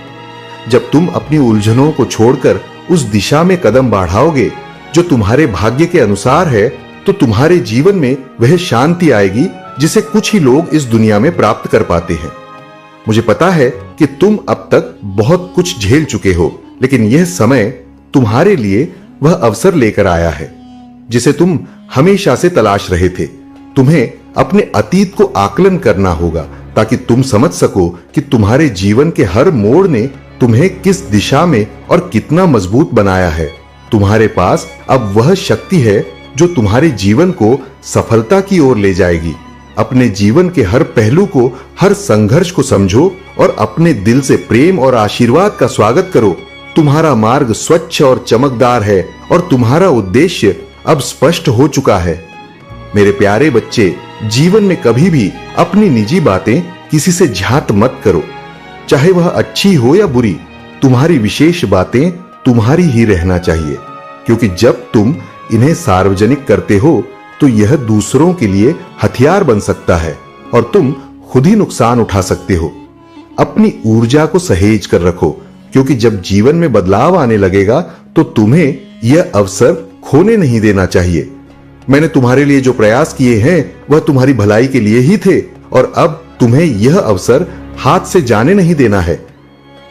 जब तुम अपनी उलझनों को छोड़कर उस दिशा में कदम बढ़ाओगे जो तुम्हारे भाग्य के अनुसार है, तो तुम्हारे जीवन में वह शांति आएगी जिसे कुछ ही लोग इस दुनिया में प्राप्त कर पाते हैं। मुझे पता है कि तुम अब तक बहुत कुछ झेल चुके हो, लेकिन यह समय तुम्हारे लिए वह अवसर लेकर आया है जिसे तुम हमेशा से तलाश रहे थे। तुम्हें अपने अतीत को आकलन करना होगा, ताकि तुम समझ सको कि तुम्हारे जीवन के हर मोड़ ने तुम्हें किस दिशा में और कितना मजबूत बनाया है। तुम्हारे पास अब वह शक्ति है जो तुम्हारे जीवन को सफलता की ओर ले जाएगी। अपने जीवन के हर पहलू को, हर संघर्ष को समझो और अपने दिल से प्रेम और आशीर्वाद का स्वागत करो। तुम्हारा मार्ग स्वच्छ और चमकदार है और तुम्हारा उद्देश्य अब स्पष्ट हो चुका है। मेरे प्यारे बच्चे, जीवन में कभी भी अपनी निजी बातें किसी से झात मत करो, चाहे वह अच्छी हो या बुरी। तुम्हारी विशेष बातें तुम्हारी ही रहना चाहिए, क्योंकि जब तुम इन्हें सार्वजनिक करते हो तो यह दूसरों के लिए हथियार बन सकता है और तुम खुद ही नुकसान उठा सकते हो। अपनी ऊर्जा को सहेज कर रखो, क्योंकि जब जीवन में बदलाव आने लगेगा तो तुम्हें यह अवसर खोने नहीं देना चाहिए। मैंने तुम्हारे लिए जो प्रयास किए हैं वह तुम्हारी भलाई के लिए ही थे और अब तुम्हें यह अवसर हाथ से जाने नहीं देना है।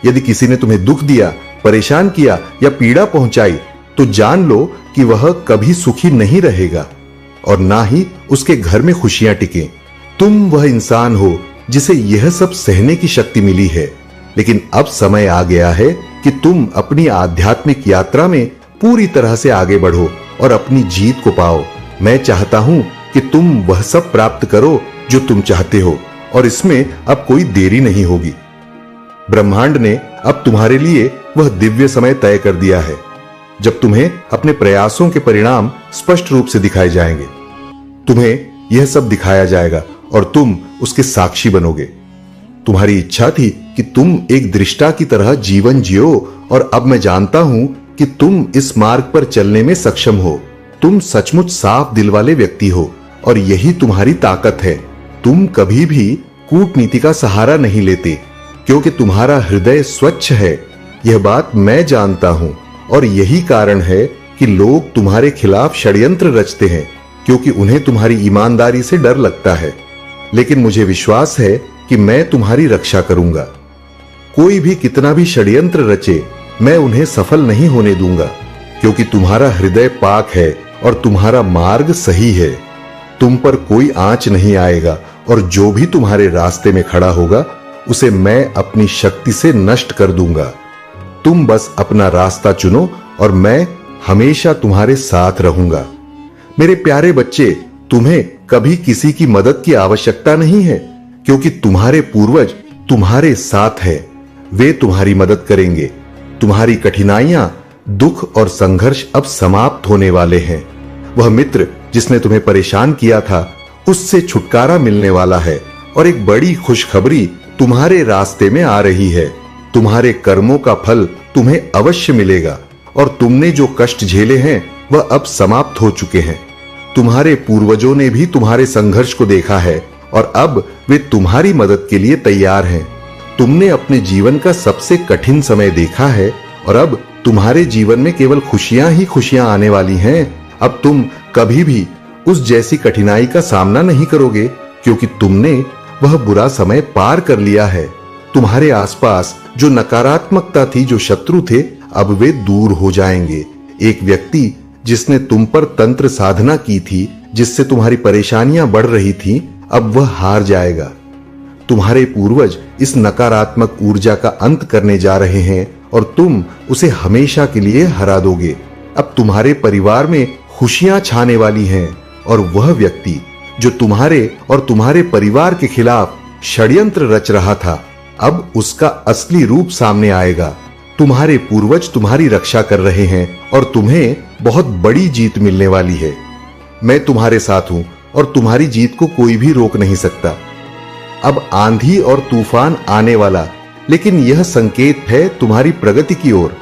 यदि किसी ने तुम्हें दुख दिया, परेशान किया या पीड़ा पहुंचाई तो जान लो कि वह कभी सुखी नहीं रहेगा और ना ही उसके घर में खुशियां टिके। तुम वह इंसान हो जिसे यह सब सहने की शक्ति मिली है, लेकिन अब समय आ गया है कि तुम अपनी आध्यात्मिक यात्रा में पूरी तरह से आगे बढ़ो और अपनी जीत को पाओ। मैं चाहता हूं कि तुम वह सब प्राप्त करो जो तुम चाहते हो और इसमें अब कोई देरी नहीं होगी। ब्रह्मांड ने अब तुम्हारे लिए वह दिव्य समय तय कर दिया है जब तुम्हें अपने प्रयासों के परिणाम स्पष्ट रूप से दिखाए जाएंगे। तुम्हें यह सब दिखाया जाएगा और तुम उसके साक्षी बनोगे। तुम्हारी इच्छा थी कि तुम एक दृष्टा की तरह जीवन जियो और अब मैं जानता हूं कि तुम इस मार्ग पर चलने में सक्षम हो। तुम सचमुच साफ दिल वाले व्यक्ति हो और यही तुम्हारी ताकत है। तुम कभी भी कूटनीति का सहारा नहीं लेते, क्योंकि तुम्हारा हृदय स्वच्छ है। यह बात मैं जानता हूं और यही कारण है कि लोग तुम्हारे खिलाफ षड्यंत्र रचते हैं, क्योंकि उन्हें तुम्हारी ईमानदारी से डर लगता है। लेकिन मुझे विश्वास है कि मैं तुम्हारी रक्षा करूंगा। कोई भी कितना भी षड्यंत्र रचे, मैं उन्हें सफल नहीं होने दूंगा, क्योंकि तुम्हारा हृदय पाक है और तुम्हारा मार्ग सही है। तुम पर कोई आंच नहीं आएगा और जो भी तुम्हारे रास्ते में खड़ा होगा उसे मैं अपनी शक्ति से नष्ट कर दूंगा। तुम बस अपना रास्ता चुनो और मैं हमेशा तुम्हारे साथ रहूंगा। मेरे प्यारे बच्चे, तुम्हें कभी किसी की मदद की आवश्यकता नहीं है, क्योंकि तुम्हारे पूर्वज तुम्हारे साथ है। वे तुम्हारी मदद करेंगे। तुम्हारी कठिनाइयां, दुख और संघर्ष अब समाप्त होने वाले हैं। वह मित्र जिसने तुम्हें परेशान किया था, उससे छुटकारा मिलने वाला है और एक बड़ी खुशखबरी तुम्हारे रास्ते में आ रही है। तुम्हारे कर्मों का फल तुम्हें अवश्य मिलेगा और तुमने जो कष्ट झेले हैं वह अब समाप्त हो चुके हैं। तुम्हारे पूर्वजों ने भी तुम्हारे संघर्ष को देखा है और अब वे तुम्हारी मदद के लिए तैयार हैं। तुमने अपने जीवन का सबसे कठिन समय देखा है और अब तुम्हारे जीवन में केवल खुशियां ही खुशियां आने वाली हैं। अब तुम कभी भी उस जैसी कठिनाई का सामना नहीं करोगे, क्योंकि तुमने वह बुरा समय पार कर लिया है। तुम्हारे आसपास जो नकारात्मकता थी, जो शत्रु थे, अब वे दूर हो जाएंगे। एक व्यक्ति जिसने तुम पर तंत्र साधना की थी, जिससे तुम्हारी परेशानियां बढ़ रही थीं, अब वह हार जाएगा। तुम्हारे पूर्वज इस नकारात्मक ऊर्जा का अंत करने जा रहे हैं और तुम उसे हमेशा के लिए हरा दोगे। अब तुम्हारे परिवार में खुशियां छाने वाली हैं और वह व्यक्ति जो तुम्हारे और तुम्हारे परिवार के खिलाफ षड्यंत्र रच रहा था, अब उसका असली रूप सामने आएगा। तुम्हारे पूर्वज तुम्हारी रक्षा कर रहे हैं और तुम्हें बहुत बड़ी जीत मिलने वाली है। मैं तुम्हारे साथ हूं और तुम्हारी जीत को कोई भी रोक नहीं सकता। अब आंधी और तूफान आने वाला, लेकिन यह संकेत है तुम्हारी प्रगति की ओर।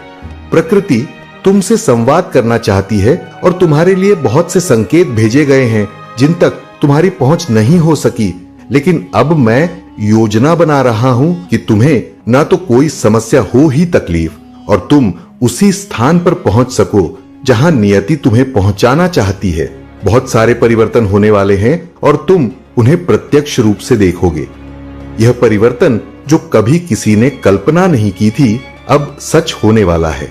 प्रकृति तुमसे संवाद करना चाहती है और तुम्हारे लिए बहुत से संकेत भेजे गए हैं जिन तक तुम्हारी पहुंच नहीं हो सकी। लेकिन अब मैं योजना बना रहा हूं कि तुम्हें ना तो कोई समस्या हो ही तकलीफ और तुम उसी स्थान पर पहुंच सको जहां नियति तुम्हें पहुंचाना चाहती है। बहुत सारे परिवर्तन होने वाले हैं और तुम उन्हें प्रत्यक्ष रूप से देखोगे। यह परिवर्तन जो कभी किसी ने कल्पना नहीं की थी, अब सच होने वाला है।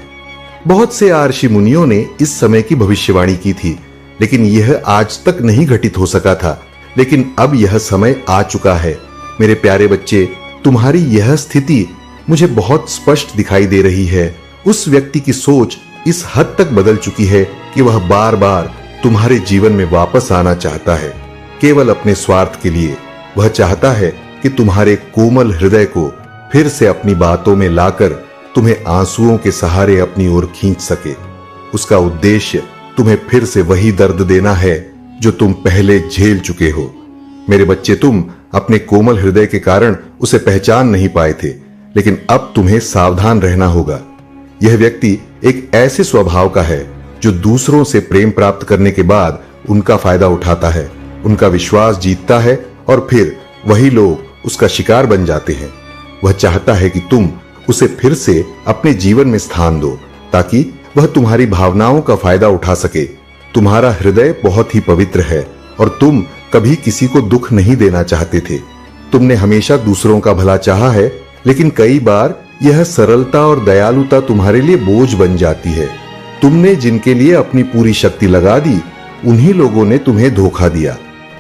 बहुत से आर्षि मुनियों ने इस समय की भविष्यवाणी की थी, लेकिन यह आज तक नहीं घटित हो सका था। लेकिन अब यह समय आ चुका है। मेरे प्यारे बच्चे, तुम्हारी यह स्थिति मुझे बहुत स्पष्ट दिखाई दे रही है। उस व्यक्ति की सोच इस हद तक बदल चुकी है कि वह बार बार तुम्हारे जीवन में वापस आना चाहता है, केवल अपने स्वार्थ के लिए। वह चाहता है कि तुम्हारे कोमल हृदय को फिर से अपनी बातों में लाकर तुम्हें आंसुओं के सहारे अपनी ओर खींच सके। उसका उद्देश्य तुम्हें फिर से वही दर्द देना है जो तुम पहले झेल चुके हो। मेरे बच्चे, तुम अपने कोमल हृदय के कारण उसे पहचान नहीं पाए थे, लेकिन अब तुम्हें सावधान रहना होगा। यह व्यक्ति एक ऐसे स्वभाव का है जो दूसरों से प्रेम प्राप्त करने के बाद उनका फायदा उठाता है, उनका विश्वास जीतता है और फिर वही लोग उसका शिकार बन जाते हैं। वह चाहता है कि तुम उसे फिर से अपने जीवन में स्थान दो ताकि वह तुम्हारी भावनाओं का फायदा उठा सके। तुम्हारा हृदय बहुत ही पवित्र है और तुम कभी किसी को दुख नहीं देना चाहते थे। तुमने हमेशा दूसरों का भला चाहा है, लेकिन कई बार यह सरलता और दयालुता तुम्हारे लिए बोझ बन जाती है। तुमने जिनके लिए अपनी पूरी शक्ति लगा दी, उन्हीं लोगों ने तुम्हें धोखा दिया,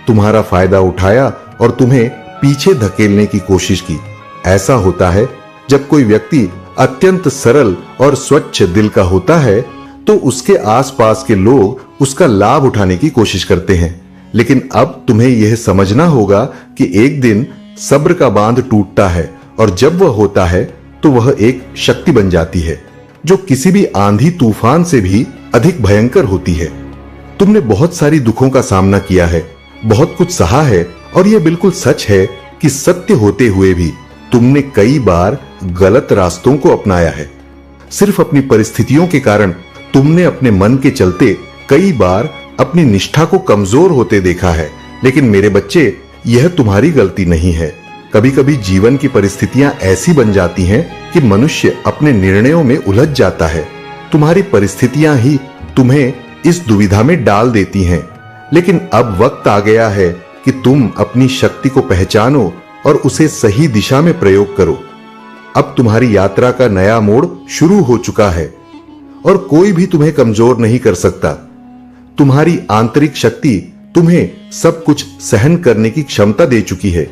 तुम्हारा फायदा उठाया और तुम्हें पीछे धकेलने की कोशिश की। ऐसा होता है जब कोई व्यक्ति अत्यंत सरल और स्वच्छ दिल का होता है तो उसके आसपास के लोग उसका लाभ उठाने की कोशिश करते हैं। लेकिन अब तुम्हें यह समझना होगा कि एक दिन सब्र का बांध टूटता है और जब वह होता है तो वह एक शक्ति बन जाती है जो किसी भी आंधी तूफान से भी अधिक भयंकर होती है। तुमने बहुत सारी दुखों का सामना किया है, बहुत कुछ सहा है और यह बिल्कुल सच है कि सत्य होते हुए भी तुमने कई बार गलत रास्तों को अपनाया है। सिर्फ अपनी परिस्थितियों के कारण तुमने अपने मन के चलते कई बार अपनी निष्ठा को कमजोर होते देखा है। लेकिन मेरे बच्चे, यह तुम्हारी गलती नहीं है। कभी कभी जीवन की परिस्थितियां ऐसी बन जाती हैं कि मनुष्य अपने निर्णयों में उलझ जाता है। तुम्हारी परिस्थितियां ही तुम्हें इस दुविधा में डाल देती हैं। लेकिन अब वक्त आ गया है कि तुम अपनी शक्ति को पहचानो और उसे सही दिशा में प्रयोग करो। अब तुम्हारी यात्रा का नया मोड़ शुरू हो चुका है और कोई भी तुम्हें कमजोर नहीं कर सकता। तुम्हारी आंतरिक शक्ति तुम्हें सब कुछ सहन करने की क्षमता दे चुकी है।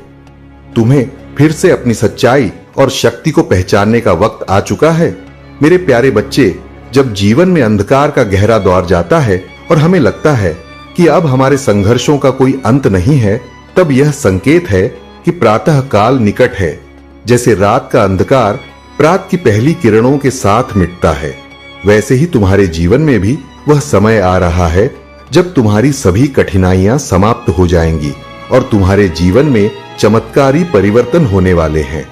तुम्हें फिर से अपनी सच्चाई और शक्ति को पहचानने का वक्त आ चुका है। मेरे प्यारे बच्चे, जब जीवन में अंधकार का गहरा दौर जाता है और हमें लगता है कि अब हमारे संघर्षों का कोई अंत नहीं है, तब यह संकेत है कि प्रातः काल निकट है। जैसे रात का अंधकार प्रात की पहली किरणों के साथ मिटता है, वैसे ही तुम्हारे जीवन में भी वह समय आ रहा है जब तुम्हारी सभी कठिनाइयां समाप्त हो जाएंगी और तुम्हारे जीवन में चमत्कारी परिवर्तन होने वाले हैं।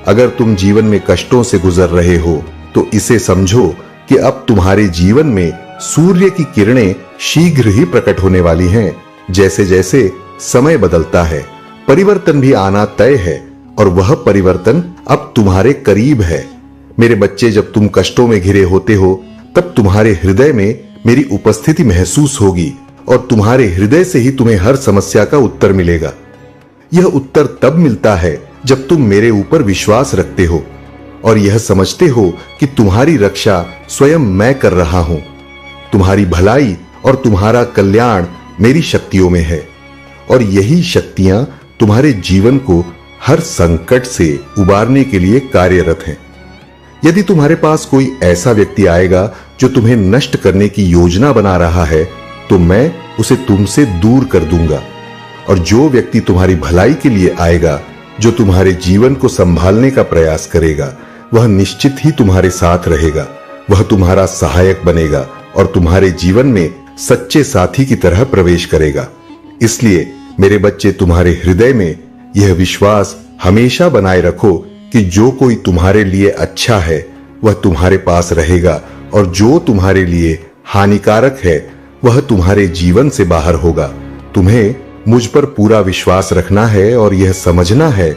अगर तुम जीवन में कष्टों से गुजर रहे हो तो इसे समझो कि अब तुम्हारे जीवन में सूर्य की किरणें शीघ्र ही प्रकट होने वाली हैं। जैसे जैसे समय बदलता है, परिवर्तन भी आना तय है और वह परिवर्तन अब तुम्हारे करीब है। मेरे बच्चे, जब तुम कष्टों में घिरे होते हो तब तुम्हारे हृदय में मेरी उपस्थिति महसूस होगी और तुम्हारे हृदय से ही तुम्हें हर समस्या का उत्तर मिलेगा। यह उत्तर तब मिलता है जब तुम मेरे ऊपर विश्वास रखते हो और यह समझते हो कि तुम्हारी रक्षा स्वयं मैं कर रहा हूं। तुम्हारी भलाई और तुम्हारा कल्याण मेरी शक्तियों में है और यही शक्तियां तुम्हारे जीवन को हर संकट से उबारने के लिए कार्यरत हैं। यदि तुम्हारे पास कोई ऐसा व्यक्ति आएगा जो तुम्हें नष्ट करने की योजना बना रहा है, तो मैं उसे तुमसे दूर कर दूंगा। और जो व्यक्ति तुम्हारी भलाई के लिए आएगा, जो तुम्हारे जीवन को संभालने का प्रयास करेगा, वह निश्चित ही तुम्हारे साथ रहेगा। वह तुम्हारा सहायक बनेगा और तुम्हारे जीवन में सच्चे साथी की तरह प्रवेश करेगा। इसलिए मेरे बच्चे, तुम्हारे हृदय में यह विश्वास हमेशा बनाए रखो कि जो कोई तुम्हारे लिए अच्छा है वह तुम्हारे पास रहेगा और जो तुम्हारे लिए हानिकारक है वह तुम्हारे जीवन से बाहर होगा। तुम्हें मुझ पर पूरा विश्वास रखना है और यह समझना है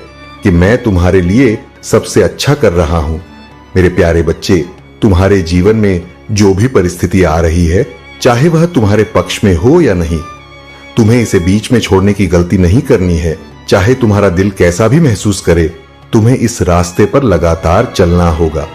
कि मैं तुम्हारे लिए सबसे अच्छा कर रहा हूं। मेरे प्यारे बच्चे, तुम्हारे जीवन में जो भी परिस्थिति आ रही है, चाहे वह तुम्हारे पक्ष में हो या नहीं, तुम्हें इसे बीच में छोड़ने की गलती नहीं करनी है। चाहे तुम्हारा दिल कैसा भी महसूस करे, तुम्हें इस रास्ते पर लगातार चलना होगा।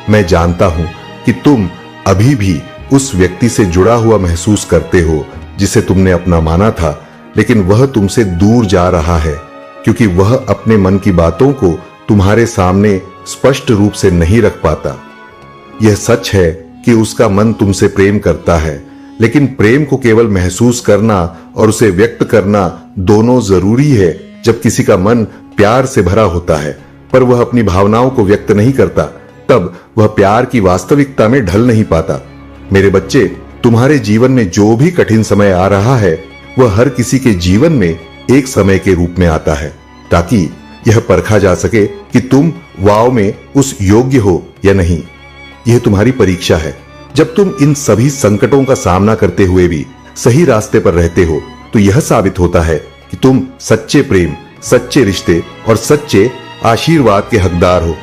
मैं जानता हूं कि तुम अभी भी उस व्यक्ति से जुड़ा हुआ महसूस करते हो जिसे तुमने अपना माना था, लेकिन वह तुमसे दूर जा रहा है क्योंकि वह अपने मन की बातों को तुम्हारे सामने स्पष्ट रूप से नहीं रख पाता। यह सच है कि उसका मन तुमसे प्रेम करता है, लेकिन प्रेम को केवल महसूस करना और उसे व्यक्त करना दोनों जरूरी है। जब किसी का मन प्यार से भरा होता है पर वह अपनी भावनाओं को व्यक्त नहीं करता, तब वह प्यार की वास्तविकता में ढल नहीं पाता। मेरे बच्चे, तुम्हारे जीवन में जो भी कठिन समय आ रहा है वह हर किसी के जीवन में एक समय के रूप में आता है, ताकि यह परखा जा सके कि तुम वाव में उस योग्य हो या नहीं। यह तुम्हारी परीक्षा है। जब तुम इन सभी संकटों का सामना करते हुए भी सही रास्ते पर रहते हो तो यह साबित होता है कि तुम सच्चे प्रेम, सच्चे रिश्ते और सच्चे आशीर्वाद के हकदार हो।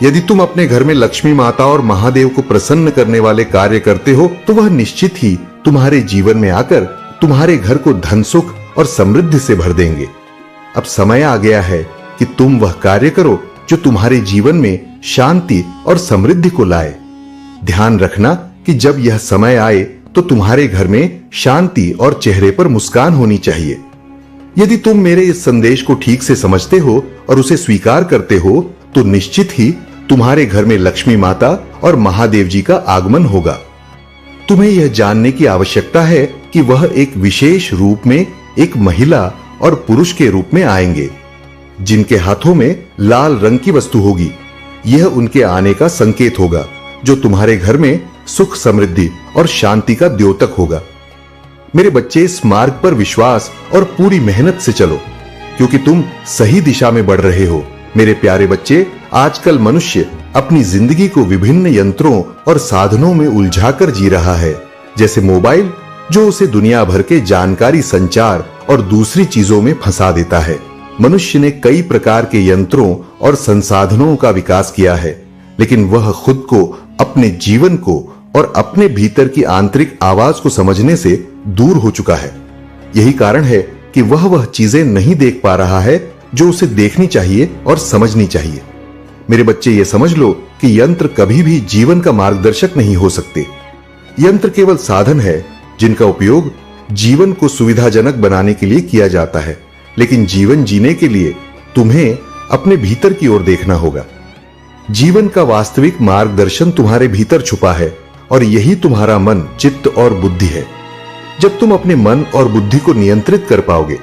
यदि तुम अपने घर में लक्ष्मी माता और महादेव को प्रसन्न करने वाले कार्य करते हो तो वह निश्चित ही तुम्हारे जीवन में आकर तुम्हारे घर को धन, सुख और समृद्धि से भर देंगे। अब समय आ गया है कि तुम वह कार्य करो जो तुम्हारे जीवन में शांति और समृद्धि को लाए। ध्यान रखना कि जब यह समय आए तो तुम्हारे घर में शांति और चेहरे पर मुस्कान होनी चाहिए। यदि तुम मेरे इस संदेश को ठीक से समझते हो और उसे स्वीकार करते हो तो निश्चित ही तुम्हारे घर में लक्ष्मी माता और महादेव जी का आगमन होगा। तुम्हें यह जानने की आवश्यकता है कि वह एक विशेष रूप में एक महिला और पुरुष के रूप में आएंगे, जिनके हाथों में लाल रंग की वस्तु होगी। यह उनके आने का संकेत होगा जो तुम्हारे घर में सुख, समृद्धि और शांति का द्योतक होगा। मेरे बच्चे, इस मार्ग पर विश्वास और पूरी मेहनत से चलो, क्योंकि तुम सही दिशा में बढ़ रहे हो। मेरे प्यारे बच्चे, आजकल मनुष्य अपनी जिंदगी को विभिन्न यंत्रों और साधनों में उलझाकर जी रहा है, जैसे मोबाइल, जो उसे दुनिया भर के जानकारी संचार और दूसरी चीजों में फंसा देता है। मनुष्य ने कई प्रकार के यंत्रों और संसाधनों का विकास किया है, लेकिन वह खुद को, अपने जीवन को और अपने भीतर की आंतरिक आवाज को समझने से दूर हो चुका है। यही कारण है कि वह चीजें नहीं देख पा रहा है जो उसे देखनी चाहिए और समझनी चाहिए। मेरे बच्चे, ये समझ लो कि यंत्र कभी भी जीवन का मार्गदर्शक नहीं हो सकते। यंत्र केवल साधन है जिनका उपयोग जीवन को सुविधाजनक बनाने के लिए किया जाता है, लेकिन जीवन जीने के लिए तुम्हें अपने भीतर की ओर देखना होगा। जीवन का वास्तविक मार्गदर्शन तुम्हारे भीतर छुपा है और यही तुम्हारा मन, चित्त और बुद्धि है। जब तुम अपने मन और बुद्धि को नियंत्रित कर पाओगे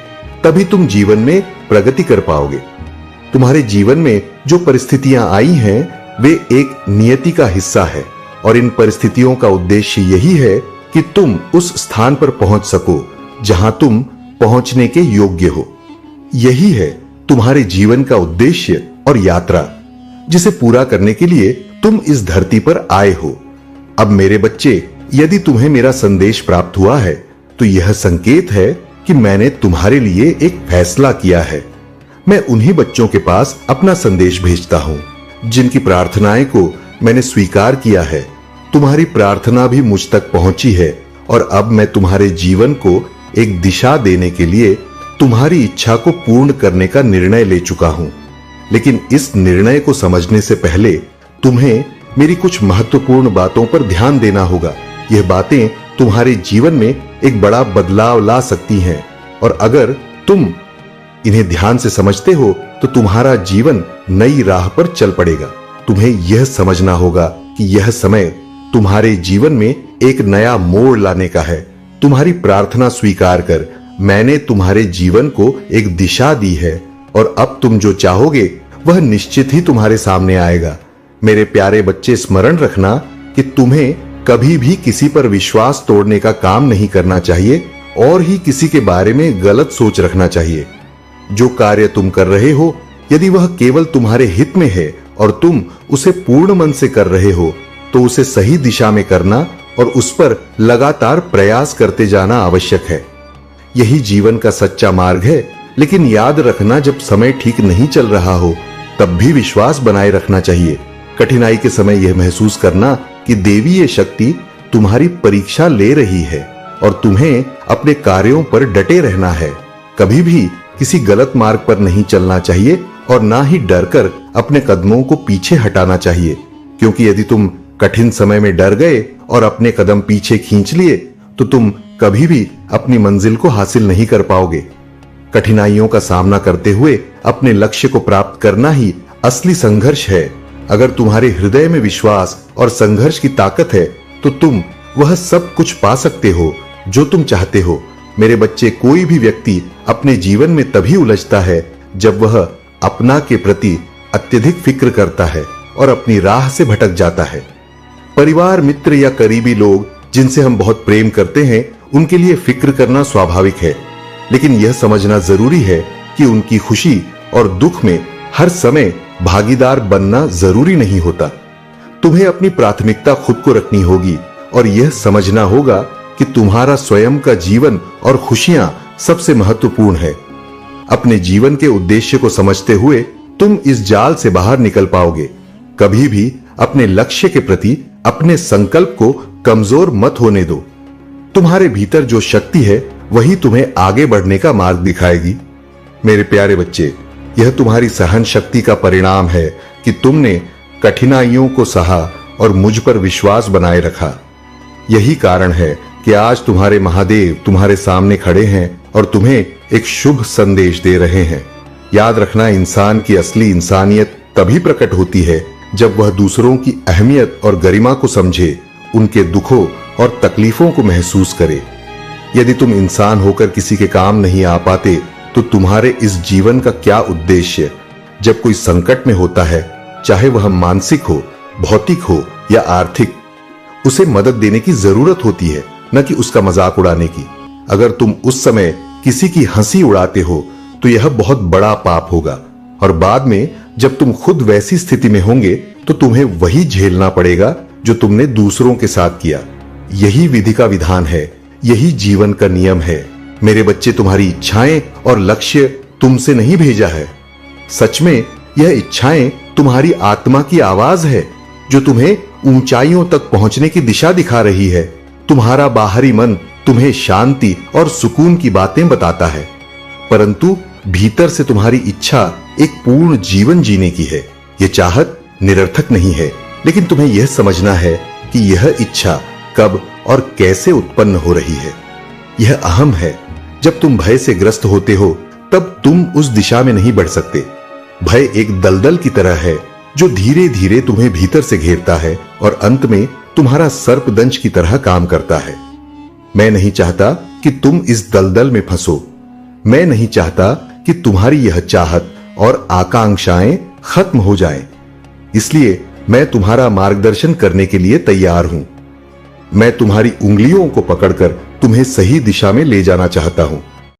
तभी तुम जीवन में प्रगति कर पाओगे। तुम्हारे जीवन में जो परिस्थितियां आई हैं वे एक नियति का हिस्सा है और इन परिस्थितियों का उद्देश्य यही है कि तुम उस स्थान पर पहुंच सको जहां तुम पहुंचने के योग्य हो। यही है तुम्हारे जीवन का उद्देश्य और यात्रा, जिसे पूरा करने के लिए तुम इस धरती पर आए हो। अब मेरे बच्चे, यदि तुम्हें मेरा संदेश प्राप्त हुआ है तो यह संकेत है कि मैंने तुम्हारे लिए एक फैसला किया है। मैं उन्हीं बच्चों के पास अपना संदेश भेजता हूं जिनकी प्रार्थनाएं को मैंने स्वीकार किया है। तुम्हारी प्रार्थना भी मुझ तक पहुंची है और अब मैं तुम्हारे जीवन को एक दिशा देने के लिए तुम्हारी इच्छा को पूर्ण करने का निर्णय ले चुका हूं। लेकिन इस निर्णय को समझने से पहले तुम्हें मेरी कुछ महत्वपूर्ण बातों पर ध्यान देना होगा। यह बातें तुम्हारे जीवन में एक बड़ा बदलाव ला सकती हैं और अगर तुम इन्हें ध्यान से समझते हो तो तुम्हारा जीवन नई राह पर चल पड़ेगा। तुम्हें यह समझना होगा कि यह समय तुम्हारे जीवन में एक नया मोड़ लाने का है। तुम्हारी प्रार्थना स्वीकार कर मैंने तुम्हारे जीवन को एक दिशा दी है और अब तुम जो चाहोगे वह निश्चित ही तुम्हारे सामने आएगा। मेरे प्यारे बच्चे, स्मरण रखना कि तुम्हें कभी भी किसी पर विश्वास तोड़ने का काम नहीं करना चाहिए और ही किसी के बारे में गलत सोच रखना चाहिए। जो कार्य तुम कर रहे हो, यदि वह केवल तुम्हारे हित में है और तुम उसे पूर्ण मन से कर रहे हो तो उसे सही दिशा में करना और उस पर लगातार प्रयास करते जाना आवश्यक है। यही जीवन का सच्चा मार्ग है। लेकिन याद रखना, जब समय ठीक नहीं चल रहा हो तब भी विश्वास बनाए रखना चाहिए। कठिनाई के समय यह महसूस करना कि देवीय शक्ति तुम्हारी परीक्षा ले रही है और तुम्हें अपने कार्यों पर डटे रहना है। कभी भी किसी गलत मार्ग पर नहीं चलना चाहिए और ना ही डरकर अपने कदमों को पीछे हटाना चाहिए, क्योंकि यदि तुम कठिन समय में डर गए और अपने कदम पीछे खींच लिए तो तुम कभी भी अपनी मंजिल को हासिल नहीं कर पाओगे। कठिनाइयों का सामना करते हुए अपने लक्ष्य को प्राप्त करना ही असली संघर्ष है। अगर तुम्हारे हृदय में विश्वास और संघर्ष की ताकत है तो तुम वह सब कुछ पा सकते हो जो तुम चाहते हो। मेरे बच्चे, कोई भी व्यक्ति अपने जीवन में तभी उलझता है जब वह अपना के प्रति अत्यधिक फिक्र करता है और अपनी राह से भटक जाता है। परिवार, मित्र या करीबी लोग जिनसे हम बहुत प्रेम करते हैं, उनके लिए फिक्र करना स्वाभाविक है, लेकिन यह समझना जरूरी है कि उनकी खुशी और दुख में हर समय भागीदार बनना जरूरी नहीं होता। तुम्हें अपनी प्राथमिकता खुद को रखनी होगी और यह समझना होगा कि तुम्हारा स्वयं का जीवन और खुशियां सबसे महत्वपूर्ण है। अपने जीवन के उद्देश्य को समझते हुए तुम इस जाल से बाहर निकल पाओगे। कभी भी अपने लक्ष्य के प्रति अपने संकल्प को कमजोर मत होने दो। तुम्हारे भीतर जो शक्ति है वही तुम्हें आगे बढ़ने का मार्ग दिखाएगी। मेरे प्यारे बच्चे, यह तुम्हारी सहन शक्ति का परिणाम है कि तुमने कठिनाइयों को सहा और मुझ पर विश्वास बनाए रखा। यही कारण है कि आज तुम्हारे महादेव तुम्हारे सामने खड़े हैं और तुम्हें एक शुभ संदेश दे रहे हैं। याद रखना, इंसान की असली इंसानियत तभी प्रकट होती है जब वह दूसरों की अहमियत और गरिमा को समझे, उनके दुखों और तकलीफों को महसूस करे। यदि तुम इंसान होकर किसी के काम नहीं आ पाते तो तुम्हारे इस जीवन का क्या उद्देश्य? जब कोई संकट में होता है, चाहे वह मानसिक हो, भौतिक हो या आर्थिक, उसे मदद देने की जरूरत होती है, न कि उसका मजाक उड़ाने की। अगर तुम उस समय किसी की हंसी उड़ाते हो तो यह बहुत बड़ा पाप होगा और बाद में जब तुम खुद वैसी स्थिति में होंगे तो तुम्हें वही झेलना पड़ेगा जो तुमने दूसरों के साथ किया। यही विधि का विधान है, यही जीवन का नियम है। मेरे बच्चे, तुम्हारी इच्छाएं और लक्ष्य तुमसे नहीं भेजा है। सच में यह इच्छाएं तुम्हारी आत्मा की आवाज है जो तुम्हें ऊंचाइयों तक पहुंचने की दिशा दिखा रही है। तुम्हारा बाहरी मन तुम्हें शांति और सुकून की बातें बताता है, परंतु भीतर से तुम्हारी इच्छा एक पूर्ण जीवन जीने की है। यह चाहत निरर्थक नहीं है, लेकिन तुम्हें यह समझना है कि यह इच्छा कब और कैसे उत्पन्न हो रही है। यह अहम है। जब तुम भय से ग्रस्त होते हो तब तुम उस दिशा में नहीं बढ़ सकते। भय एक दलदल की तरह है जो धीरे धीरे तुम्हें भीतर से घेरता है और अंत में तुम्हारा सर्पदंश की तरह काम करता है। मैं नहीं चाहता कि तुम इस दलदल में फंसो। मैं नहीं चाहता कि तुम्हारी यह चाहत और आकांक्षाएं खत्म हो जाएं। इसलिए मैं तुम्हारा मार्गदर्शन करने के लिए तैयार हूं। मैं तुम्हारी उंगलियों को पकड़कर तुम्हें सही दिशा में ले जाना चाहता हूं।